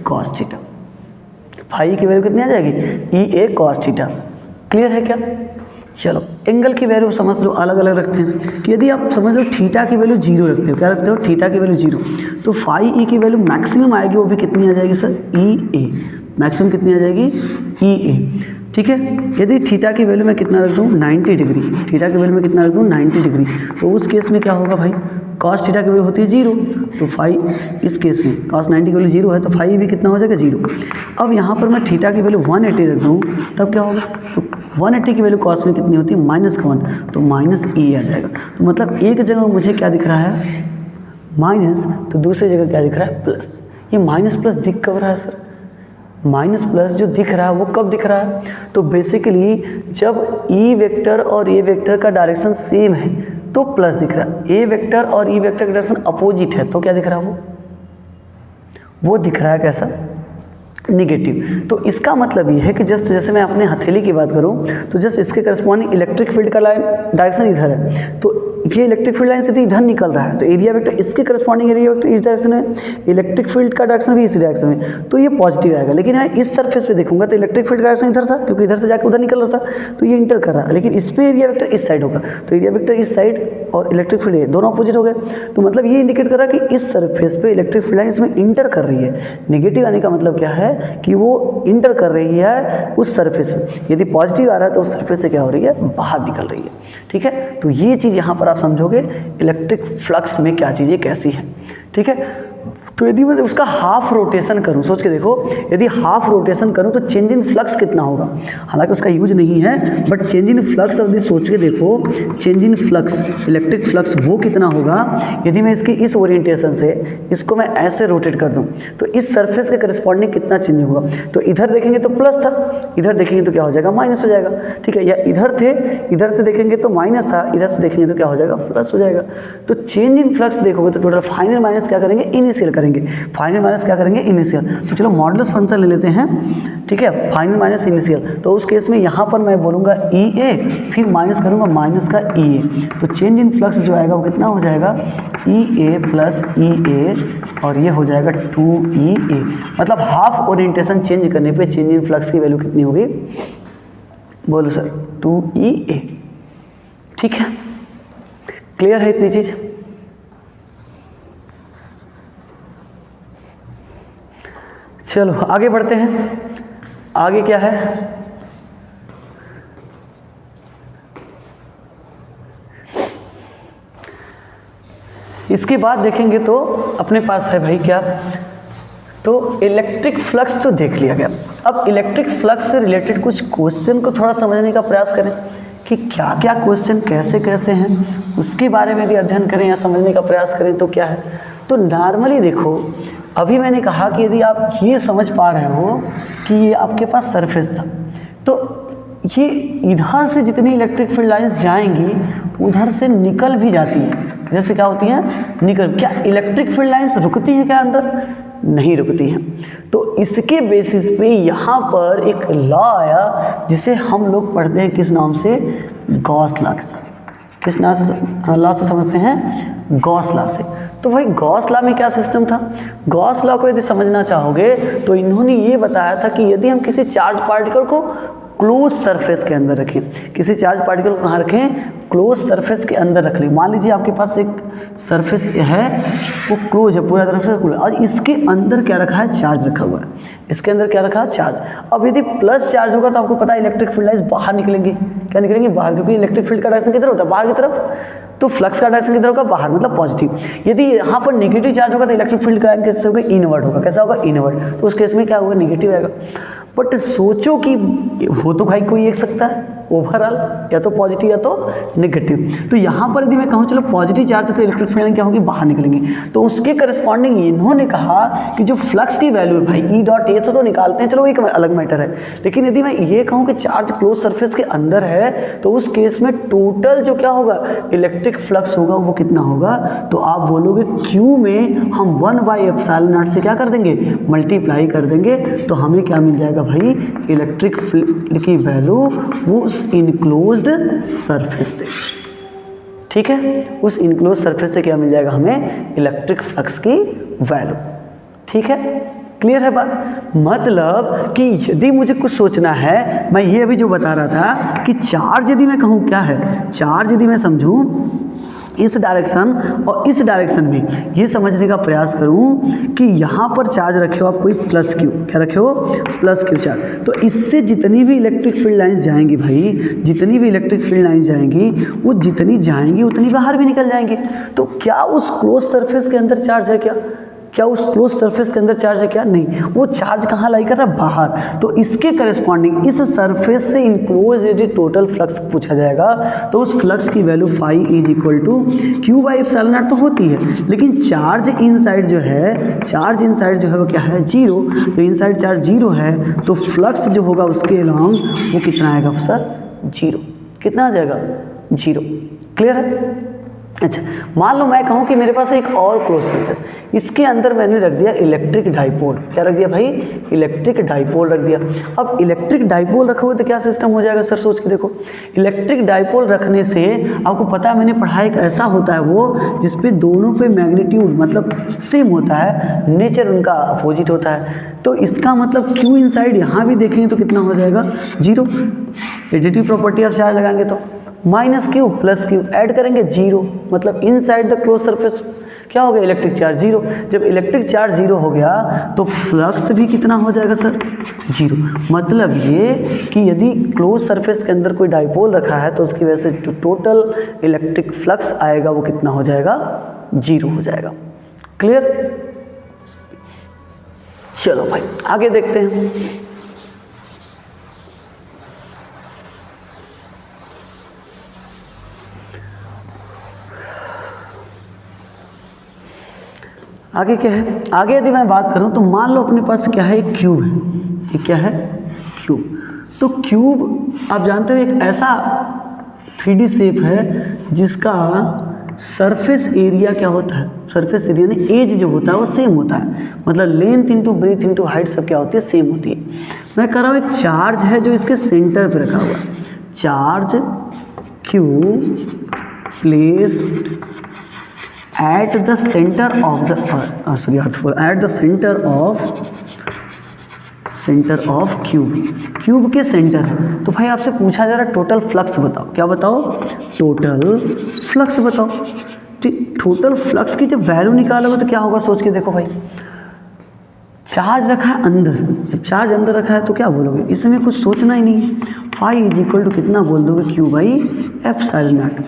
कॉस थीटा। फाई की वैल्यू कितनी आ जाएगी? ई ए कॉस थीटा। क्लियर है क्या? चलो, एंगल की वैल्यू समझ लो, अलग अलग रखते हैं कि यदि आप समझ लो थीटा की वैल्यू 0 रखते हो। क्या रखते हो? थीटा की वैल्यू 0, तो फाई ई की वैल्यू मैक्सिमम आएगी, वो भी कितनी आ जाएगी सर? ई ए। मैक्सिमम कितनी आ जाएगी? ई ए। ठीक है, यदि थीटा की वैल्यू मैं कितना रख दूँ? 90 डिग्री। थीटा की वैल्यू मैं कितना रख दूँ? 90 डिग्री। तो उस केस में क्या होगा भाई? कॉस थीटा की वैल्यू होती है 0, तो फाई इस केस में कॉस 90 की वैल्यू 0 है, तो फाई भी कितना हो जाएगा? 0। अब यहाँ पर मैं थीटा की वैल्यू 180 रख दूँ, तब क्या होगा? तो 180 की वैल्यू कॉस में कितनी होती है? -1, तो माइनस ई आ जाएगा। तो मतलब एक जगह मुझे क्या दिख रहा है? माइनस, तो दूसरी जगह क्या दिख रहा है? प्लस। ये माइनस प्लस दिख कब रहा है सर? माइनस प्लस जो दिख रहा है वो कब दिख रहा है? तो बेसिकली जब ई वेक्टर और ए वेक्टर का डायरेक्शन सेम है तो प्लस दिख रहा है। ए वेक्टर और ई वेक्टर का डायरेक्शन अपोजिट है तो क्या दिख रहा है? वो दिख रहा है कैसा? निगेटिव। तो इसका मतलब ये है कि जस्ट जैसे मैं अपने हथेली की बात करूं तो जस्ट इसके करस्पॉन्डिंग इलेक्ट्रिक फील्ड का लाइन डायरेक्शन इधर है, तो ये इलेक्ट्रिक फील्ड लाइन से इधर निकल रहा है, तो एरिया वेक्टर इसके करस्पॉन्डिंग एरिया वेक्टर इस डायरेक्शन में, इलेक्ट्रिक फील्ड का डायरेक्शन भी इस डायरेक्शन में, तो ये पॉजिटिव आएगा। लेकिन मैं इस सरफेस पे देखूंगा तो इलेक्ट्रिक फील्ड का डायरेक्शन इधर था, क्योंकि इधर से जाकर उधर निकल रहा था, तो ये इंटर कर रहा है। लेकिन इस पे एरिया वेक्टर इस साइड होगा, तो एरिया वेक्टर इस साइड और इलेक्ट्रिक फील्ड दोनों अपोजिट हो गए। तो मतलब ये इंडिकेट कर रहा है कि इस सरफेस पे इलेक्ट्रिक फील्ड लाइन इसमें इंटर कर रही है। नेगेटिव आने का मतलब क्या है कि वो इंटर कर रही है उस सरफेस से। यदि पॉजिटिव आ रहा है तो उस सरफेस से क्या हो रही है, बाहर निकल रही है। ठीक है, तो ये चीज़ यहाँ पर आप समझोगे इलेक्ट्रिक फ्लक्स में क्या चीज़ें कैसी है। ठीक है, तो यदि मैं उसका हाफ रोटेशन करूं, सोच के देखो, यदि हाफ रोटेशन करूं तो चेंज इन फ्लक्स कितना होगा। हालांकि उसका यूज नहीं है, बट चेंज इन फ्लक्स यदि सोच के देखो, change in flux electric flux वो कितना होगा यदि मैं इसके इस ओरिएंटेशन से इसको मैं ऐसे रोटेट कर दूं, तो इस सरफेस के करस्पॉन्डिंग कितना चेंज होगा। तो इधर देखेंगे तो प्लस था, इधर देखेंगे तो क्या हो जाएगा, माइनस हो जाएगा। ठीक है, या इधर थे, इधर से देखेंगे तो माइनस था, इधर से देखेंगे तो क्या हो जाएगा, प्लस हो जाएगा। तो चेंज इन फ्लक्स देखोगे तो टोटल फाइनल माइनस क्या करेंगे, इनिशियल करेंगे। फाइनल माइनस क्या करेंगे, इनिशियल। तो चलो मॉडुलस फंक्शन ले लेते हैं। ठीक है, फाइनल माइनस इनिशियल, तो उस केस में यहाँ पर मैं बोलूँगा ई ए, फिर माइनस करूँगा माइनस का ई ए, तो चेंज इन फ्लक्स जो आएगा वो कितना हो जाएगा, ई ए प्लस ई ए, और ये हो जाएगा 2E A। मतलब हाफ ओरिएंटेशन चेंज करने पे चेंज इन फ्लक्स की वैल्यू कितनी होगी, बोलो सर, 2E A। ठीक है, क्लियर है इतनी चीज़। चलो आगे बढ़ते हैं। आगे क्या है, इसके बाद देखेंगे तो अपने पास है भाई क्या, तो इलेक्ट्रिक फ्लक्स तो देख लिया गया। अब इलेक्ट्रिक फ्लक्स से रिलेटेड कुछ क्वेश्चन को थोड़ा समझने का प्रयास करें कि क्या क्या क्वेश्चन कैसे कैसे हैं, उसके बारे में भी अध्ययन करें या समझने का प्रयास करें तो क्या है। तो नॉर्मली देखो, अभी मैंने कहा कि यदि आप ये समझ पा रहे हो कि ये आपके पास सरफेस था, तो ये इधर से जितनी इलेक्ट्रिक फील्ड लाइंस जाएंगी उधर से निकल भी जाती हैं। जैसे क्या होती हैं, निकल। क्या इलेक्ट्रिक फील्ड लाइंस रुकती हैं क्या अंदर, नहीं रुकती हैं। तो इसके बेसिस पे यहाँ पर एक लॉ आया जिसे हम लोग पढ़ते हैं किस नाम से, गॉस लॉ के साथ। किस नाम से लॉ से समझते हैं, गॉस लॉ से। तो भाई गॉस लॉ में क्या सिस्टम था, गॉस लॉ को यदि समझना चाहोगे तो इन्होंने ये बताया था कि यदि हम किसी चार्ज पार्टिकल को क्लोज सरफेस के अंदर रखें, किसी चार्ज पार्टिकल को कहाँ रखें, क्लोज सरफेस के अंदर रख लें। मान लीजिए आपके पास एक सरफेस है, वो क्लोज है पूरा तरफ से क्लोज, और इसके अंदर क्या रखा है, चार्ज रखा हुआ है। इसके अंदर क्या रखा है, चार्ज। अब यदि प्लस चार्ज होगा तो आपको पता है इलेक्ट्रिक फील्ड लाइंस बाहर निकलेंगी। क्या निकलेंगी, बाहर, क्योंकि इलेक्ट्रिक फील्ड का डायरेक्शन किधर होता है, बाहर की तरफ। तो फ्लक्स का डायरेक्शन किधर होगा, बाहर, मतलब पॉजिटिव। यदि यहाँ पर नेगेटिव चार्ज होगा तो इलेक्ट्रिक फील्ड का कैसे होगा, इनवर्ड होगा। कैसा होगा, इनवर्ड। तो उस केस में क्या होगा, नेगेटिव आएगा। बट सोचो कि हो तो भाई कोई एक सकता है ओवरऑल, या तो पॉजिटिव या तो नेगेटिव। तो यहाँ पर यदि मैं कहूँ चलो पॉजिटिव चार्ज है तो इलेक्ट्रिक फील्ड क्या होगी, बाहर निकलेंगी। तो उसके करस्पॉन्डिंग इन्होंने कहा कि जो फ्लक्स की वैल्यू है भाई ई डॉट ए से तो निकालते हैं, चलो एक अलग मैटर है। लेकिन यदि मैं ये कहूँ कि चार्ज क्लोज सरफेस के अंदर है तो उस केस में टोटल जो क्या होगा, इलेक्ट्रिक फ्लक्स होगा, वो कितना होगा। तो आप बोलोगे क्यू में हम 1/ε0 से क्या कर देंगे, मल्टीप्लाई कर देंगे, तो हमें क्या मिल जाएगा भाई, इलेक्ट्रिक फील्ड की वैल्यू वो उस इनक्लोज्ड सरफेस से। ठीक है, उस इनक्लोज सरफेस से क्या मिल जाएगा हमें, इलेक्ट्रिक फ्लक्स की वैल्यू। ठीक है, क्लियर है बात। मतलब कि यदि मुझे कुछ सोचना है, मैं ये अभी जो बता रहा था कि चार्ज यदि मैं कहूँ क्या है, चार्ज यदि मैं समझूं इस डायरेक्शन और इस डायरेक्शन में, ये समझने का प्रयास करूं कि यहाँ पर चार्ज रखे हो आप कोई प्लस क्यू, क्या रखे हो, प्लस क्यू चार्ज। तो इससे जितनी भी इलेक्ट्रिक फील्ड लाइंस जाएंगी भाई, जितनी भी इलेक्ट्रिक फील्ड लाइंस जाएंगी, वो जितनी जाएंगी उतनी बाहर भी निकल जाएंगी। तो क्या उस क्लोज सरफेस के अंदर चार्ज है, क्या उस क्लोज सरफेस के अंदर चार्ज है, क्या नहीं। वो चार्ज कहाँ लाई कर रहा है, बाहर। तो इसके करस्पॉन्डिंग इस सरफेस से इनक्लोज यदि टोटल फ्लक्स पूछा जाएगा तो उस फ्लक्स की value phi is equal to Q/ε0 तो होती है, लेकिन चार्ज इनसाइड जो है, चार्ज इनसाइड जो है वो क्या है, जीरो। तो इनसाइड चार्ज जीरो है तो फ्लक्स जो होगा उसके अलॉन्ग वो कितना आएगा सर, जीरो। कितना आ जाएगा, जीरो। क्लियर है। अच्छा, मान लो मैं कहूँ कि मेरे पास एक और क्लोज सर्किट, इसके अंदर मैंने रख दिया इलेक्ट्रिक डाइपोल। क्या रख दिया भाई? इलेक्ट्रिक डाइपोल रख दिया। अब इलेक्ट्रिक डाइपोल रखोगे तो क्या सिस्टम हो जाएगा सर? सोच के देखो, इलेक्ट्रिक डाइपोल रखने से आपको पता है, मैंने पढ़ा एक ऐसा होता है वो जिसपे दोनों पे मैग्नीट्यूड मतलब सेम होता है, नेचर उनका अपोजिट होता है। तो इसका मतलब क्यू इनसाइड यहाँ भी देखेंगे तो कितना हो जाएगा? 0। एडिटिव प्रॉपर्टी ऑफ चार्ज लगाएंगे तो minus Q plus Q add करेंगे 0, मतलब इनसाइड द क्लोज सरफेस क्या हो गया? Electric charge 0। जब इलेक्ट्रिक चार्ज 0 हो गया तो फ्लक्स भी कितना हो जाएगा सर? 0। मतलब ये कि यदि क्लोज सरफेस के अंदर कोई डाइपोल रखा है तो उसकी वजह से जो टोटल इलेक्ट्रिक फ्लक्स आएगा वो कितना हो जाएगा? 0 हो जाएगा। क्लियर? चलो भाई आगे देखते हैं। आगे क्या है? आगे यदि मैं बात करूं तो मान लो अपने पास क्या है? एक क्यूब है। ये क्या है? क्यूब। तो क्यूब आप जानते हो एक ऐसा 3D शेप है जिसका सरफेस एरिया क्या होता है? सरफेस एरिया ने एज जो होता है वो सेम होता है, मतलब length into breadth into height सब क्या होती है? सेम होती है। मैं कह रहा हूँ एक चार्ज है जो इसके सेंटर पे रखा हुआ है। Charge Q placed at the center of the at the center of cube के सेंटर है। तो भाई आपसे पूछा जा रहा है टोटल फ्लक्स बताओ। क्या बताओ? टोटल फ्लक्स बताओ। ठीक, टोटल फ्लक्स की जब वैल्यू निकालोगे तो क्या होगा? सोच के देखो भाई, चार्ज रखा है अंदर, जब चार्ज अंदर रखा है तो क्या बोलोगे? इसमें कुछ सोचना ही नहीं, फाई इज इक्वल टू कितना बोल दोगे? Q by epsilon not.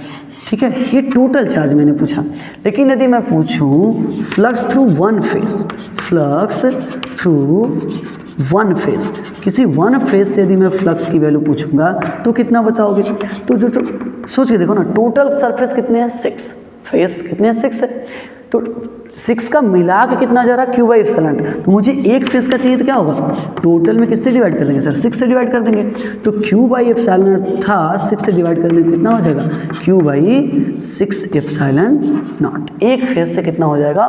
ठीक है, ये टोटल चार्ज मैंने पूछा। लेकिन यदि मैं पूछूं flux through one face, flux through one face, किसी वन फेस से यदि मैं फ्लक्स की वैल्यू पूछूंगा तो कितना बताओगे? तो जो सोच के देखो ना, टोटल सरफेस कितने हैं? 6, फेस कितने हैं? 6 है। तो 6 का मिला के कितना जा रहा है? Q by epsilon. तो मुझे एक फेस का चाहिए तो क्या होगा? टोटल में किससे डिवाइड कर देंगे सर? 6 से डिवाइड कर देंगे। तो क्यू बाई एप्सिलॉन था, 6 से डिवाइड करने में कितना हो जाएगा? Q by 6 epsilon not. एक फेस से कितना हो जाएगा?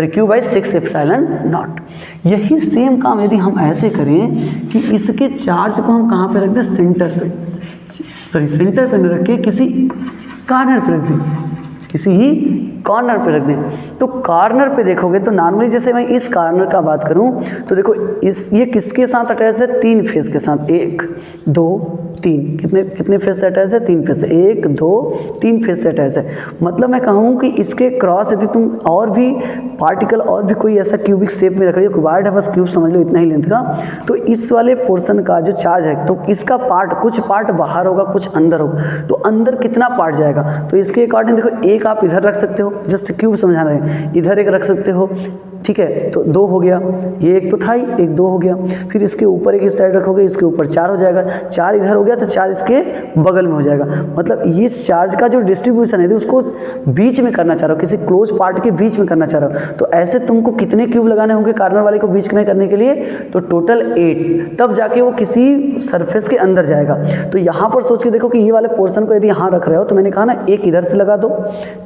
Q by 6 epsilon not. यही सेम काम यदि हम ऐसे करें कि इसके चार्ज को हम कहाँ पे रख दें? सेंटर पे, सेंटर पे न रख के किसी कॉर्नर पे रख दें, किसी ही कॉर्नर पे रख दें। तो कॉर्नर पे देखोगे तो नॉर्मली जैसे मैं इस कॉर्नर का बात करूं तो देखो ये किसके साथ अटैच है? 3 फेस के साथ। 1 2 3, कितने फेस से अटैच है? 3 फेस से। 1 2 3 फेस से अटैच है। मतलब मैं कहूँ कि इसके क्रॉस यदि तुम और भी पार्टिकल और भी कोई ऐसा क्यूबिक शेप में रखोगे, क्यूबॉइड है बस, क्यूब समझ लो इतना ही लेंथ का, तो इस वाले पोर्शन का जो चार्ज है तो इसका पार्ट, कुछ पार्ट बाहर होगा कुछ अंदर होगा। तो अंदर कितना पार्ट जाएगा? तो इसके अकॉर्डिंग देखो, एक आप इधर रख सकते हो, जस्ट क्यूब समझा रहे हैं, इधर एक रख सकते हो। ठीक है, तो 2 हो गया, ये एक तो था ही, एक 2 हो गया। फिर इसके ऊपर एक इस साइड रखोगे, इसके ऊपर 4 हो जाएगा। 4 इधर हो गया तो 4 इसके बगल में हो जाएगा। मतलब ये चार्ज का जो डिस्ट्रीब्यूशन है उसको बीच में करना चाह रहा हो, किसी क्लोज पार्ट के बीच में करना चाह रहा हो। तो ऐसे तुमको कितने क्यूब लगाने होंगे कॉर्नर वाले को बीच में करने के लिए? तो टोटल 8, तब जाके वो किसी सरफेस के अंदर जाएगा। तो यहाँ पर सोच के देखो कि ये वाले पोर्शन को यदि यहाँ रख रहे हो तो मैंने कहा ना, एक इधर से लगा दो,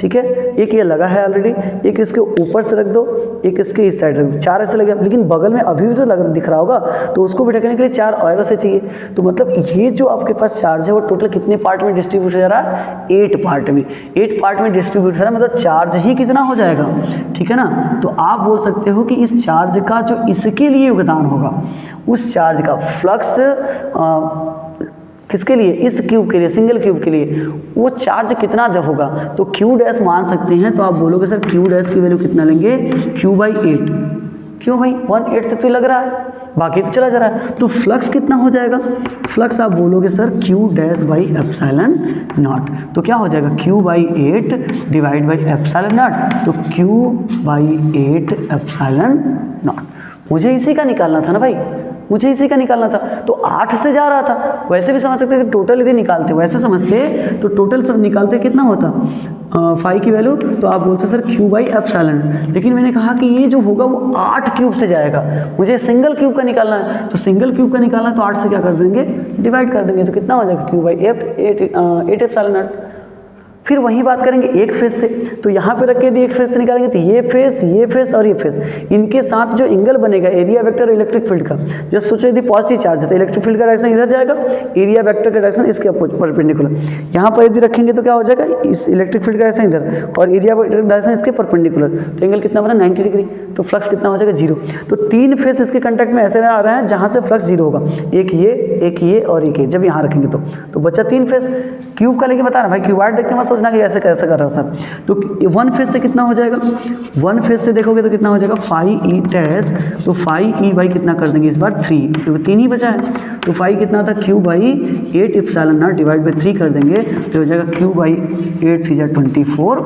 ठीक है, एक ये लगा है ऑलरेडी, एक इसके ऊपर से रख दो, एक इसके इस साइड रख दो। 4 ऐसे लगे, लेकिन बगल में अभी भी तो दिख रहा होगा, तो उसको भी ढकने के लिए 4 और से चाहिए। तो मतलब ये जो आपके पास चार्ज है वो टोटल कितने पार्ट में डिस्ट्रीब्यूट हो जा रहा है? 8 पार्ट में। 8 पार्ट में डिस्ट्रीब्यूट हो रहा है, मतलब चार्ज ही कितना हो जाएगा? ठीक है ना। तो आप बोल सकते हो कि इस चार्ज का जो इसके लिए योगदान होगा, उस चार्ज का फ्लक्स किसके लिए? इस क्यूब के लिए, सिंगल क्यूब के लिए, वो चार्ज कितना जब होगा? तो क्यू डैश मान सकते हैं। तो आप बोलोगे सर क्यू डैश की वैल्यू कितना लेंगे? Q by 8। क्यों भाई? 1/8 से तो लग रहा है, बाकी तो चला जा रहा है। तो फ्लक्स कितना हो जाएगा? फ्लक्स आप बोलोगे sir Q dash by epsilon nought. तो क्या हो जाएगा? Q by 8 divide by epsilon nought. तो क्यू बाई 8 एप्सिलॉन नॉट। मुझे इसी का निकालना था ना भाई, मुझे इसी का निकालना था। तो 8 से जा रहा था, वैसे भी समझ सकते थे टोटल यदि निकालते, वैसे समझते तो टोटल सब निकालते कितना होता? 5 की वैल्यू। तो आप बोलते सर क्यू बाई एप्सिलॉन। लेकिन मैंने कहा कि ये जो होगा वो 8 क्यूब से जाएगा, मुझे सिंगल क्यूब का निकालना है। तो सिंगल क्यूब का निकालना है तो 8 से क्या कर देंगे? डिवाइड कर देंगे। तो कितना हो जाएगा? Q by 8 epsilon not. फिर वही बात करेंगे एक फेस से, तो यहाँ पे रख के यदि एक फेस से निकालेंगे तो ये फेस और ये फेस, इनके साथ जो एंगल बनेगा एरिया वेक्टर और इलेक्ट्रिक फील्ड का, जस्ट सोचो यदि पॉजिटिव चार्ज है तो इलेक्ट्रिक फील्ड का डायरेक्शन इधर जाएगा, एरिया वेक्टर का डायरेक्शन इसके परपेंडिकुलर। यहाँ पर यदि रखेंगे तो क्या हो जाएगा, इस इलेक्ट्रिक फील्ड का डायरेक्शन इधर और एरिया वेक्टर का डायरेक्शन इसके परपेंडिकुलर, तो एंगल कितना बना 90 डिग्री, तो फ्लक्स कितना हो जाएगा 0। तो 3 फेस इसके कंटेक्ट में ऐसे आ रहे हैं जहाँ से फ्लक्स 0 होगा, एक ये और एक ये, जब यहाँ रखेंगे तो बचा 3 फेस। क्यूब का लेके बता रहा भाई, क्यूबाइड देख के मत सोचना कि ऐसे कैसे कर रहा हूँ सर। तो 1 फेज से कितना हो जाएगा, 1 फेज से देखोगे तो कितना हो जाएगा 5e डैश, तो 5e बाई कितना कर देंगे इस बार 3, क्योंकि 3 ही बचा है, तो 5 कितना था q by 8 epsilon not divide by 3 कर देंगे तो हो जाएगा q बाई 8 3 24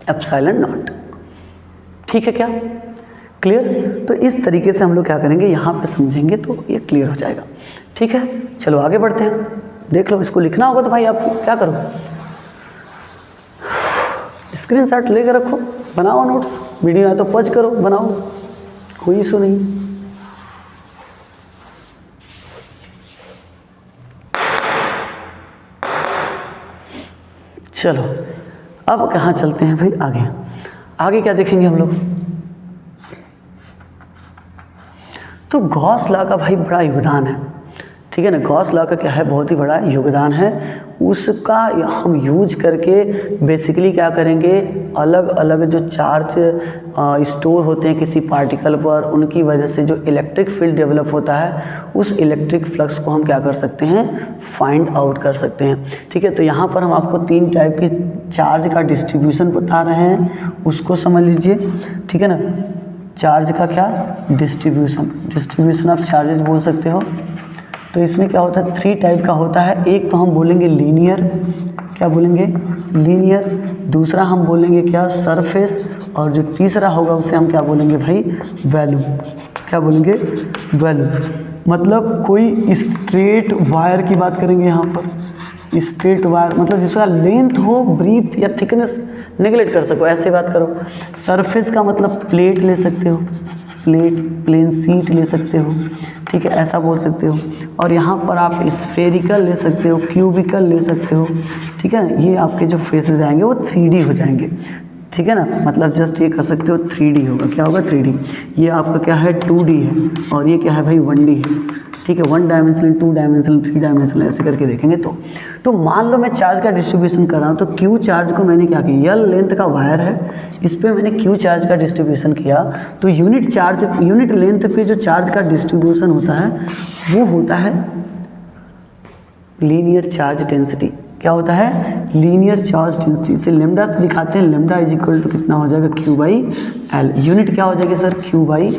एप्सिलॉन नॉट। ठीक है क्या, क्लियर। तो इस तरीके से हम लोग क्या करेंगे यहाँ पे समझेंगे तो ये क्लियर हो जाएगा। ठीक है, चलो आगे बढ़ते हैं। देख लो, इसको लिखना होगा तो भाई आप क्या करो, स्क्रीनशॉट लेकर रखो, बनाओ नोट्स, वीडियो है तो पॉज करो, बनाओ, कोई इशू नहीं। चलो अब कहाँ चलते हैं भाई, आगे क्या देखेंगे हम लोग। तो गॉस लॉ का भाई बड़ा योगदान है, ठीक है ना। गॉस लॉ का क्या है, बहुत ही बड़ा योगदान है, उसका हम यूज करके बेसिकली क्या करेंगे, अलग अलग जो चार्ज स्टोर होते हैं किसी पार्टिकल पर, उनकी वजह से जो इलेक्ट्रिक फील्ड डेवलप होता है, उस इलेक्ट्रिक फ्लक्स को हम क्या कर सकते हैं, फाइंड आउट कर सकते हैं। ठीक है, तो यहाँ पर हम आपको 3 टाइप के चार्ज का डिस्ट्रीब्यूशन बता रहे हैं, उसको समझ लीजिए। ठीक है ना, चार्ज का क्या, डिस्ट्रीब्यूशन ऑफ चार्जेस बोल सकते हो। तो इसमें क्या होता है, 3 टाइप का होता है। एक तो हम बोलेंगे लीनियर, क्या बोलेंगे, लीनियर। दूसरा हम बोलेंगे क्या, सरफेस। और जो तीसरा होगा उसे हम क्या बोलेंगे भाई, वैल्यूम। क्या बोलेंगे, वैल्यूम। मतलब कोई स्ट्रेट वायर की बात करेंगे यहाँ पर, स्ट्रेट वायर मतलब जिसका लेंथ हो, ब्रीथ या थिकनेस नेगलेक्ट कर सको, ऐसे बात करो। सरफेस का मतलब प्लेट ले सकते हो, प्लेन शीट ले सकते हो, ठीक है, ऐसा बोल सकते हो। और यहाँ पर आप स्फेरिकल ले सकते हो, क्यूबिकल ले सकते हो, ठीक है ना। ये आपके जो फेसेस आएंगे वो 3D हो जाएंगे, ठीक है ना। मतलब जस्ट ये कह सकते हो 3D होगा, क्या होगा 3D। ये आपका क्या है 2D है, और ये क्या है भाई 1D है, ठीक है। 1 डायमेंशनल, 2 डायमेंशनल, 3 डायमेंशनल, ऐसे करके देखेंगे। तो मान लो मैं चार्ज का डिस्ट्रीब्यूशन कर रहा हूँ, तो क्यू चार्ज को मैंने क्या किया, L लेंथ का वायर है, इस पर मैंने क्यू चार्ज का डिस्ट्रीब्यूशन किया। तो यूनिट लेंथ पे जो चार्ज का डिस्ट्रीब्यूशन होता है वो होता है लीनियर चार्ज डेंसिटी। क्या होता है, लीनियर चार्ज डेंसिटी। इसे लेमडा से दिखाते हैं, लेमडा इज इक्वल टू कितना हो जाएगा, Q बाई एल। यूनिट क्या हो जाएगी sir, Q by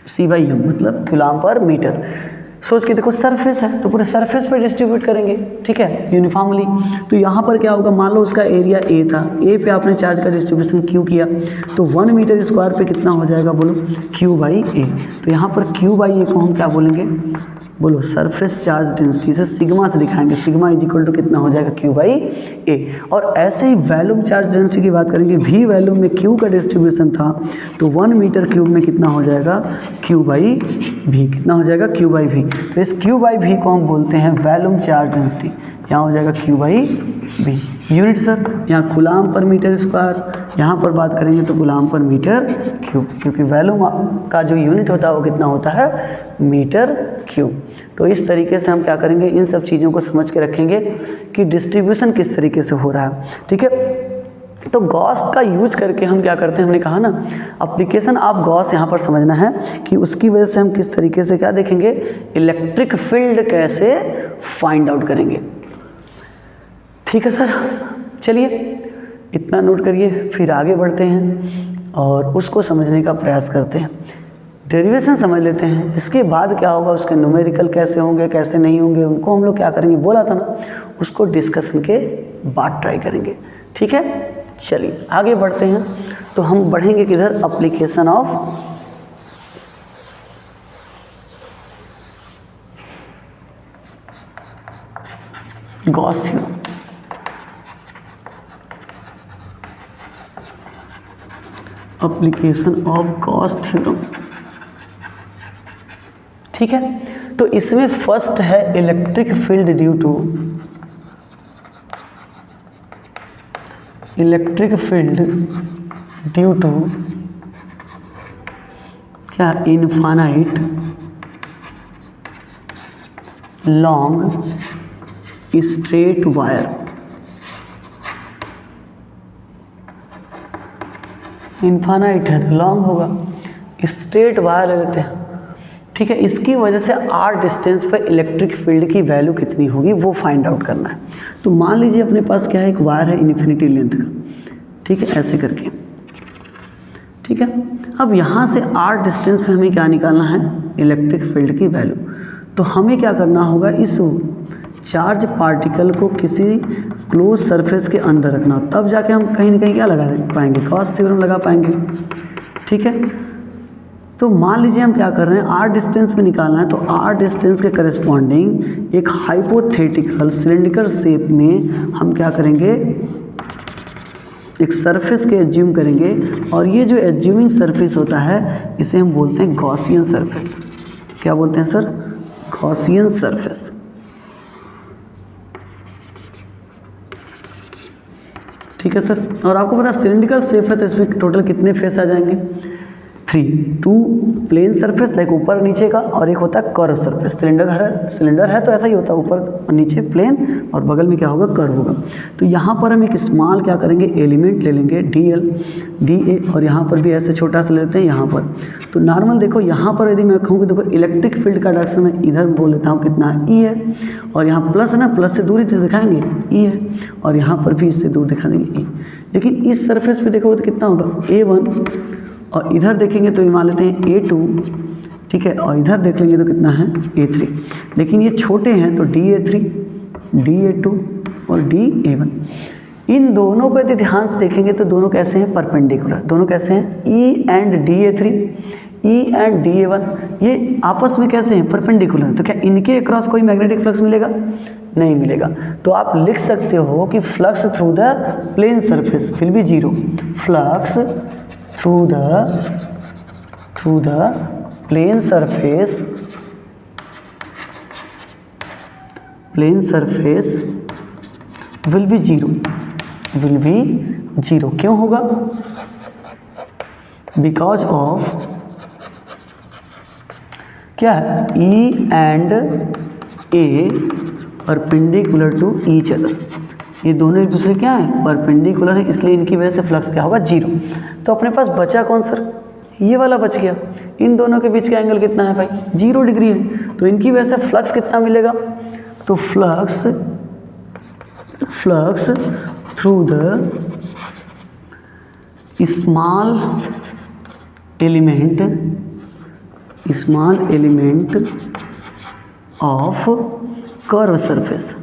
C by M, मतलब कूलम पर मीटर। सोच के देखो, सरफेस है तो पूरे सरफेस पे डिस्ट्रीब्यूट करेंगे, ठीक है, यूनिफॉर्मली। तो यहाँ पर क्या होगा, मान लो उसका एरिया A था, A पे आपने चार्ज का डिस्ट्रीब्यूशन Q किया, तो 1 मीटर स्क्वायर पे कितना हो जाएगा, बोलो Q बाई A। तो यहाँ पर Q बाई A को हम क्या बोलेंगे, बोलो सरफेस चार्ज डेंसिटी। से सिग्मा से दिखाएंगे, सिग्मा इज इक्वल टू कितना हो जाएगा, Q बाई A। और ऐसे ही वैल्यूम चार्ज डेंसिटी की बात करेंगे, V वैल्यूम में Q का डिस्ट्रीब्यूशन था, तो 1 मीटर क्यूब में कितना हो जाएगा, Q बाई V। कितना हो जाएगा, Q बाई V। तो इस Q बाई V को हम बोलते हैं वैल्यूम चार्ज डेंसिटी। यहाँ हो जाएगा Q by V। Unit sir, यहाँ कूलम पर मीटर स्क्वायर, यहाँ पर बात करेंगे तो कूलम पर मीटर क्यूब, क्योंकि वैल्यूम का जो यूनिट होता है वो कितना होता है, मीटर क्यूब। तो इस तरीके से हम क्या करेंगे, इन सब चीज़ों को समझ के रखेंगे कि डिस्ट्रीब्यूशन किस तरीके से हो रहा है, ठीक है। तो गॉस का यूज करके हम क्या करते हैं, हमने कहा ना एप्लीकेशन ऑफ गॉस यहाँ पर समझना है कि उसकी वजह से हम किस तरीके से क्या देखेंगे, इलेक्ट्रिक फील्ड कैसे फाइंड आउट करेंगे, ठीक है सर। चलिए इतना नोट करिए, फिर आगे बढ़ते हैं और उसको समझने का प्रयास करते हैं। डेरिवेशन समझ लेते हैं, इसके बाद क्या होगा, उसके न्यूमेरिकल कैसे होंगे कैसे नहीं होंगे, उनको हम लोग क्या करेंगे, बोला था ना, उसको डिस्कशन के बाद ट्राई करेंगे, ठीक है। चलिए आगे बढ़ते हैं। तो हम बढ़ेंगे किधर, application of Gauss theorem. Application of Gauss theorem, ठीक है। तो इसमें फर्स्ट है electric field due to electric field due to क्या, infinite long straight wire. Infinite है तो लॉन्ग होगा, स्ट्रेट वायर ले लेते हैं, ठीक है। इसकी वजह से आर डिस्टेंस पर इलेक्ट्रिक फील्ड की वैल्यू कितनी होगी वो फाइंड आउट करना है। तो मान लीजिए अपने पास क्या है, एक वायर है इन्फिनिटी लेंथ का, ठीक है, ऐसे करके, ठीक है। अब यहाँ से आर डिस्टेंस पे हमें क्या निकालना है, इलेक्ट्रिक फील्ड की वैल्यू। तो हमें क्या करना होगा, इस चार्ज पार्टिकल को किसी क्लोज सरफेस के अंदर रखना, तब जाके हम कहीं ना कहीं क्या लगा पाएंगे, गॉस थ्योरम लगा पाएंगे, ठीक है। तो मान लीजिए हम क्या कर रहे हैं, आर डिस्टेंस पे निकालना है, तो आर डिस्टेंस के करस्पॉन्डिंग एक हाइपोथेटिकल सिलेंड्रिकल शेप में हम क्या करेंगे, एक सरफेस के एज्यूम करेंगे, और ये जो एज्यूमिंग सरफेस होता है इसे हम बोलते हैं गॉसियन सरफेस। क्या बोलते हैं सर, गॉसियन सरफेस, ठीक है सर। और आपको पता सिलेंड्रिकल शेप है तो इसमें टोटल कितने फेस आ जाएंगे, 3, 2 प्लेन सरफेस लाइक ऊपर नीचे का, और एक होता है कर्व सरफेस। सिलेंडर है तो ऐसा ही होता है, ऊपर और नीचे प्लेन और बगल में क्या होगा, कर्व होगा। तो यहाँ पर हम एक स्मॉल क्या करेंगे, एलिमेंट ले लेंगे DL DA, और यहाँ पर भी ऐसे छोटा सा ले लेते हैं यहाँ पर। तो नॉर्मल देखो यहाँ पर यदि मैं कहूँ कि देखो इलेक्ट्रिक फील्ड का डायरेक्शन मैं इधर बोल देता हूँ कितना E है, और यहाँ प्लस है ना, प्लस से दूरी तो दिखाएंगे E है, और यहाँ पर भी इससे दूर दिखा देंगे E। लेकिन इस सरफेस पे देखो तो कितना होगा, A1, और इधर देखेंगे तो ये मान लेते हैं A2, ठीक है, और इधर देख लेंगे तो कितना है A3। लेकिन ये छोटे हैं तो DA3, DA2 और DA1। इन दोनों को यदि ध्यान से देखेंगे तो दोनों कैसे हैं, परपेंडिकुलर। दोनों कैसे हैं, E and DA3, E and DA1, ये आपस में कैसे हैं, परपेंडिकुलर। तो क्या इनके अक्रॉस कोई मैग्नेटिक फ्लक्स मिलेगा, नहीं मिलेगा। तो आप लिख सकते हो कि flux through the plane surface will be 0, flux through the plane surface will be 0 क्यों होगा, बिकॉज ऑफ क्या है, E and A perpendicular to each other. ये दोनों एक दूसरे क्या है, परपेंडिकुलर है, इसलिए इनकी वजह से फ्लक्स क्या होगा, 0। तो अपने पास बचा कौन सर, ये वाला बच गया। इन दोनों के बीच का एंगल कितना है भाई, 0 डिग्री है। तो इनकी वजह से फ्लक्स कितना मिलेगा, तो flux through the small element of curve surface.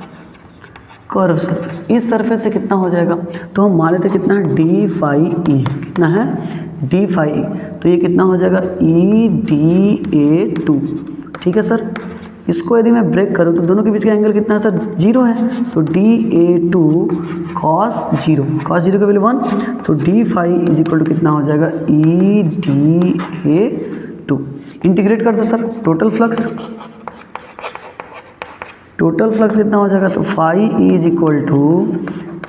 इस सरफेस से कितना हो जाएगा, तो हम मान लेते कितना d phi e, कितना है d phi e, तो ये कितना हो जाएगा EDA2, ठीक है सर। इसको यदि मैं ब्रेक करूँ तो दोनों के बीच का एंगल कितना है सर, 0 है, तो DA2 cos 0 की वैल्यू 1, तो d phi is equal to कितना हो जाएगा EDA2। इंटीग्रेट कर दो सर, टोटल फ्लक्स कितना हो जाएगा, तो phi is equal to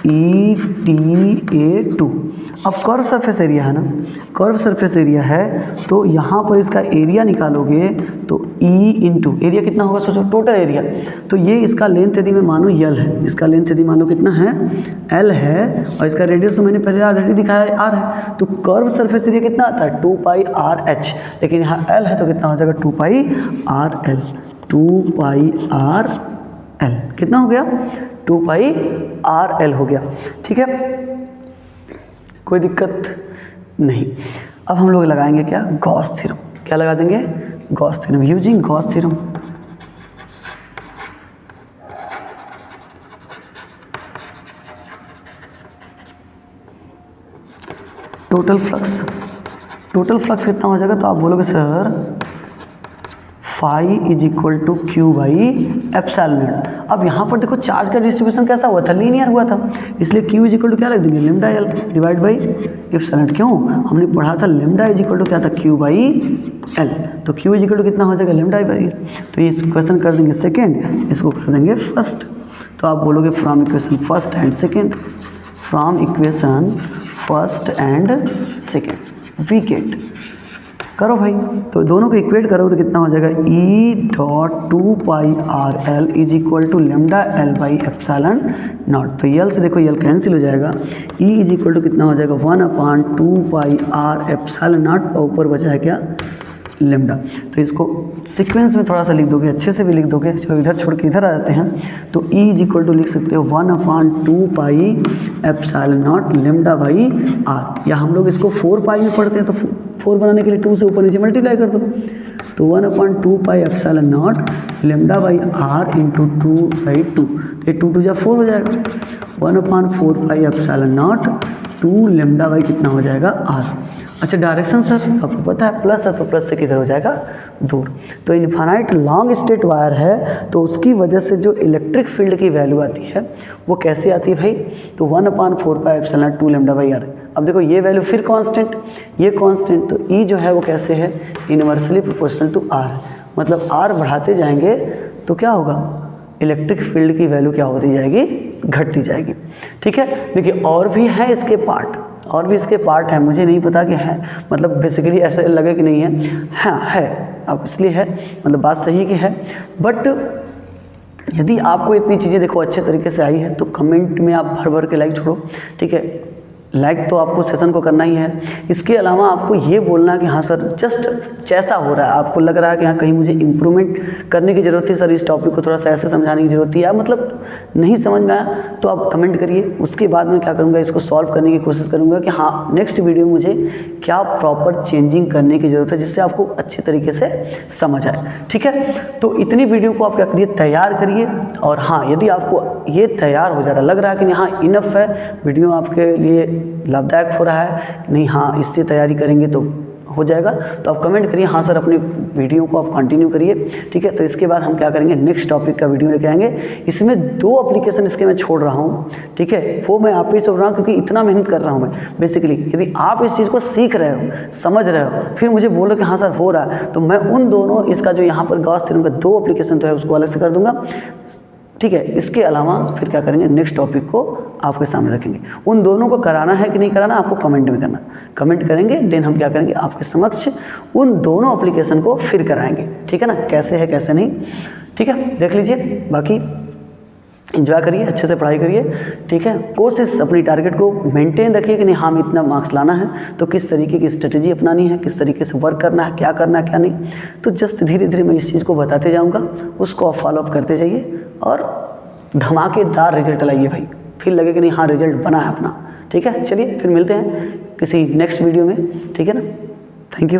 EDA2। अब कर्व सरफेस एरिया है ना, कर्व सरफेस एरिया है, तो यहाँ पर इसका एरिया निकालोगे तो E इंटू एरिया कितना होगा, सोचो टोटल एरिया। तो ये इसका लेंथ यदि मैं मानूँ L है, इसका लेंथ यदि मानो कितना है, L है, और इसका रेडियस तो मैंने पहले ऑलरेडी दिखाया R है। तो कर्व सरफेस एरिया कितना आता है, 2πRH, लेकिन यहाँ L है तो कितना हो जाएगा 2πRL। 2πRL कितना हो गया, 2πRL हो गया, ठीक है, कोई दिक्कत नहीं। अब हम लोग लगाएंगे क्या, गॉस थ्योरम। क्या लगा देंगे, Gauss theorem, using Gauss theorem. Total flux कितना हो जाएगा, तो आप बोलोगे sir phi is equal to Q by epsilon nought. अब यहाँ पर देखो चार्ज का डिस्ट्रीब्यूशन कैसा हुआ था, लीनियर हुआ था, इसलिए क्यू इज इक्वल टू क्या लिख देंगे, lambda L divide by epsilon not. क्यों, हमने पढ़ा था लैम्डा इज इक्वल टू क्या था, क्यू बाई एल, तो क्यू इज इक्वल टू कितना हो जाएगा, लैम्डा बाई एल। तो ये क्वेश्चन कर देंगे सेकेंड, इसको कर देंगे फर्स्ट। तो आप बोलोगे from equation first and second, from equation first and second we get, करो भाई, तो दोनों को इक्वेट करो तो कितना हो जाएगा, E dot 2 pi R L is equal to lambda L by epsilon nought. तो यल से देखो यल कैंसिल हो जाएगा, ई इज इक्वल टू कितना हो जाएगा 1/2 पाई आर एप्सिलॉन नॉट, और ऊपर बचा है क्या, लेमडा। तो इसको सीक्वेंस में थोड़ा सा लिख दोगे, अच्छे से भी लिख दोगे। चलो इधर छोड़ के इधर आ जाते हैं, तो ई इज इक्वल टू लिख सकते हो 1/2 pi epsilon nought lambda by R, या हम लोग इसको 4 पाई में पढ़ते हैं, तो 4 बनाने के लिए 2 से ऊपर नीचे मल्टीप्लाई कर दो, तो 1/2 pi epsilon nought lambda by R into 2/2, ये 2 2 जा 4 हो जाएगा, 1/4 pi epsilon nought 2 lambda by कितना हो जाएगा आर। अच्छा डायरेक्शन सर आपको पता है प्लस है, तो प्लस से किधर हो जाएगा, दूर। तो इन्फानाइट लॉन्ग स्ट्रेट वायर है, तो उसकी वजह से जो इलेक्ट्रिक फील्ड की वैल्यू आती है वो कैसे आती है भाई, तो 1/4 pi epsilon 2 lambda by R. अब देखो ये वैल्यू फिर कांस्टेंट, ये कांस्टेंट, तो ई जो है वो कैसे है, इनवर्सली प्रोपोर्शनल टू आर, मतलब आर बढ़ाते जाएंगे तो क्या होगा, इलेक्ट्रिक फील्ड की वैल्यू क्या होती जाएगी, घटती जाएगी। ठीक है, देखिए और भी है इसके पार्ट, और भी इसके पार्ट हैं, मुझे नहीं पता कि है, मतलब बेसिकली ऐसा लगे कि नहीं है, हाँ है, अब इसलिए है, मतलब बात सही की है। बट यदि आपको इतनी चीज़ें देखो अच्छे तरीके से आई है तो कमेंट में आप भर भर के लाइक छोड़ो, ठीक है, लाइक तो आपको सेशन को करना ही है। इसके अलावा आपको ये बोलना कि हाँ सर जस्ट जैसा हो रहा है, आपको लग रहा है कि हाँ कहीं मुझे इम्प्रूवमेंट करने की ज़रूरत है सर, इस टॉपिक को थोड़ा सा ऐसे समझाने की ज़रूरत है, या मतलब नहीं समझ में आया तो आप कमेंट करिए। उसके बाद मैं क्या करूँगा, इसको सॉल्व करने की कोशिश करूँगा कि हाँ नेक्स्ट वीडियो में मुझे क्या प्रॉपर चेंजिंग करने की ज़रूरत है, जिससे आपको अच्छे तरीके से समझ आए। ठीक है, तो इतनी वीडियो को आप क्या करिए, तैयार करिए। और हाँ यदि आपको ये तैयार हो जा रहा, लग रहा है कि हाँ इनफ है, वीडियो आपके लिए लाभदायक हो रहा है, नहीं हाँ इससे तैयारी करेंगे तो हो जाएगा, तो आप कमेंट करिए हाँ सर, अपने वीडियो को आप कंटिन्यू करिए। ठीक है, तो इसके बाद हम क्या करेंगे, नेक्स्ट टॉपिक का वीडियो लेके आएंगे। इसमें 2 एप्लीकेशन इसके मैं छोड़ रहा हूँ, ठीक है, वो मैं आप ही छोड़ रहा हूँ क्योंकि इतना मेहनत कर रहा हूँ मैं। बेसिकली यदि आप इस चीज़ को सीख रहे हो, समझ रहे हो, फिर मुझे बोलो कि हाँ सर हो रहा है, तो मैं उन दोनों, इसका जो यहाँ पर गॉस थ्योरम का 2 एप्लीकेशन तो है उसको अलग से कर दूंगा। ठीक है, इसके अलावा फिर क्या करेंगे, नेक्स्ट टॉपिक को आपके सामने रखेंगे। उन दोनों को कराना है कि नहीं कराना, आपको कमेंट में करना, कमेंट करेंगे, देन हम क्या करेंगे, आपके समक्ष उन दोनों एप्लीकेशन को फिर कराएंगे। ठीक है ना, कैसे है कैसे नहीं, ठीक है, देख लीजिए। बाकी एंजॉय करिए, अच्छे से पढ़ाई करिए। ठीक है, कोशिश अपनी टारगेट को मेंटेन रखिए कि नहीं हाँ हमें इतना मार्क्स लाना है, तो किस तरीके की स्ट्रेटेजी अपनानी है, किस तरीके से वर्क करना है, क्या करना है क्या नहीं, तो जस्ट धीरे धीरे मैं इस चीज़ को बताते जाऊँगा, उसको आप फॉलोअप करते जाइए और धमाकेदार रिजल्ट लाइए भाई, फिर लगे कि नहीं हाँ रिजल्ट बना है अपना। ठीक है, चलिए फिर मिलते हैं किसी नेक्स्ट वीडियो में। ठीक है ना, थैंक यू।